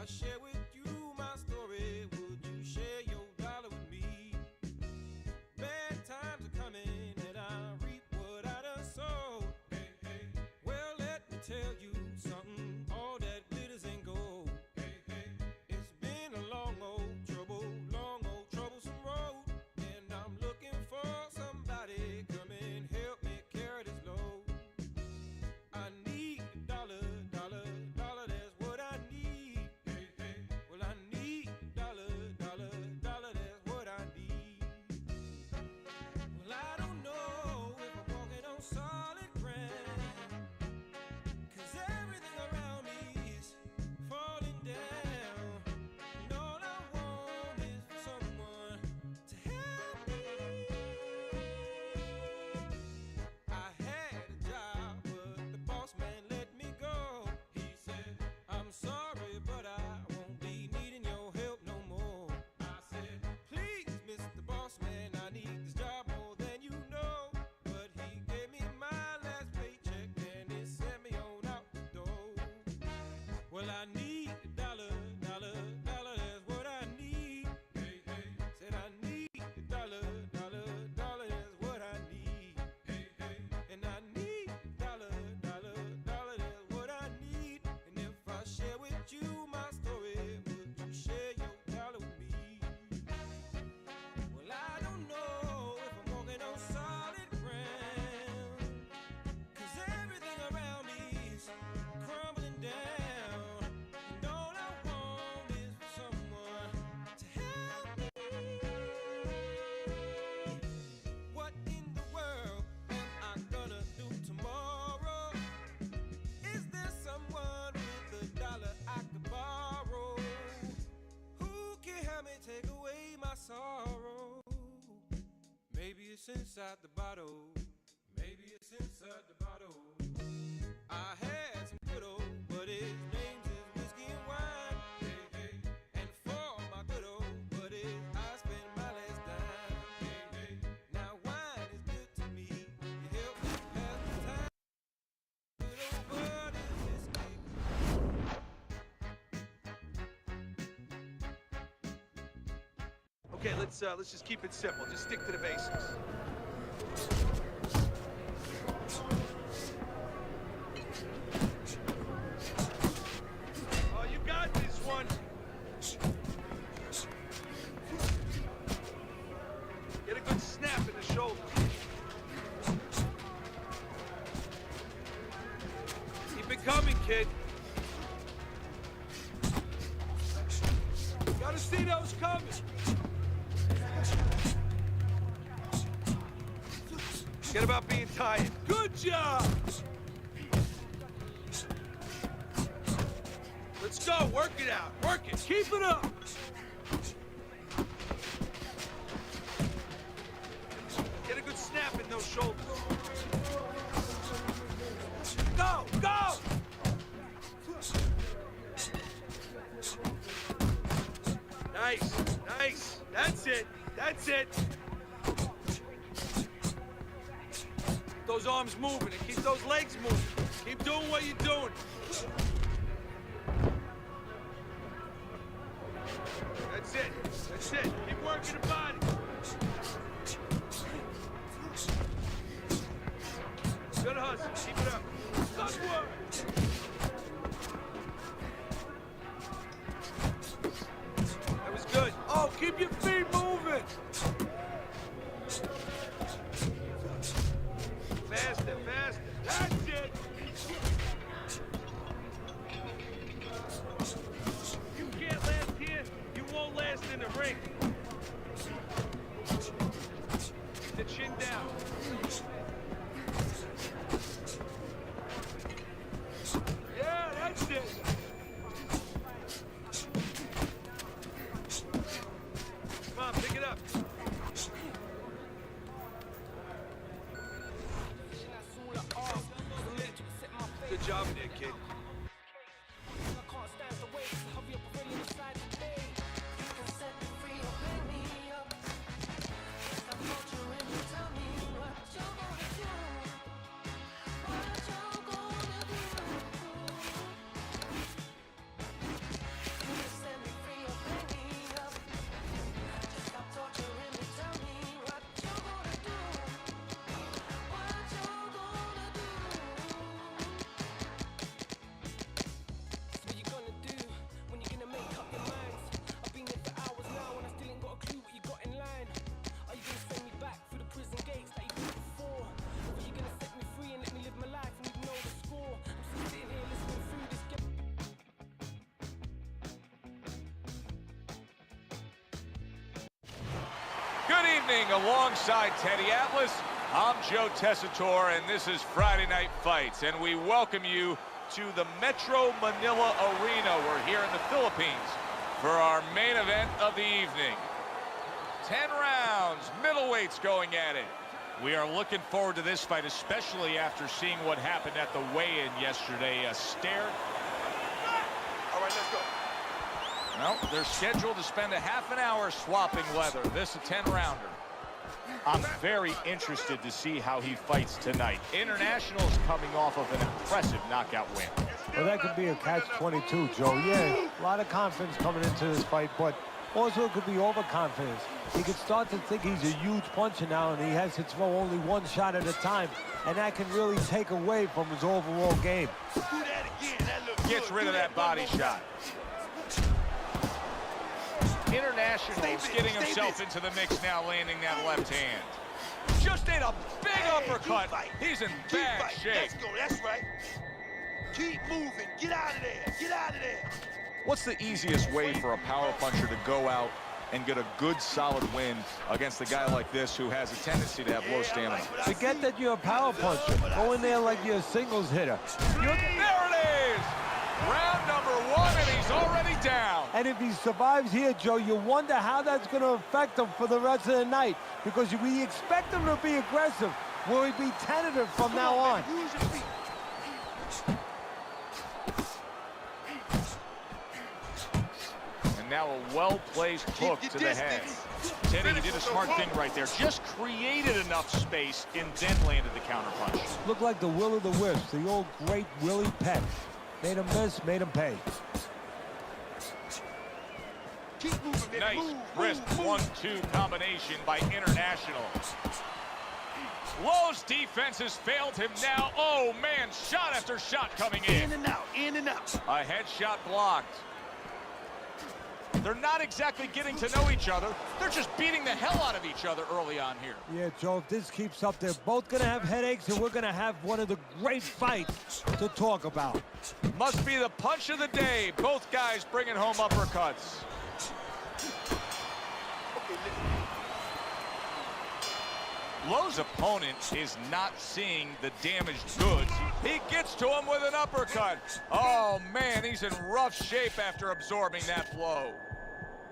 I share with you my story, would you share your dollar with me? Bad times are coming and I reap what I done sowed. Hey, hey. Well, let me tell you something, all that glitters ain't gold. Hey, hey. It's been a long old troublesome road, and I'm looking for somebody come and help me carry this load. I need a dollar, that's what I need. Hey, hey. Well, I need a dollar, that's what I need. Well, I don't know if I'm walking on solid ground, 'cause everything around me is falling down. And all I want is for someone to help me. I had a job, but the boss man let me go. He said, I'm sorry, but I won't be needing your help no more. I said, please, Mr. Boss Man, I need this job more than you know. But he gave me my last paycheck and it sent me on out the door. Well, I need a dollar, that's what I need. Hey, hey. Said I need a dollar, that's what I need. Hey, hey. And I need a dollar, that's what I need. And if I share with you my story, would you share your dollar with me? Well, I don't know if I'm walking on solid ground, 'cause everything around me is crumbling down. And all I want is for someone to help me. What in the world am I gonna do tomorrow? Is there someone with a dollar I could borrow? Who can help me take away my sorrow? Maybe it's inside the bottle. Maybe it's inside the bottle. I had some good old, but his name's is whiskey and wine. Hey, hey. And for my good old buddies, I spend my last dime. Hey, hey. Now wine is good to me. It helps me pass the time. Good old buddies, whiskey. Okay, let's just keep it simple. Just stick to the basics. Oh, you got this one. Get a good snap in the shoulder. Keep it coming, kid. Gotta see those coming. Forget about being tired. Good job! Let's go, work it out, work it, keep it up! Get a good snap in those shoulders. Go, go! Nice, nice, that's it, that's it. Those arms moving and keep those legs moving. Keep doing what you're doing. That's it. That's it. Keep working the body. Good hustle. Keep it up. Good work. That was good. Oh, keep your feet moving. Faster, faster. That's it. You can't last here. You won't last in the ring. Keep the chin down. Yeah, that's it. Come on, pick it up. Good job there, kid. I can't stand the wait. Hurry up, I'm really inside today. You can set me free or pick me up. I want you when you tell me what you're gonna do. What you're gonna do. evening alongside Teddy Atlas. I'm Joe Tessitore, and this is Friday Night Fights, and we welcome you to the Metro Manila Arena. We're here in the Philippines for our main event of the evening. 10 rounds, middleweights going at it. We are looking forward to this fight, especially after seeing what happened at the weigh-in yesterday. A stare. All right, let's go. Well, they're scheduled to spend a half an hour swapping leather. This a 10-rounder. I'm very interested to see how he fights tonight. International's coming off of an impressive knockout win. Well, that could be a catch-22, Joe. Yeah, a lot of confidence coming into this fight, but also it could be overconfidence. He could start to think he's a huge puncher now, and he has to throw only one shot at a time, and that can really take away from his overall game. Do that again. That looks Gets good. rid Do of that body one more shot. International's getting himself into the mix now, landing that left hand. Just ate a big uppercut. He's in bad shape. Let's go. That's right. Keep moving. Get out of there. Get out of there. What's the easiest way for a power puncher to go out and get a good, solid win against a guy like this who has a tendency to have low stamina? Forget that you're a power puncher. Go in there like you're a singles hitter. There it is. Round number 1, and he's already down. And if he survives here, Joe, you wonder how that's going to affect him for the rest of the night, because we expect him to be aggressive. Will he be tentative from now on? Use your feet. And now a well-placed hook Keep to your the head. distance. Teddy, he Finish did a with the smart hook. thing right there. Just created enough space and then landed the counterpunch. Looked like the Will of the Wisps, the old great Willie Peck. Made him miss, made him pay. Keep moving, baby. Nice Move, wrist move, move. 1-2 combination by International. Lowe's defense has failed him now. Oh, man, shot after shot coming in. In and out. In and out. A headshot blocked. They're not exactly getting to know each other. They're just beating the hell out of each other early on here. Yeah, Joe, if this keeps up, they're both going to have headaches, and we're going to have one of the great fights to talk about. Must be the punch of the day. Both guys bringing home uppercuts. Lowe's opponent is not seeing the damaged goods. He gets to him with an uppercut. Oh, man, he's in rough shape after absorbing that blow.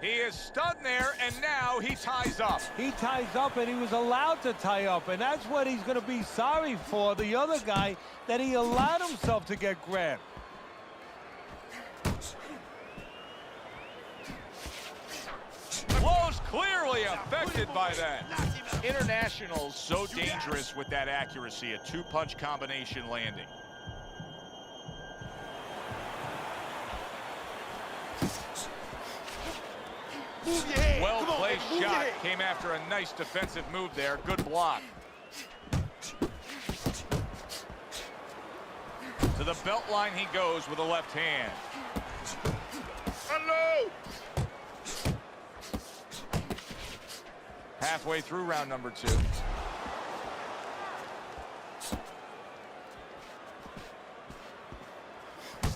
He is stunned there, and now he ties up. He ties up, and he was allowed to tie up, and that's what he's going to be sorry for, the other guy, that he allowed himself to get grabbed. Lowe's clearly affected by that. International's so dangerous with that accuracy, a two-punch combination landing. Move your head. Come on, Well-placed baby. Move your shot head. came after a nice defensive move there. Good block. To the belt line he goes with a left hand. Hello. Halfway through round number 2.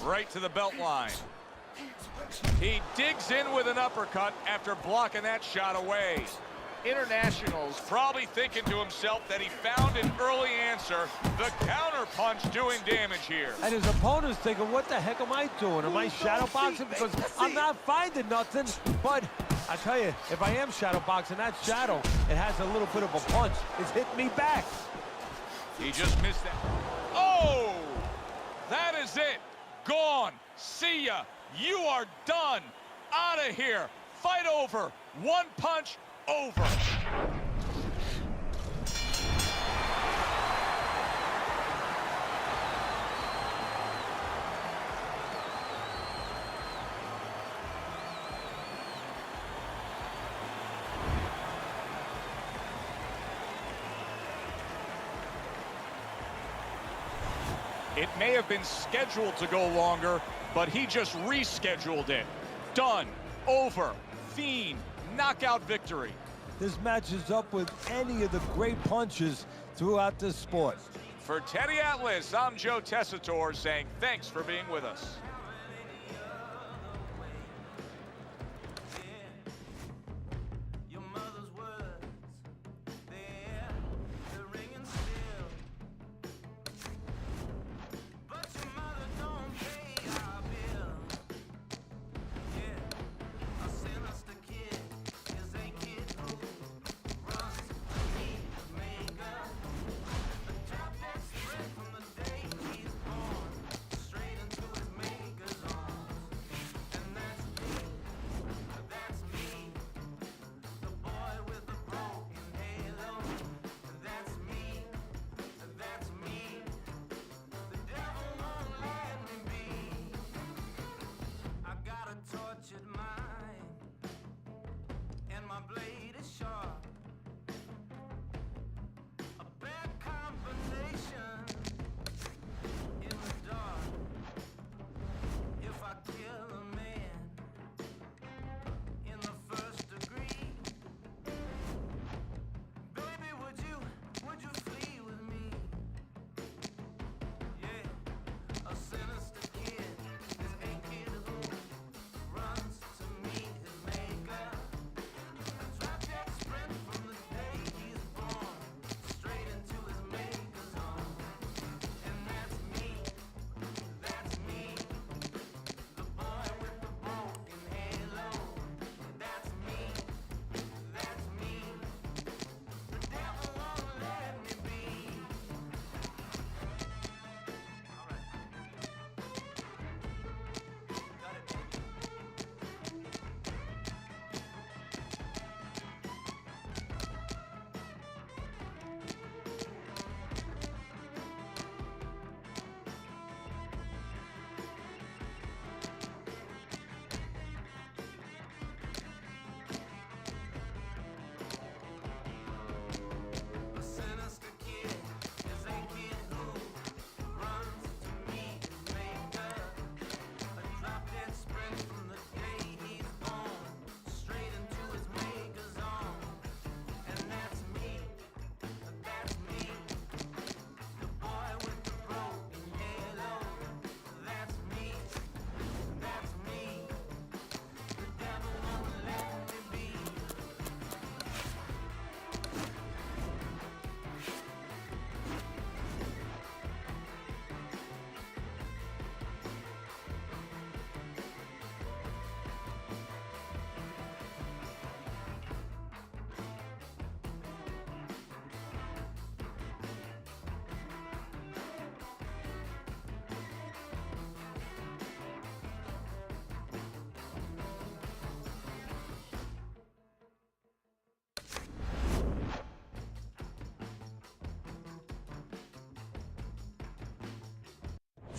Right to the belt line. He digs in with an uppercut after blocking that shot away. International's probably thinking to himself that he found an early answer. The counter punch doing damage here. And his opponent's thinking, what the heck am I doing? Am I shadow boxing? Because I'm not finding nothing. But I tell you, if I am shadow boxing, that shadow, it has a little bit of a punch. It's hitting me back. He just missed that. Oh! That is it. Gone. See ya. You are done. Out of here. Fight over. One punch over. It may have been scheduled to go longer, but he just rescheduled it. Done. Over. Fiend. Knockout victory. This matches up with any of the great punches throughout this sport. For Teddy Atlas, I'm Joe Tessitore saying thanks for being with us. Your mother's words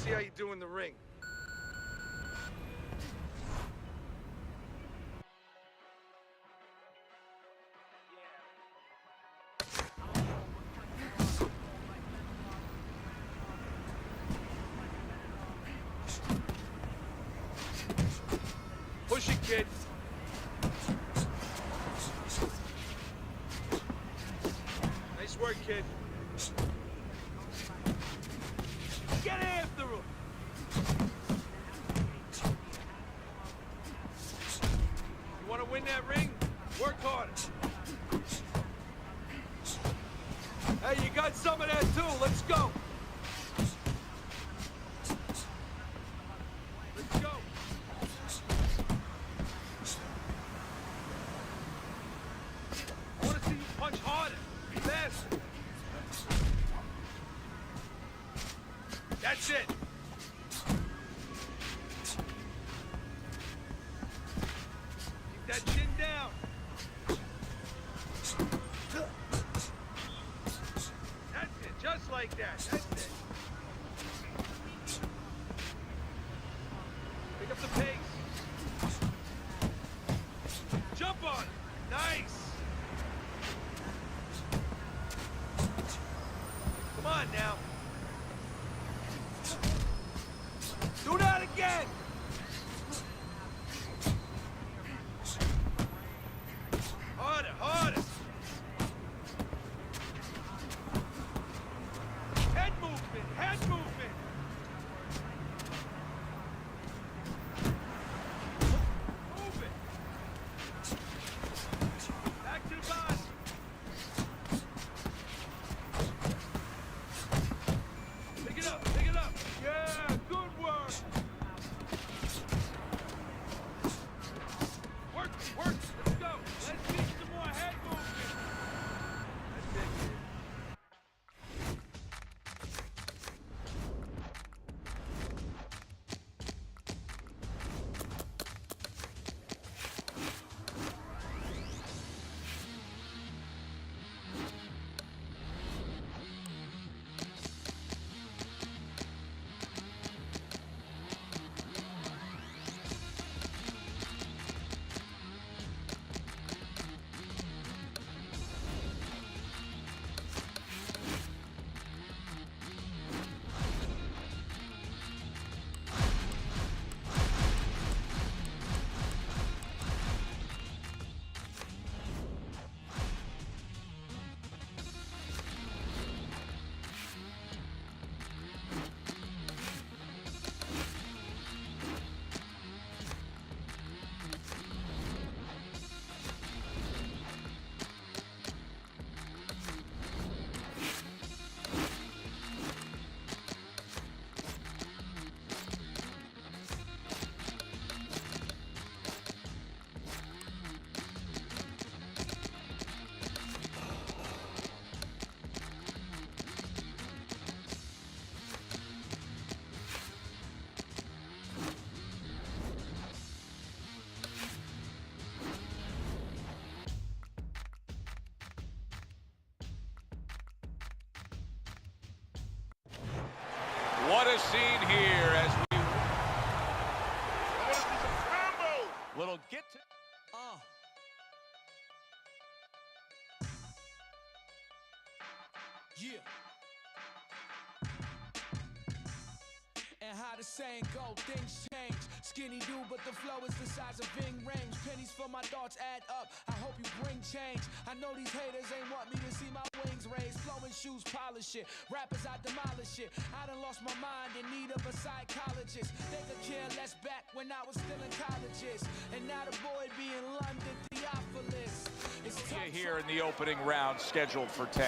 see how you do in the ring. Push it, kid. Nice work, kid. Get after him. You want to win that ring? Work harder. Hey, you got some of that too. Let's go. Let's go. I want to see you punch harder, faster. That's it. Keep that chin down. That's it, just like that. That's it. Pick up the pace. Jump on it. Nice. Come on now. Do that again! Harder, harder! Head movement, head movement! Move it! Back to the body! Pick it up, pick it up! Yeah, good work! Work, work, let's go. Let's get some more head movement. That's it, kid. What a scene here as we little get to. Yeah. And how the saying go, things change. Skinny dude, but the flow is the size of Ving Rhames. Pennies for my thoughts add up. I hope you bring change. I know these haters ain't want me to see my wings raised. Flowing shoes, polish it. Rappers, I demolish it. I done lost my mind in need of a psychologist. They could care less back when I was still in colleges. And now the boy be in London, Theophilus. It's tough. Here in the opening round, scheduled for 10.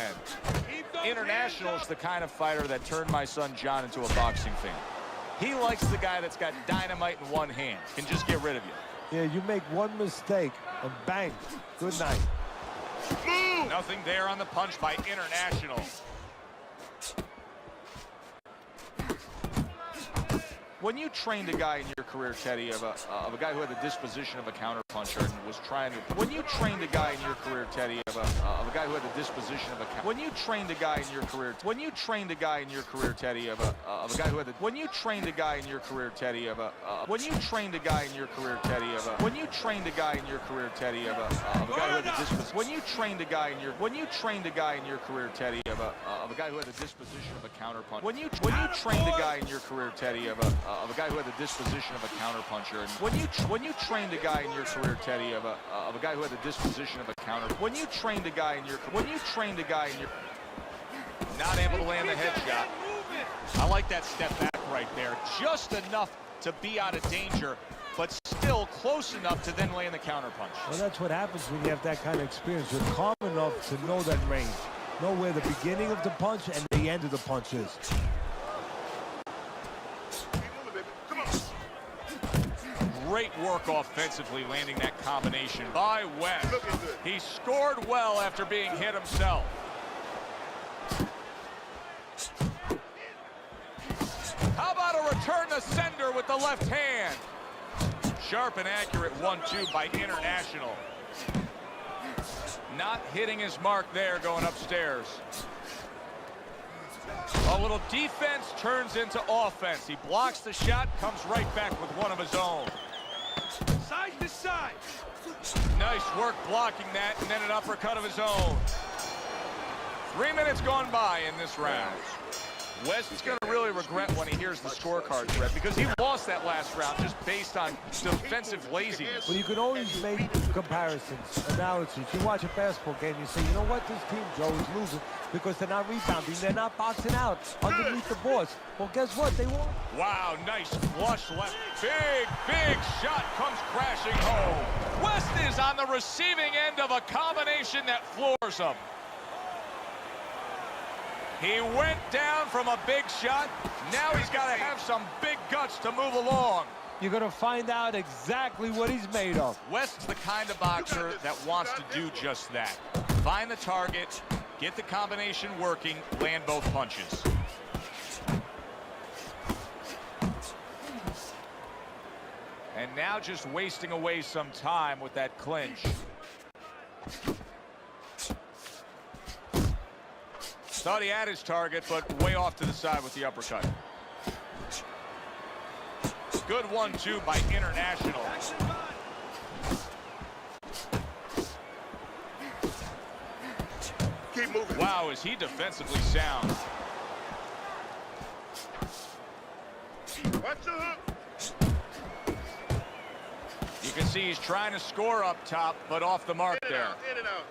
International's the kind of fighter that turned my son John into a boxing fan. He likes the guy that's got dynamite in one hand, can just get rid of you. Yeah, you make one mistake and bang, good night. Nothing there on the punch by International. When you trained a guy in your career, Teddy, of a guy who had the disposition of a counterpuncher and was trying to, when you trained a guy in your career, Teddy, of a guy who had the disposition of a, when you trained a guy in your career, when you trained a guy in your career, Teddy, of a guy who had the, when you trained a guy in your career, Teddy, of a, when you trained a guy in your career, Teddy, of a, when you trained a guy in your career, Teddy, of a guy who had the disposition, when you trained a guy in your, when you trained a guy in your career, Teddy, of a guy who had the disposition of a counterpuncher, when you trained a guy in your career, Teddy, of a guy who had the disposition of a counterpuncher, and when you trained a guy in your career, Teddy, of a guy who had the disposition of a counter, when you trained a guy in your, when you trained a guy in your, Not able to land the headshot. I like that step back right there. Just enough to be out of danger, but still close enough to then land the counterpunch. Well, that's what happens when you have that kind of experience. You're calm enough to know that range. Know where the beginning of the punch and the end of the punch is. Great work offensively, landing that combination by West. He scored well after being hit himself. How about a return to sender with the left hand? Sharp and accurate 1-2 by International. Not hitting his mark there going upstairs. A little defense turns into offense. He blocks the shot, comes right back with one of his own. Side to side. Nice work blocking that, and then an uppercut of his own. 3 minutes gone by in this round. West is going to really regret when he hears the scorecard threat because he lost that last round just based on defensive laziness. Well, you can always make comparisons, analogies. You watch a basketball game, you say, you know what, this team, Joe, is losing because they're not rebounding, they're not boxing out underneath the boards. Well, guess what? They won. Wow, nice flush left. Big shot comes crashing home. West is on the receiving end of a combination that floors him. He went down from a big shot. Now he's got to have some big guts to move along. You're going to find out exactly what he's made of. West's the kind of boxer that wants to do just that. Find the target, get the combination working, land both punches. And now just wasting away some time with that clinch. Thought he had his target, but way off to the side with the uppercut. Good 1-2 by International. Keep moving. Wow, is he defensively sound. Watch the hook. You can see he's trying to score up top, but off the mark there. In and out.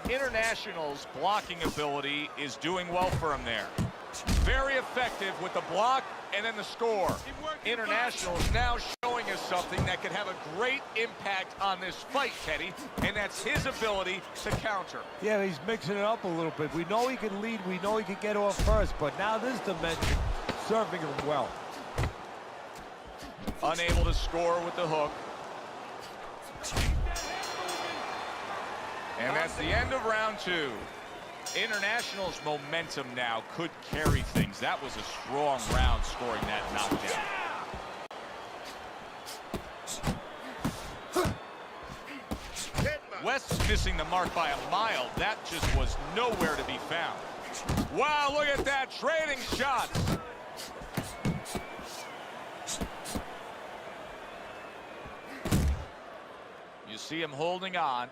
International's blocking ability is doing well for him there. Very effective with the block and then the score. International's now showing us something that could have a great impact on this fight, Teddy, and that's his ability to counter. Yeah, he's mixing it up a little bit. We know he can lead, we know he can get off first, but now this dimension, serving him well. Unable to score with the hook. And that's the end of round 2. International's momentum now could carry things. That was a strong round scoring that knockdown. West's missing the mark by a mile. That just was nowhere to be found. Wow, look at that, trading shots. You see him holding on.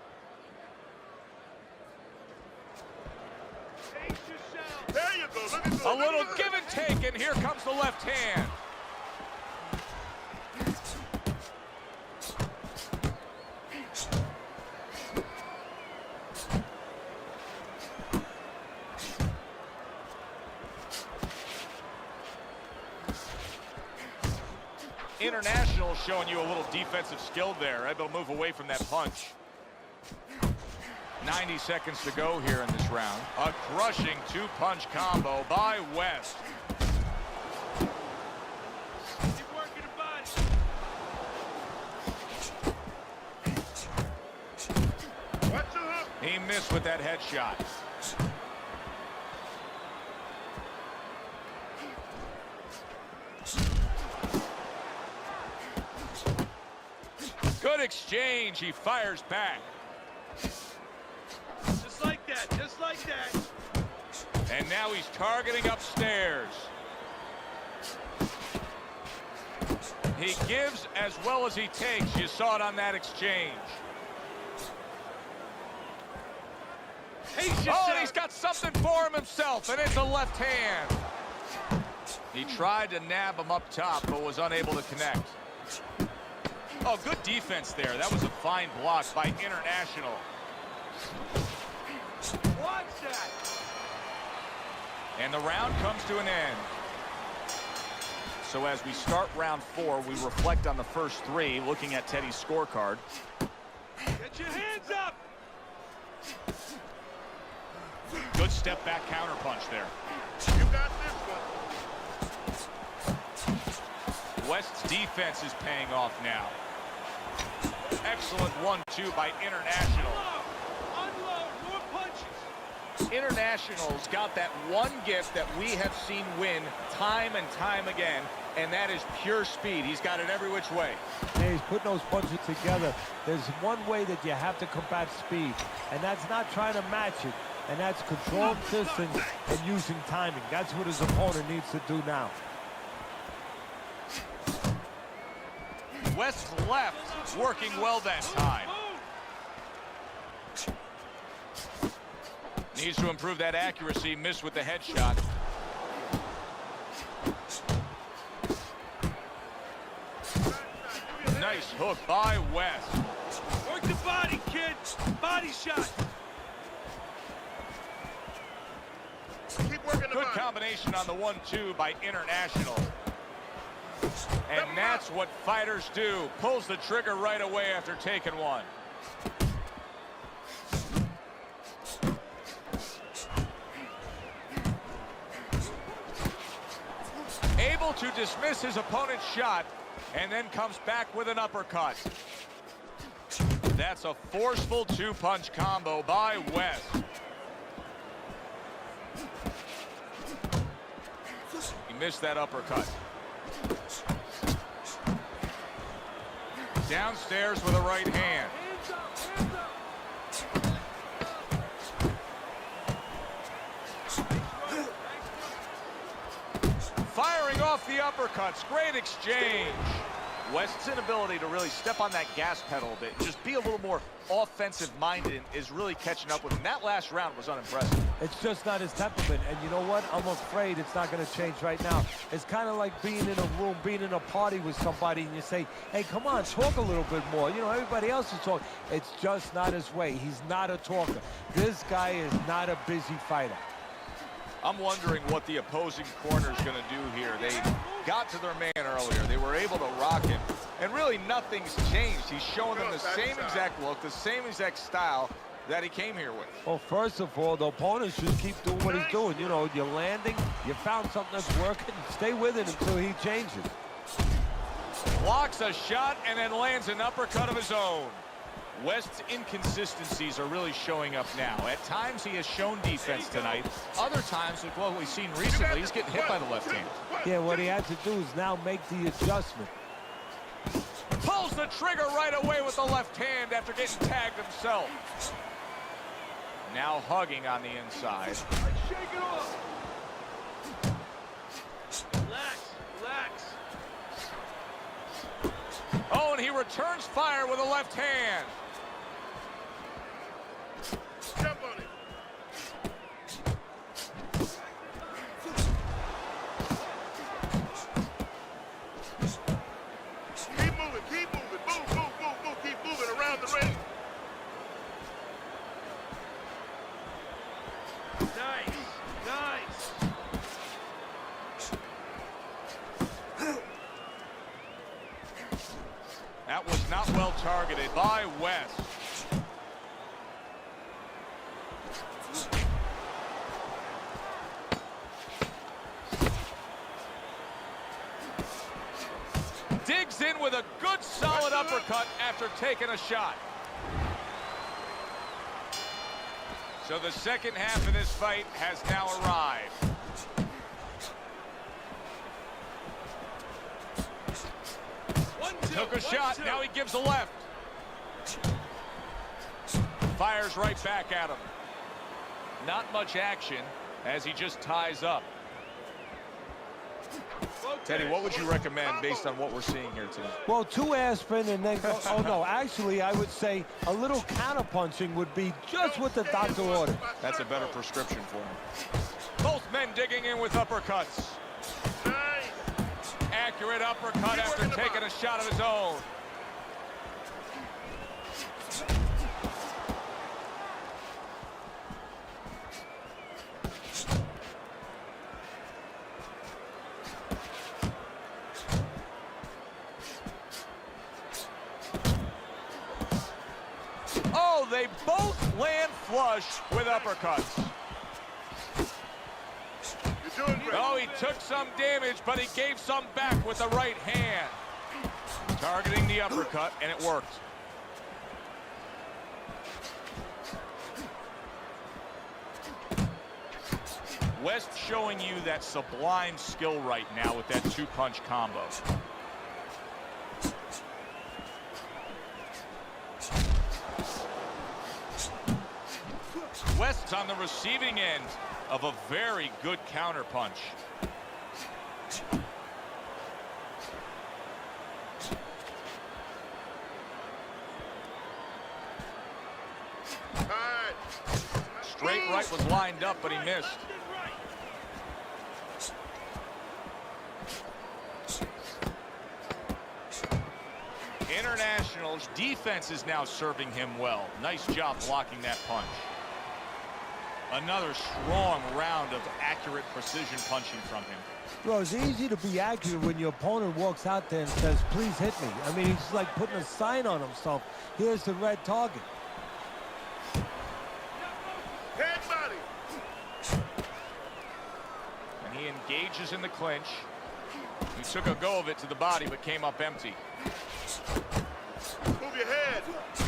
There you go. Look at A little give and take, and here comes the left hand. International showing you a little defensive skill there, able to move away from that punch. 90 seconds to go here in this round. A crushing 2-punch combo by West. Keep working the body. He missed with that headshot. Good exchange. He fires back. Just like that, just like that. And now he's targeting upstairs. He gives as well as he takes. You saw it on that exchange. Oh, and he's got something for him himself, and it's a left hand. He tried to nab him up top, but was unable to connect. Oh, good defense there. That was a fine block by International. Watch that. And the round comes to an end. So as we start round 4, we reflect on the first 3, looking at Teddy's scorecard. Get your hands up. Good step back counterpunch there. You got this one. West's defense is paying off now. Excellent 1-2 by International. Unload, more punches. International's got that one gift that we have seen win time and time again, and that is pure speed. He's got it every which way. Yeah, he's putting those punches together. There's one way that you have to combat speed, and that's not trying to match it, and that's controlled distance and using timing. That's what his opponent needs to do now. West's left working well that time. Needs to improve that accuracy. Missed with the headshot. Nice hook by West. Work the body, kid. Body shot. Keep working the Good body. combination on the 1-2 by International. And that's what fighters do. Pulls the trigger right away after taking one. Able to dismiss his opponent's shot and then comes back with an uppercut. That's a forceful 2-punch combo by West. He missed that uppercut. Downstairs with a right hand. Hands up, hands up. Firing off the uppercuts. Great exchange. West's inability to really step on that gas pedal a bit, just be a little more offensive-minded, is really catching up with him. That last round was unimpressive. It's just not his temperament, and you know what? I'm afraid it's not going to change right now. It's kind of like being in a room, being in a party with somebody, and you say, hey, come on, talk a little bit more. You know, everybody else is talking. It's just not his way. He's not a talker. This guy is not a busy fighter. I'm wondering what the opposing corner is going to do here. They got to their man earlier. They were able to rock him, and really nothing's changed. He's showing them the same exact look, the same exact style that he came here with. Well, first of all, the opponent should keep doing what he's doing. You know, you're landing, you found something that's working, stay with it until he changes. Blocks a shot and then lands an uppercut of his own. West's inconsistencies are really showing up now. At times he has shown defense tonight. Other times, with what we've seen recently, he's getting hit by the left hand. Yeah, what he has to do is now make the adjustment. Pulls the trigger right away with the left hand after getting tagged himself. Now hugging on the inside. Shake it off. Relax, relax. Oh, and he returns fire with a left hand. Jump on it. Keep moving, keep moving. Move, move, move, move. Keep moving around the ring. Nice, nice. That was not well targeted by West. Digs in with a good solid uppercut after taking a shot. So the second half of this fight has now arrived. Took a shot, now he gives a left. Fires right back at him. Not much action as he just ties up. Teddy, what would you recommend based on what we're seeing here today? Well, 2 aspirin and then go, oh no, actually I would say a little counterpunching would be just what the doctor ordered. That's a better prescription for him. Both men digging in with uppercuts. Accurate uppercut after taking a shot of his own. Oh, they both land flush with uppercuts. You're doing great. Oh, he took some damage, but he gave some back with the right hand. Targeting the uppercut, and it worked. West showing you that sublime skill right now with that 2-punch combo. West's on the receiving end of a very good counterpunch. Straight right was lined up, but he missed. International's defense is now serving him well. Nice job blocking that punch. Another strong round of accurate precision punching from him. Bro, it's easy to be accurate when your opponent walks out there and says, please hit me. I mean, he's like putting a sign on himself. Here's the red target. Head body. And he engages in the clinch. He took a go of it to the body, but came up empty. Move your head.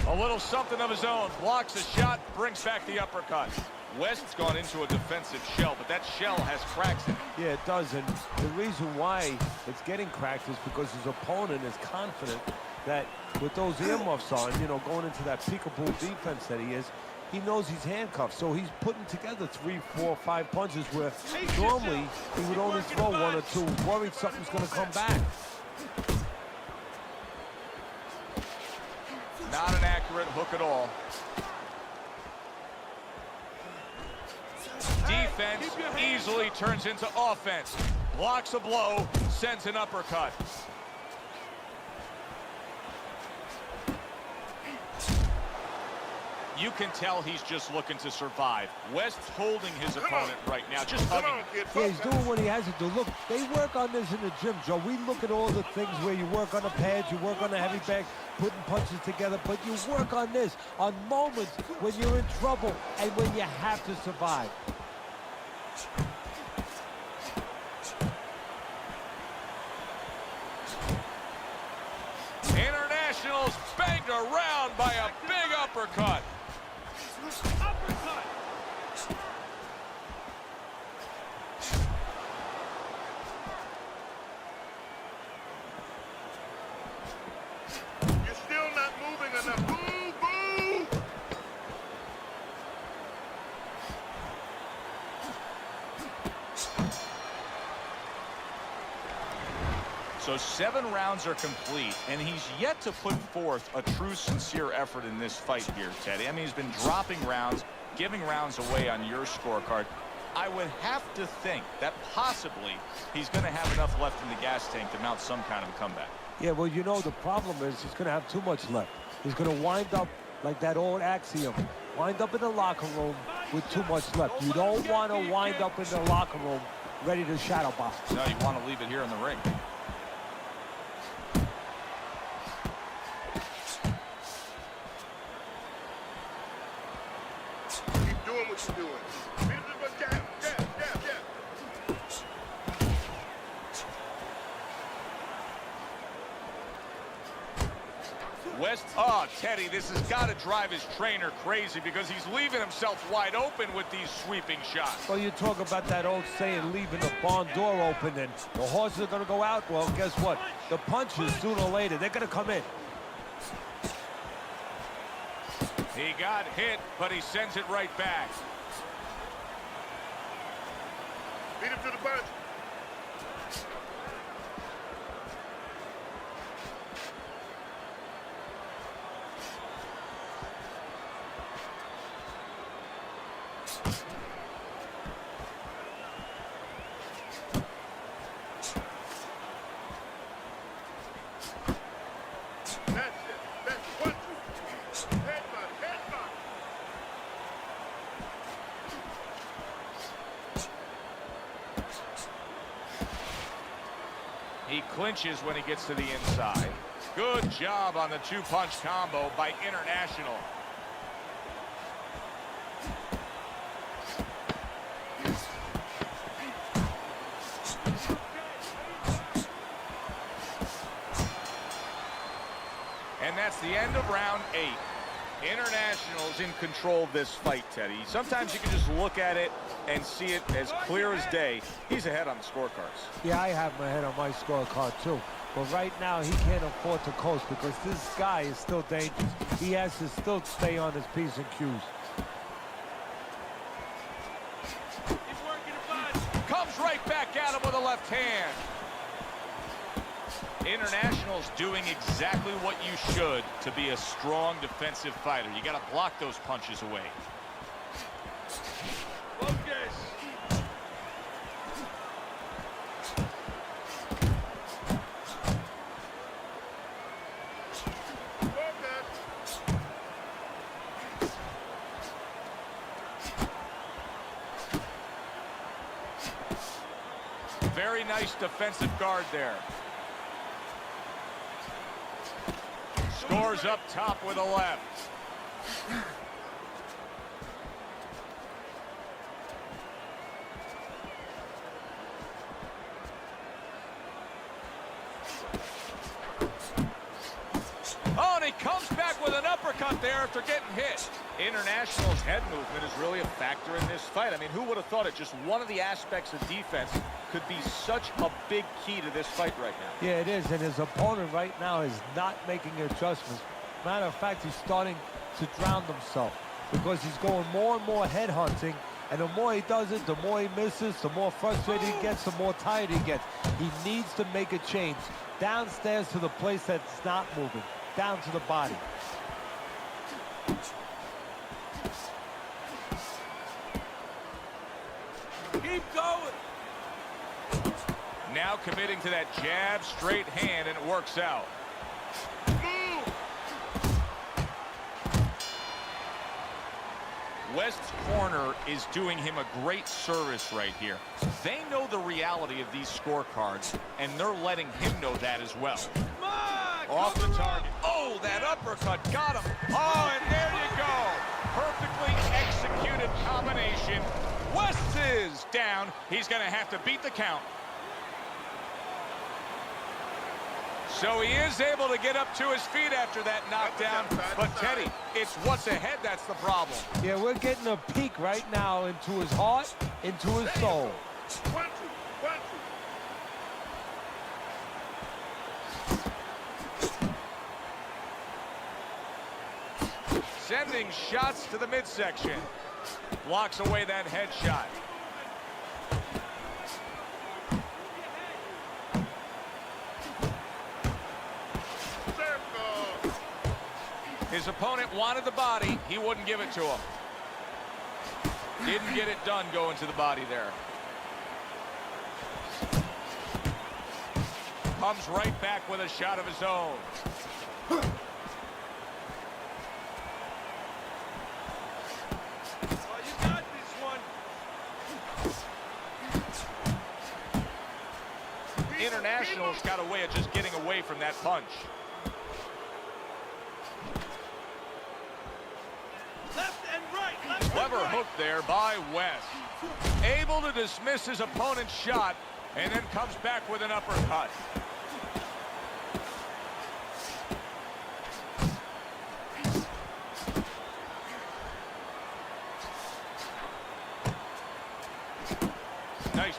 A little something of his own. Blocks a shot, brings back the uppercut. West's gone into a defensive shell, but that shell has cracks in it. Yeah, it does. And the reason why it's getting cracked is because his opponent is confident that with those earmuffs on, you know, going into that peekaboo defense that he is, he knows he's handcuffed. So he's putting together 3, 4, 5 punches where normally he would only throw 1 or 2, worried something's going to come back. Not an accurate hook at all. Defense easily turns into offense. Blocks a blow, sends an uppercut. You can tell he's just looking to survive. West's holding his opponent right now, just hugging him. Yeah, he's doing what he has to do. Look, they work on this in the gym, Joe. We look at all the things where you work on the pads, you work on the heavy bag, putting punches together, but you work on this, on moments when you're in trouble and when you have to survive. Internationals banged around by a big uppercut. You're still not moving enough. Boo, boo. So 7 rounds are complete, and he's yet to put forth a true, sincere effort in this fight here, Teddy. I mean, he's been dropping rounds, giving rounds away on your scorecard. I would have to think that possibly he's going to have enough left in the gas tank to mount some kind of a comeback. Yeah, well, you know, the problem is he's going to have too much left. He's going to wind up like that old axiom, wind up in the locker room with too much left. You don't want to wind up in the locker room ready to shadow box. No, you want to leave it here in the ring. Keep doing what you're doing. Jab, jab, jab, jab. West, oh, Teddy, this has got to drive his trainer crazy because he's leaving himself wide open with these sweeping shots. Well, you talk about that old saying, leaving the barn door open, and the horses are going to go out. Well, guess what? The punches, sooner or later, they're going to come in. He got hit, but he sends it right back. Beat him to the punch. That's it. That's 1, 2. Headbutt, headbutt. He clinches when he gets to the inside. Good job on the two-punch combo by International. And that's the end of round 8. International's in control of this fight, Teddy. Sometimes you can just look at it and see it as clear as day. He's ahead on the scorecards. Yeah, I have my head on my scorecard, too. But right now, he can't afford to coast because this guy is still dangerous. He has to still stay on his P's and Q's. Keep working the body. Comes right back at him with a left hand. International's doing exactly what you should to be a strong defensive fighter. You got to block those punches away. Focus. Very nice defensive guard there. Scores up top with a left. Oh, and he comes back with an uppercut there after getting hit. International's head movement is really a factor in this fight. I mean, who would have thought it? Just one of the aspects of defense could be such a big key to this fight right now. Yeah, it is, and his opponent right now is not making adjustments. Matter of fact, he's starting to drown himself because he's going more and more head hunting, and the more he does it, the more he misses, the more frustrated he gets, the more tired he gets. He needs to make a change downstairs to the place that's not moving, down to the body. Keep going. Now committing to that jab, straight hand, and it works out. West's corner is doing him a great service right here. They know the reality of these scorecards, and they're letting him know that as well. Come on. Off the cover up. target. Oh, that uppercut got him. Oh, and there you go. Perfectly executed combination. West is down. He's going to have to beat the count. So he is able to get up to his feet after that knockdown. But Teddy, it's what's ahead that's the problem. Yeah, we're getting a peek right now into his heart, into his soul. 1, 2. 1, 2. Sending shots to the midsection. Blocks away that headshot. His opponent wanted the body. He wouldn't give it to him. Didn't get it done going to the body there. Comes right back with a shot of his own. Oh, you got this one. International's got a way of just getting away from that punch. Left and right. Left Clever and right. hook there by West. Able to dismiss his opponent's shot and then comes back with an uppercut.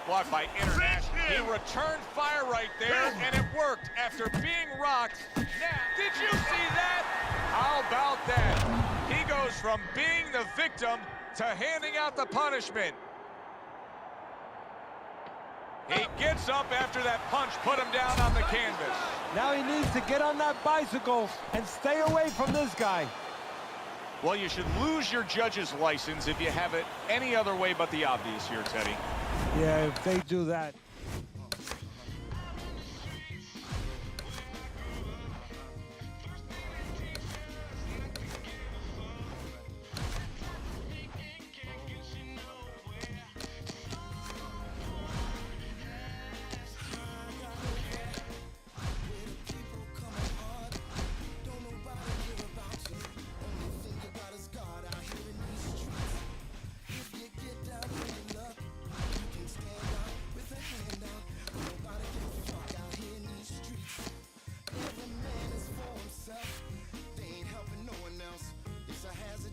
block by International. He returned fire right there, and it worked after being rocked. Now, did you see that? How about that? He goes from being the victim to handing out the punishment. He gets up after that punch put him down on the canvas. Now he needs to get on that bicycle and stay away from this guy. Well, you should lose your judge's license if you have it any other way but the obvious here, Teddy. Yeah, if they do that.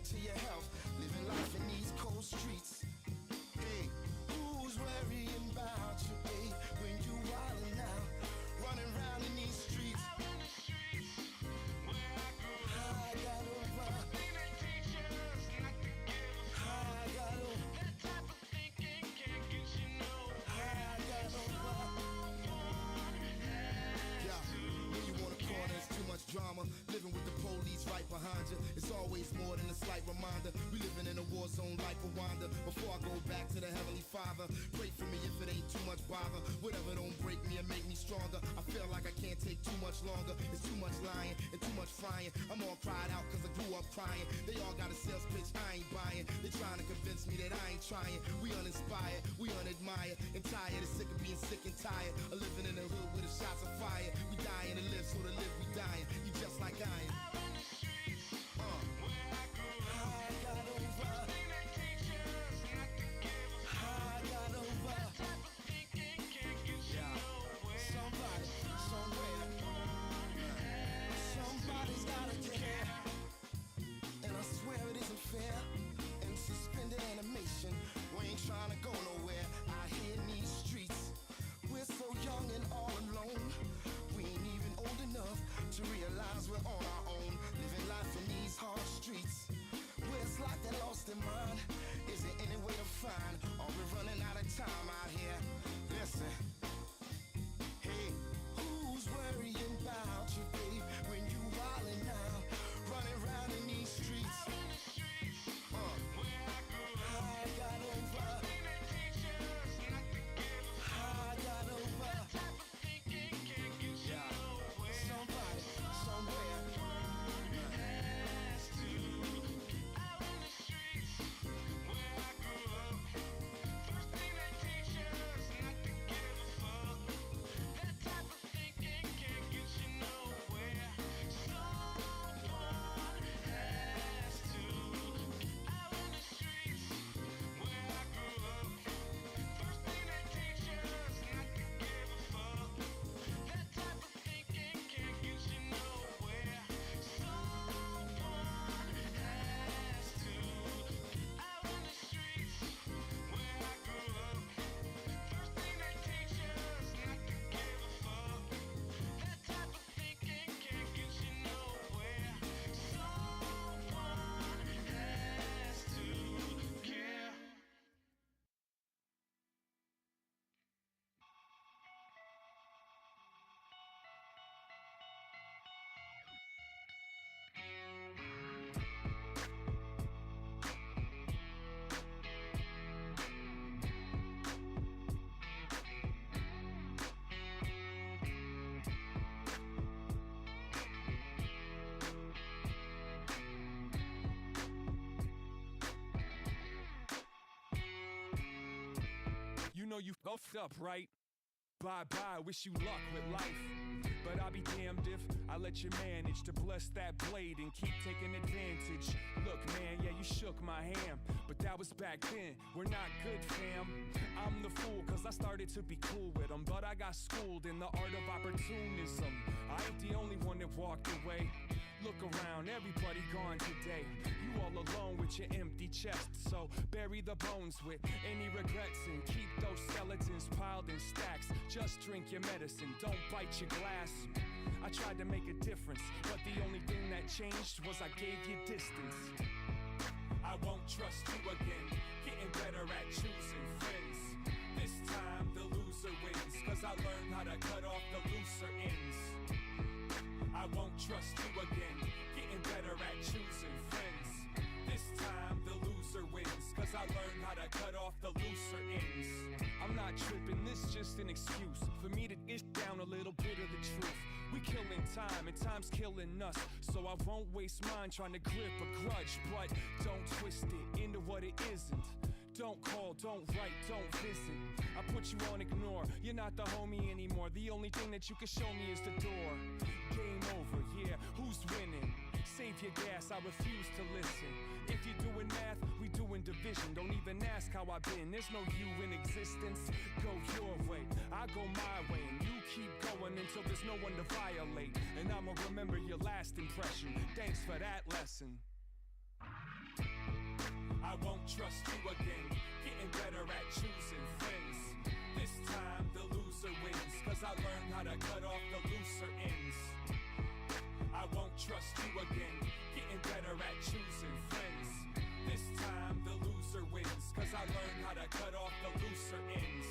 To your health, living life in these cold streets. Hey, who's worrying about you, babe, when you wildin' out, running around in these streets? I got over. Yeah, when you want a corner, it's too much drama. Living with the police right behind you. It's always more than a slight reminder. We living in a war zone like Rwanda. Before I go back to the Heavenly Father, pray for me if it ain't too much bother. Whatever don't break me and make me stronger. I feel like I can't take too much longer. It's too much lying and too much frying. I'm all cried out cause I grew up crying. They all got a sales pitch I ain't buying. They trying to convince me that I ain't trying. We uninspired, we unadmired, and tired and sick of being sick and tired of living in the hood with the shots of fire. We dying to live, so to live we dying. You just like I am. Trying to go nowhere out here in these streets. We're so young and all alone. We ain't even old enough to realize we're on our own, living life in these hard streets. Where it's like they lost their mind. Is there any way to find? Are we running out of time out here? Listen. Hey, who's worrying about you, babe, when you wildin' out, running around in these streets? I got over. You know you fucked up, right? Bye-bye, wish you luck with life. But I'll be damned if I let you manage to bless that blade and keep taking advantage. Look, man, yeah, you shook my hand, but that was back then. We're not good, fam. I'm the fool, cause I started to be cool with them, but I got schooled in the art of opportunism. I ain't the only one that walked away. Look around, everybody gone today. You all alone with your empty chest. So bury the bones with any regrets and keep those skeletons piled in stacks. Just drink your medicine, don't bite your glass. I tried to make a difference, but the only thing that changed was I gave you distance. I won't trust you again, getting better at choosing friends. This time the loser wins, cause I learned how to cut off the looser ends. I won't trust you again, getting better at choosing friends. This time the loser wins, cause I learned how to cut off the looser ends. I'm not tripping, this just an excuse for me to dish down a little bit of the truth. We killing time and time's killing us, so I won't waste mine trying to grip a grudge. But don't twist it into what it isn't. Don't call, don't write, don't visit. I put you on ignore, you're not the homie anymore. The only thing that you can show me is the door. Game over, yeah, who's winning? Save your gas, I refuse to listen. If you're doing math, we doing division. Don't even ask how I've been, there's no you in existence. Go your way, I go my way, and you keep going until there's no one to violate. And I'ma remember your last impression. Thanks for that lesson. I won't trust you again, getting better at choosing friends. This time the loser wins, cause I learned how to cut off the looser ends. I won't trust you again, getting better at choosing friends. This time the loser wins, cause I learned how to cut off the looser ends.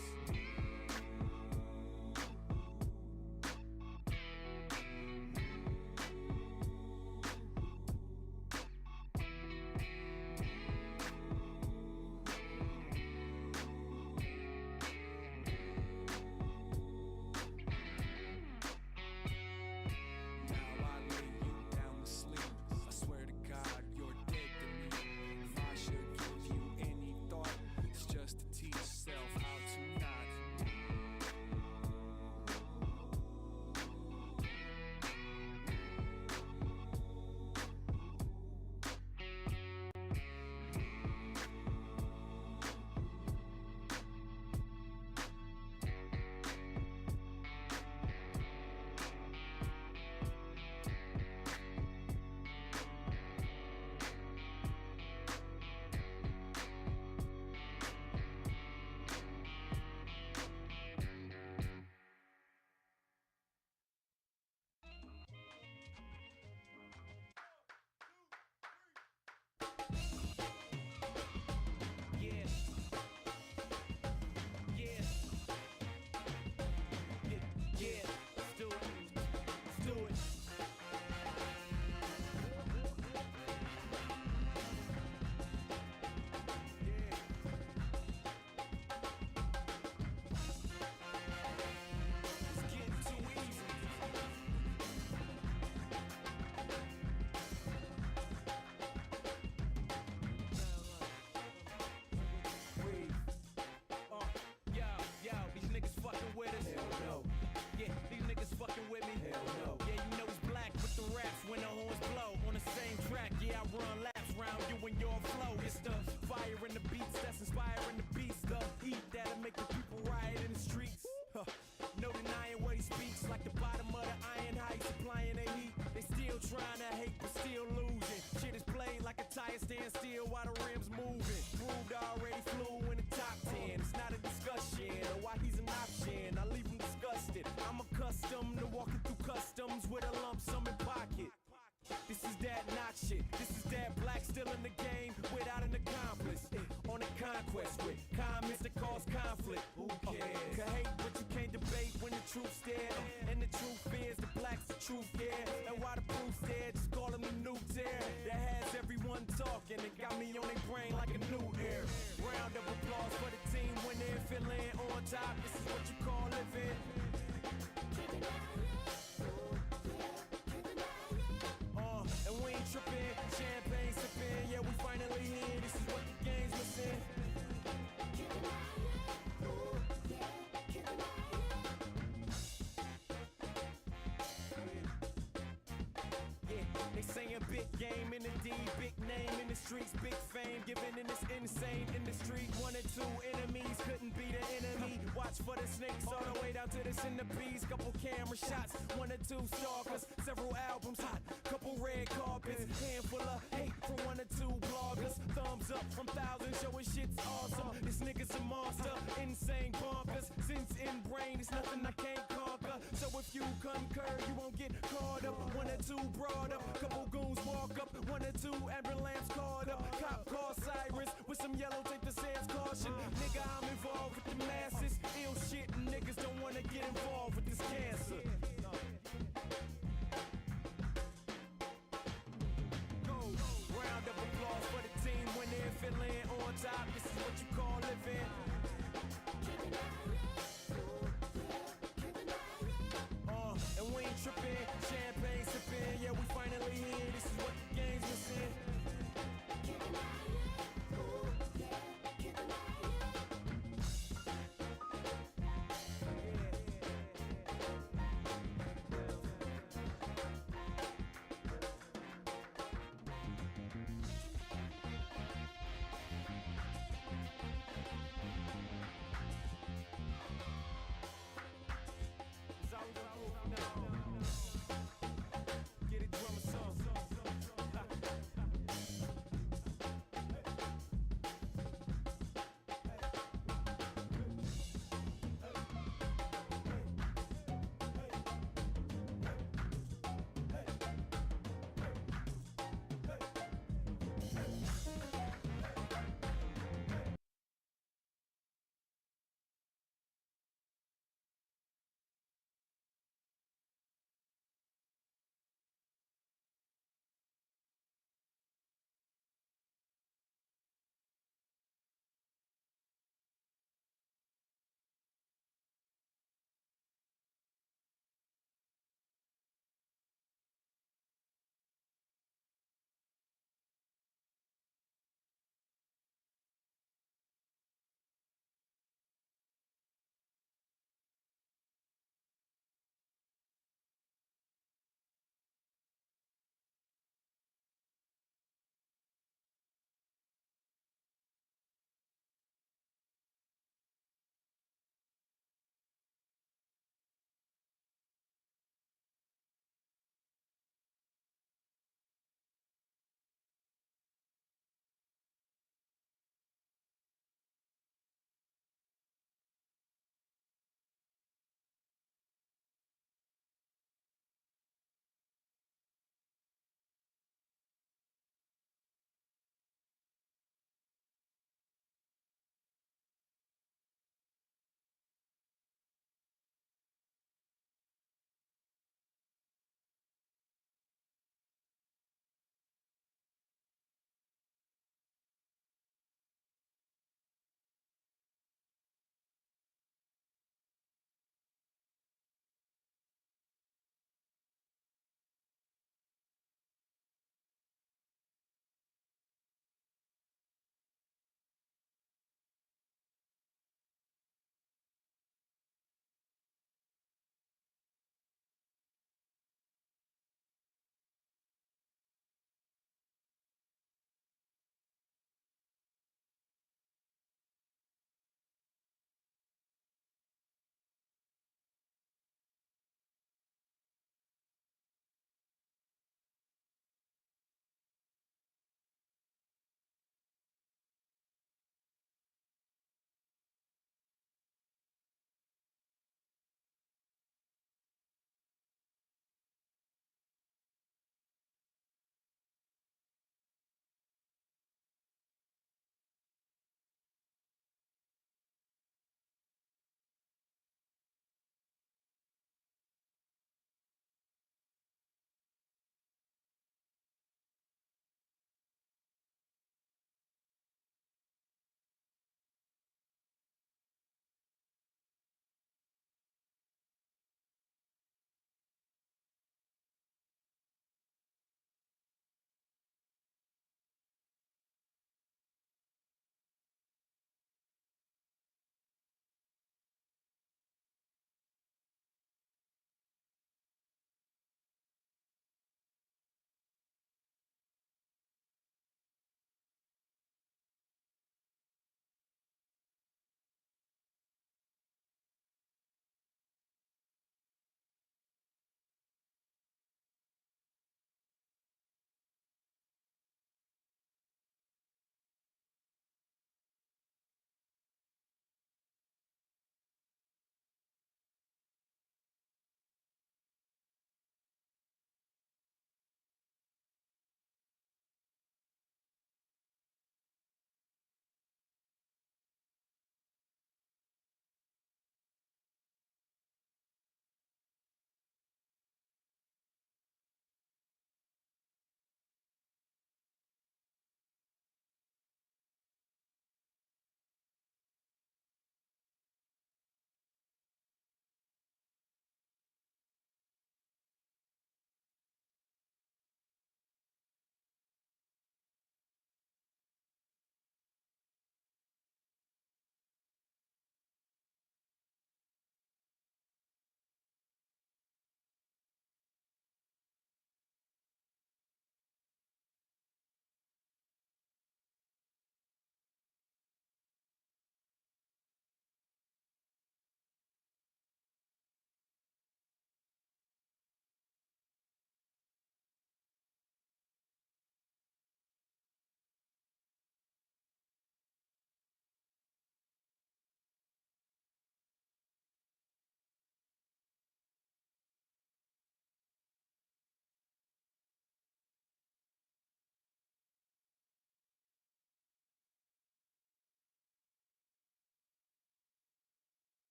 streets, big fame, given in this insane industry. 1 or 2 enemies couldn't be the enemy. Watch for the snakes all the way down to the centipedes. Couple camera shots, 1 or 2 stalkers, several albums hot, couple red carpets, handful of hate from 1 or 2 bloggers. Thumbs up from thousands, showing shit's awesome. This nigga's a monster, insane bonkers. Since in brain, it's nothing I can't conquer. So if you concur, you won't get caught up. 1 or 2 brought up, couple goons walk up. 1 or 2 ambulance called up. Cop call sirens with some yellow tape that says caution. Nigga, I'm involved with the masses. Ill shit, niggas don't wanna get involved with this cancer.